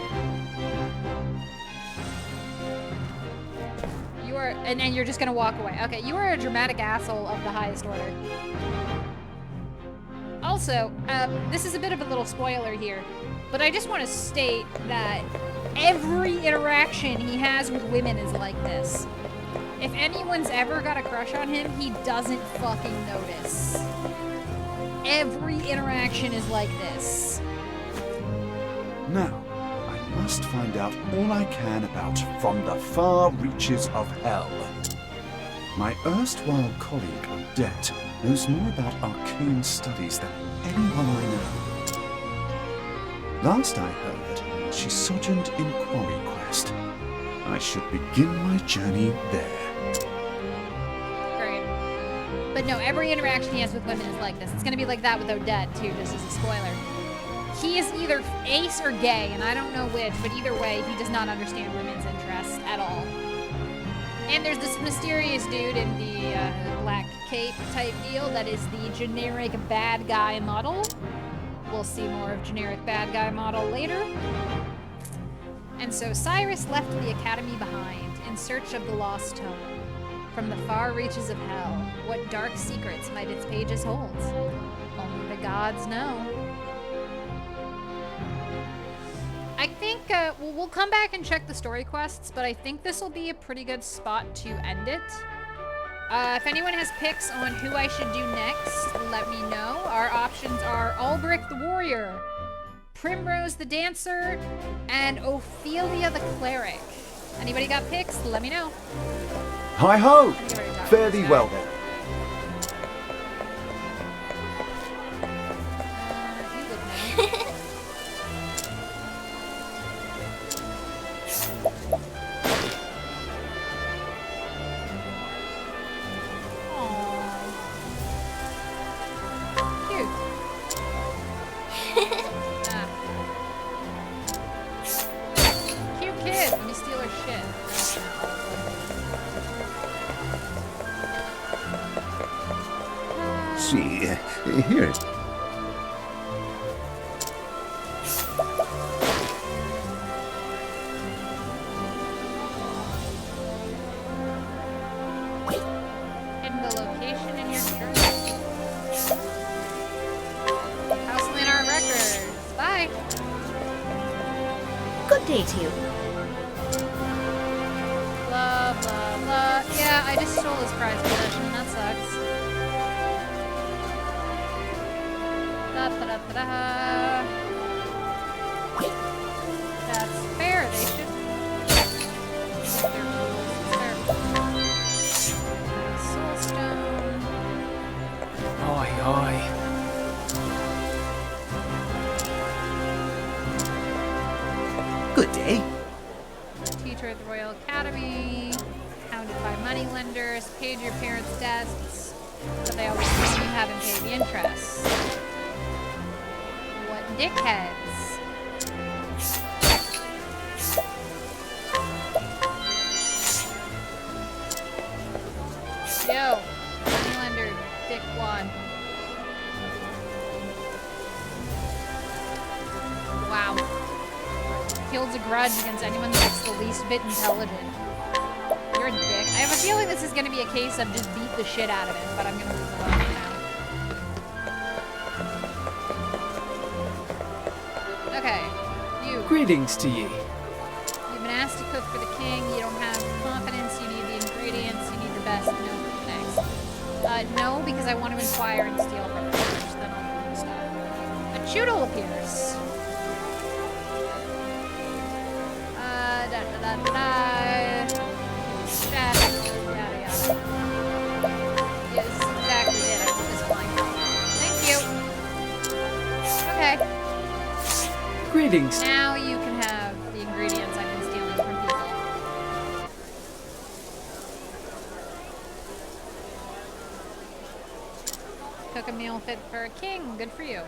You are, and you're just gonna walk away. Okay, you are a dramatic asshole of the highest order. Also, this is a bit of a little spoiler here, but I just want to state that every interaction he has with women is like this. If anyone's ever got a crush on him, he doesn't fucking notice. Every interaction is like this. Now, I must find out all I can about From the Far Reaches of Hell. My erstwhile colleague Odette knows more about arcane studies than anyone I know. Last I heard, she sojourned in Quarry Quest. I should begin my journey there. Great. But no, every interaction he has with women is like this. It's gonna be like that with Odette, too, just as a spoiler. He is either ace or gay, and I don't know which, but either way, he does not understand women's interests at all. And there's this mysterious dude in the black cape type deal that is the generic bad guy model. We'll see more of generic bad guy model later. And so Cyrus left the academy behind in search of the lost tome. From the far reaches of hell, what dark secrets might its pages hold? Only the gods know. I think, we'll come back and check the story quests, but I think this will be a pretty good spot to end it. If anyone has picks on who I should do next, let me know. Our options are Ulbrich the Warrior, Primrose the Dancer, and Ophelia the Cleric. Anybody got picks? Let me know. Hi ho! I think I already talked Fare to thee this well guy. then. You look now. Aw. Cute. Ah. Cute kid. Let me steal her shit. See, here. Hidden the location in your journal. House Leonard Records. Bye. Good day to you. Blah, blah, blah. Yeah, I just stole his prized possession. That sucks. Da, da, da, da, da. That's fair. They should. Soul Stone. Oi, oi. Good day. Teacher at the Royal Academy. Hounded by moneylenders. Paid your parents' debts. But they always claim you haven't paid the interest. What dickheads. Yo, moneylender, dickwad. Wow. Holds a grudge against anyone that's the least bit intelligent. You're a dick. I have a feeling this is going to be a case of just beat the shit out of him, but I'm going to leave him alone now. Okay, you. Greetings to ye. You've been asked to cook for the king. You don't have confidence. You need the ingredients. You need the best. No, next. No, because I want to inquire and steal from her first. Then I'll do stuff. A Choodle appears. Da da da da da. Chat. Yada yada. Yeah, this is exactly it. I want this flying color. Thank you. Okay. Greetings. Now you can have the ingredients I've been stealing from people. Cook a meal fit for a king. Good for you.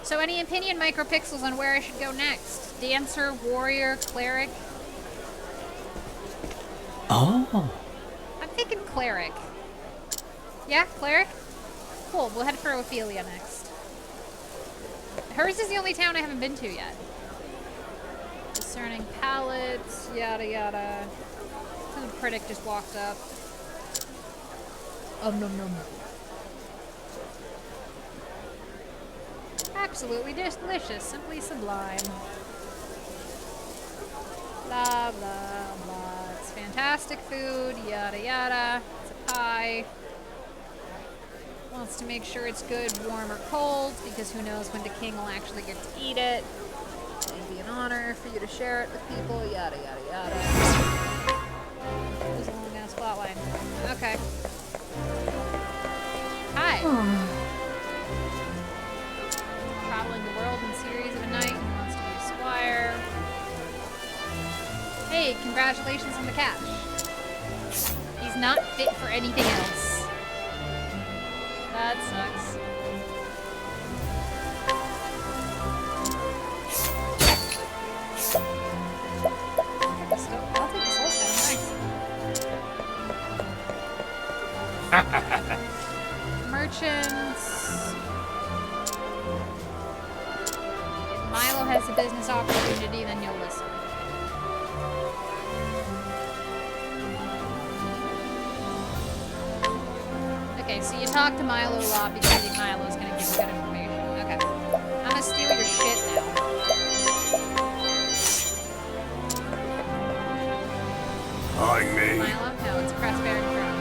So any opinion, Micropixels, on where I should go next? Dancer, warrior, cleric? Oh. I'm thinking cleric. Yeah, cleric? Cool, we'll head for Ophelia next. Hers is the only town I haven't been to yet. Discerning palates, yada yada. Food critic just walked up. Nom nom. Absolutely delicious, simply sublime. Blah blah blah. It's fantastic food, yada yada. It's a pie. Wants to make sure it's good, warm or cold, because who knows when the king will actually get to eat it. It'd be an honor for you to share it with people, yada yada yada. There's a long ass plotline. Okay. Hi. Traveling the world in series of a night. He wants to be a squire. Hey, congratulations on the cash. He's not fit for anything else. That sucks. I'll take the soul stone, nice. Merchants. If Milo has a business opportunity, then you'll listen. Okay, so you talk to Milo a lot because you think Milo's gonna give you good information. Okay. I'm gonna steal your shit now. Eyeing me. Milo? No, it's Crestbearing Crown.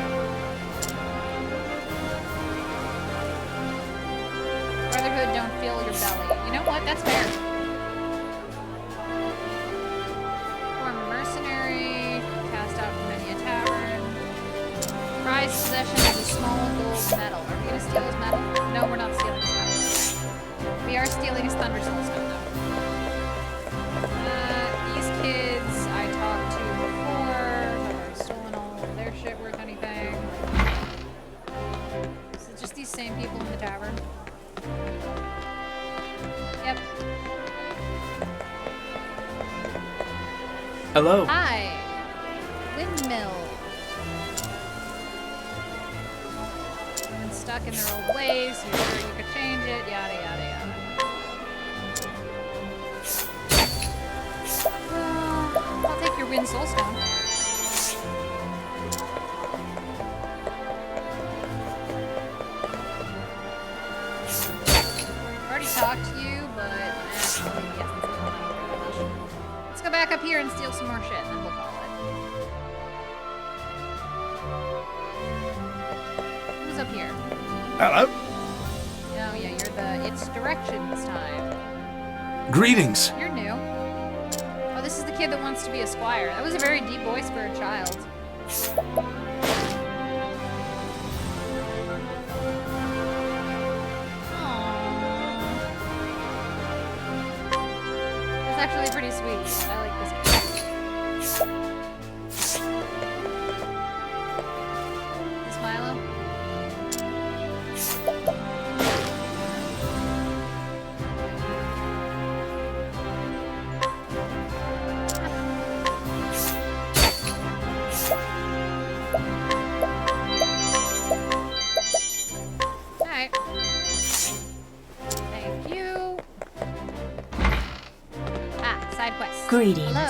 Brotherhood, don't fill your belly. You know what? That's fair. Former mercenary. This possession is a small gold medal. Are we gonna steal his medal? No, we're not stealing his medal. We are stealing his Thunder Soul Stone, though. These kids I talked to before have already stolen all of their shit worth anything. Is it just these same people in the tavern? Yep. Hello. Hi. Windmill. Been stuck in their old ways. You sure you could change it? Yada yada yada. I'll take your Wind Soul Stone. I've already talked to you, but let's go back up here and steal some more shit, and then we'll call it. Who's up here? Hello? Oh yeah, you're the It's Directions time. Greetings. You're new. Oh, this is the kid that wants to be a squire. That was a very deep voice for a child. That's actually pretty sweet. I like this kid. Is Milo? Alright. Thank you. Side quest. Greetings. Hello.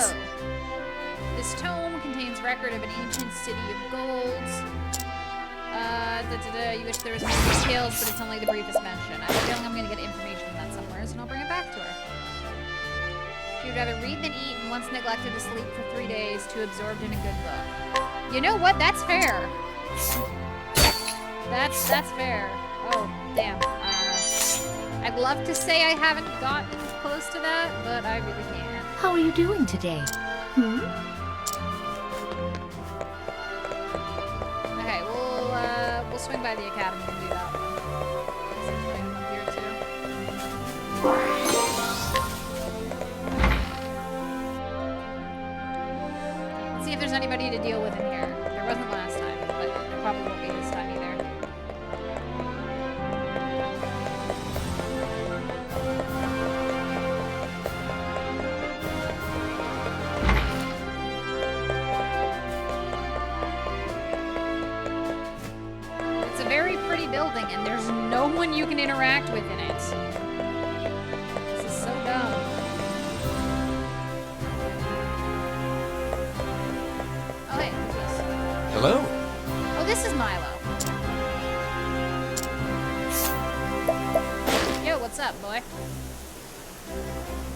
This tome contains record of an ancient city of gold. You wish there was more details, but it's only the briefest mention. I have a feeling I'm gonna get information on that somewhere, and I'll bring it back to her. She would rather read than eat, and once neglected to sleep for 3 days, too absorbed in a good book. You know what? That's fair. That's fair. Oh, damn. I'd love to say I haven't gotten close to that, but I really can't. How are you doing today? Okay, we'll swing by the academy and do that one. Up here too. Let's see if there's anybody to deal with in here. There wasn't last time, but there probably won't be this time either. It's a very pretty building, and there's no one you can interact with in it. This is so dumb. Oh, hey, who's this? Hello. Oh, this is Milo. Yo, what's up, boy?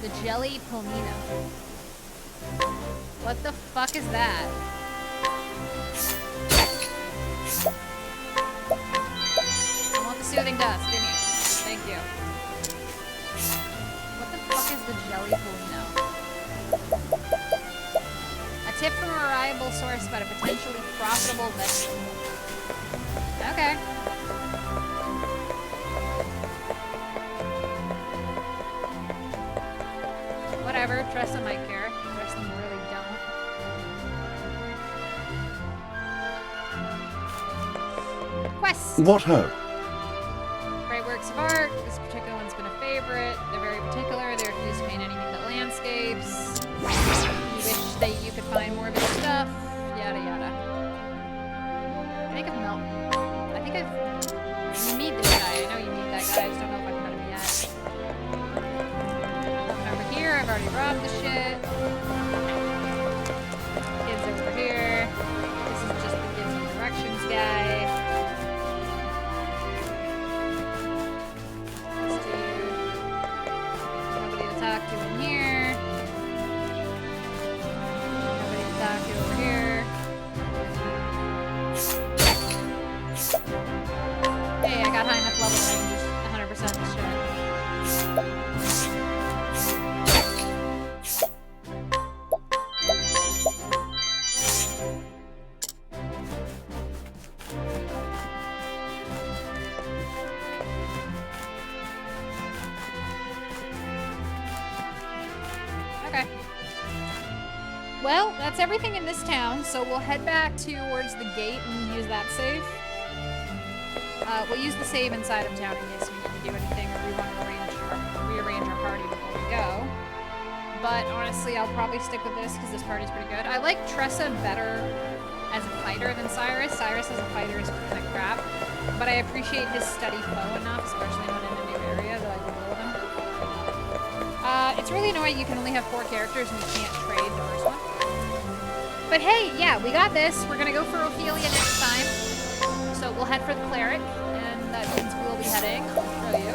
The Jelly Palmino. What the fuck is that? I want the soothing dust, didn't you? Thank you. What the fuck is the Jelly Palmino? A tip from a reliable source about a potentially profitable vegetable. Okay. Whatever, trust them might care. Trust them really don't. Quest! What ho? Great works of art. This particular one's been a favorite. They're very particular. They refuse to paint anything but landscapes. You wish that you could find more of his stuff. Yada yada. I think I've met. I think I've. You meet this guy. I know you meet that guy. I just don't know if I've met him yet. Nothing over here. I've already robbed the shit. Kids over here. This is just the gives me directions guy. This dude. Nobody to talk to in here. Nobody to talk to over here. Hey, I got high enough level that I can just 100% this shit. Okay. Well, that's everything in this town, so we'll head back towards the gate and use that save. We'll use the save inside of town in case we need to do anything or we want to rearrange our party before we go. But honestly, I'll probably stick with this because this party's pretty good. I like Tressa better as a fighter than Cyrus. Cyrus as a fighter is kind of crap. But I appreciate his steady flow enough, especially when in a new area, that I can deal with him. It's really annoying you can only have 4 characters and you can't trade the first one. But hey, yeah, we got this. We're gonna go for Ophelia next time. So we'll head for the cleric, and that means we'll be heading, I'll show you,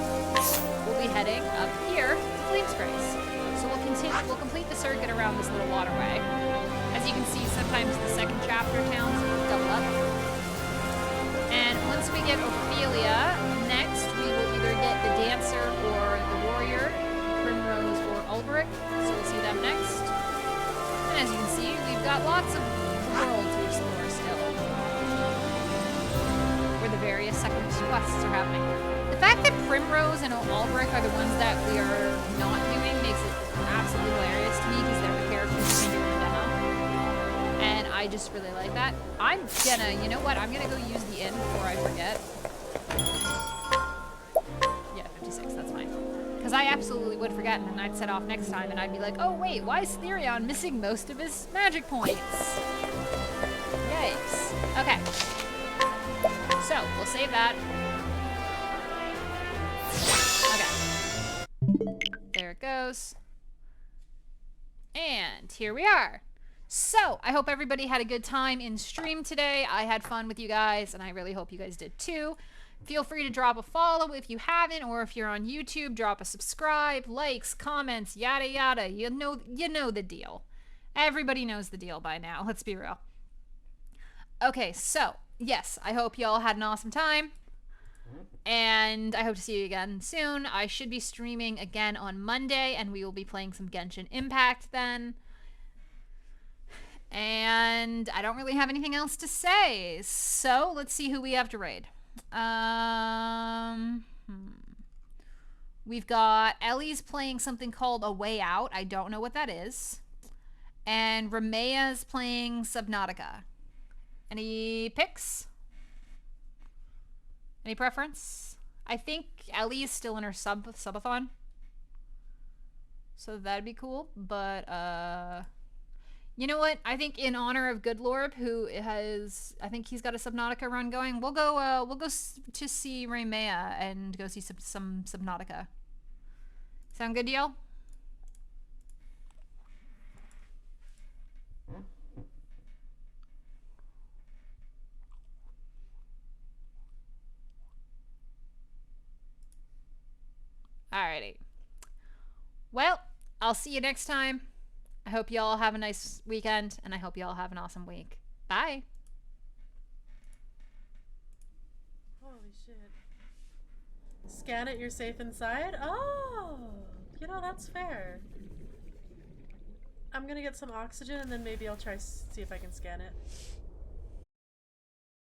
we'll be heading up here to Flame's Grace. So we'll complete the circuit around this little waterway. As you can see, sometimes the second chapter towns double up. And once we get Ophelia, next we will either get the Dancer or the Warrior, Primrose or Ulbrich, so we'll see them next. And as you can see, we've got lots of world to explore still, where the various second quests are happening. The fact that Primrose and Ulbrich are the ones that we are not doing makes it absolutely hilarious to me because they're the characters in the demo. And I just really like that. I'm gonna, you know what, I'm gonna go use the inn before I forget. Yeah, 56, that's fine. Because I absolutely would forget and then I'd set off next time and I'd be like, oh wait, why is Therion missing most of his magic points? Yikes. Okay. So, we'll save that. Okay. There it goes. And here we are. So, I hope everybody had a good time in stream today. I had fun with you guys, and I really hope you guys did too. Feel free to drop a follow if you haven't, or if you're on YouTube, drop a subscribe, likes, comments, yada yada. You know the deal. Everybody knows the deal by now, let's be real. Okay, so, yes, I hope y'all had an awesome time. And I hope to see you again soon. I should be streaming again on Monday, and we will be playing some Genshin Impact then. And I don't really have anything else to say. So, let's see who we have to raid. We've got Ellie's playing something called A Way Out. I don't know what that is. And Ramea's playing Subnautica. Any picks? Any preference? I think Ellie is still in her subathon. So that'd be cool. But, you know what? I think in honor of Goodlorb, who has, I think he's got a Subnautica run going. We'll go to see Raymea and go see some Subnautica. Sound good to y'all? Alrighty. Well, I'll see you next time. I hope you all have a nice weekend, and I hope you all have an awesome week. Bye. Holy shit. Scan it, you're safe inside? Oh, you know, that's fair. I'm gonna get some oxygen, and then maybe I'll try see if I can scan it.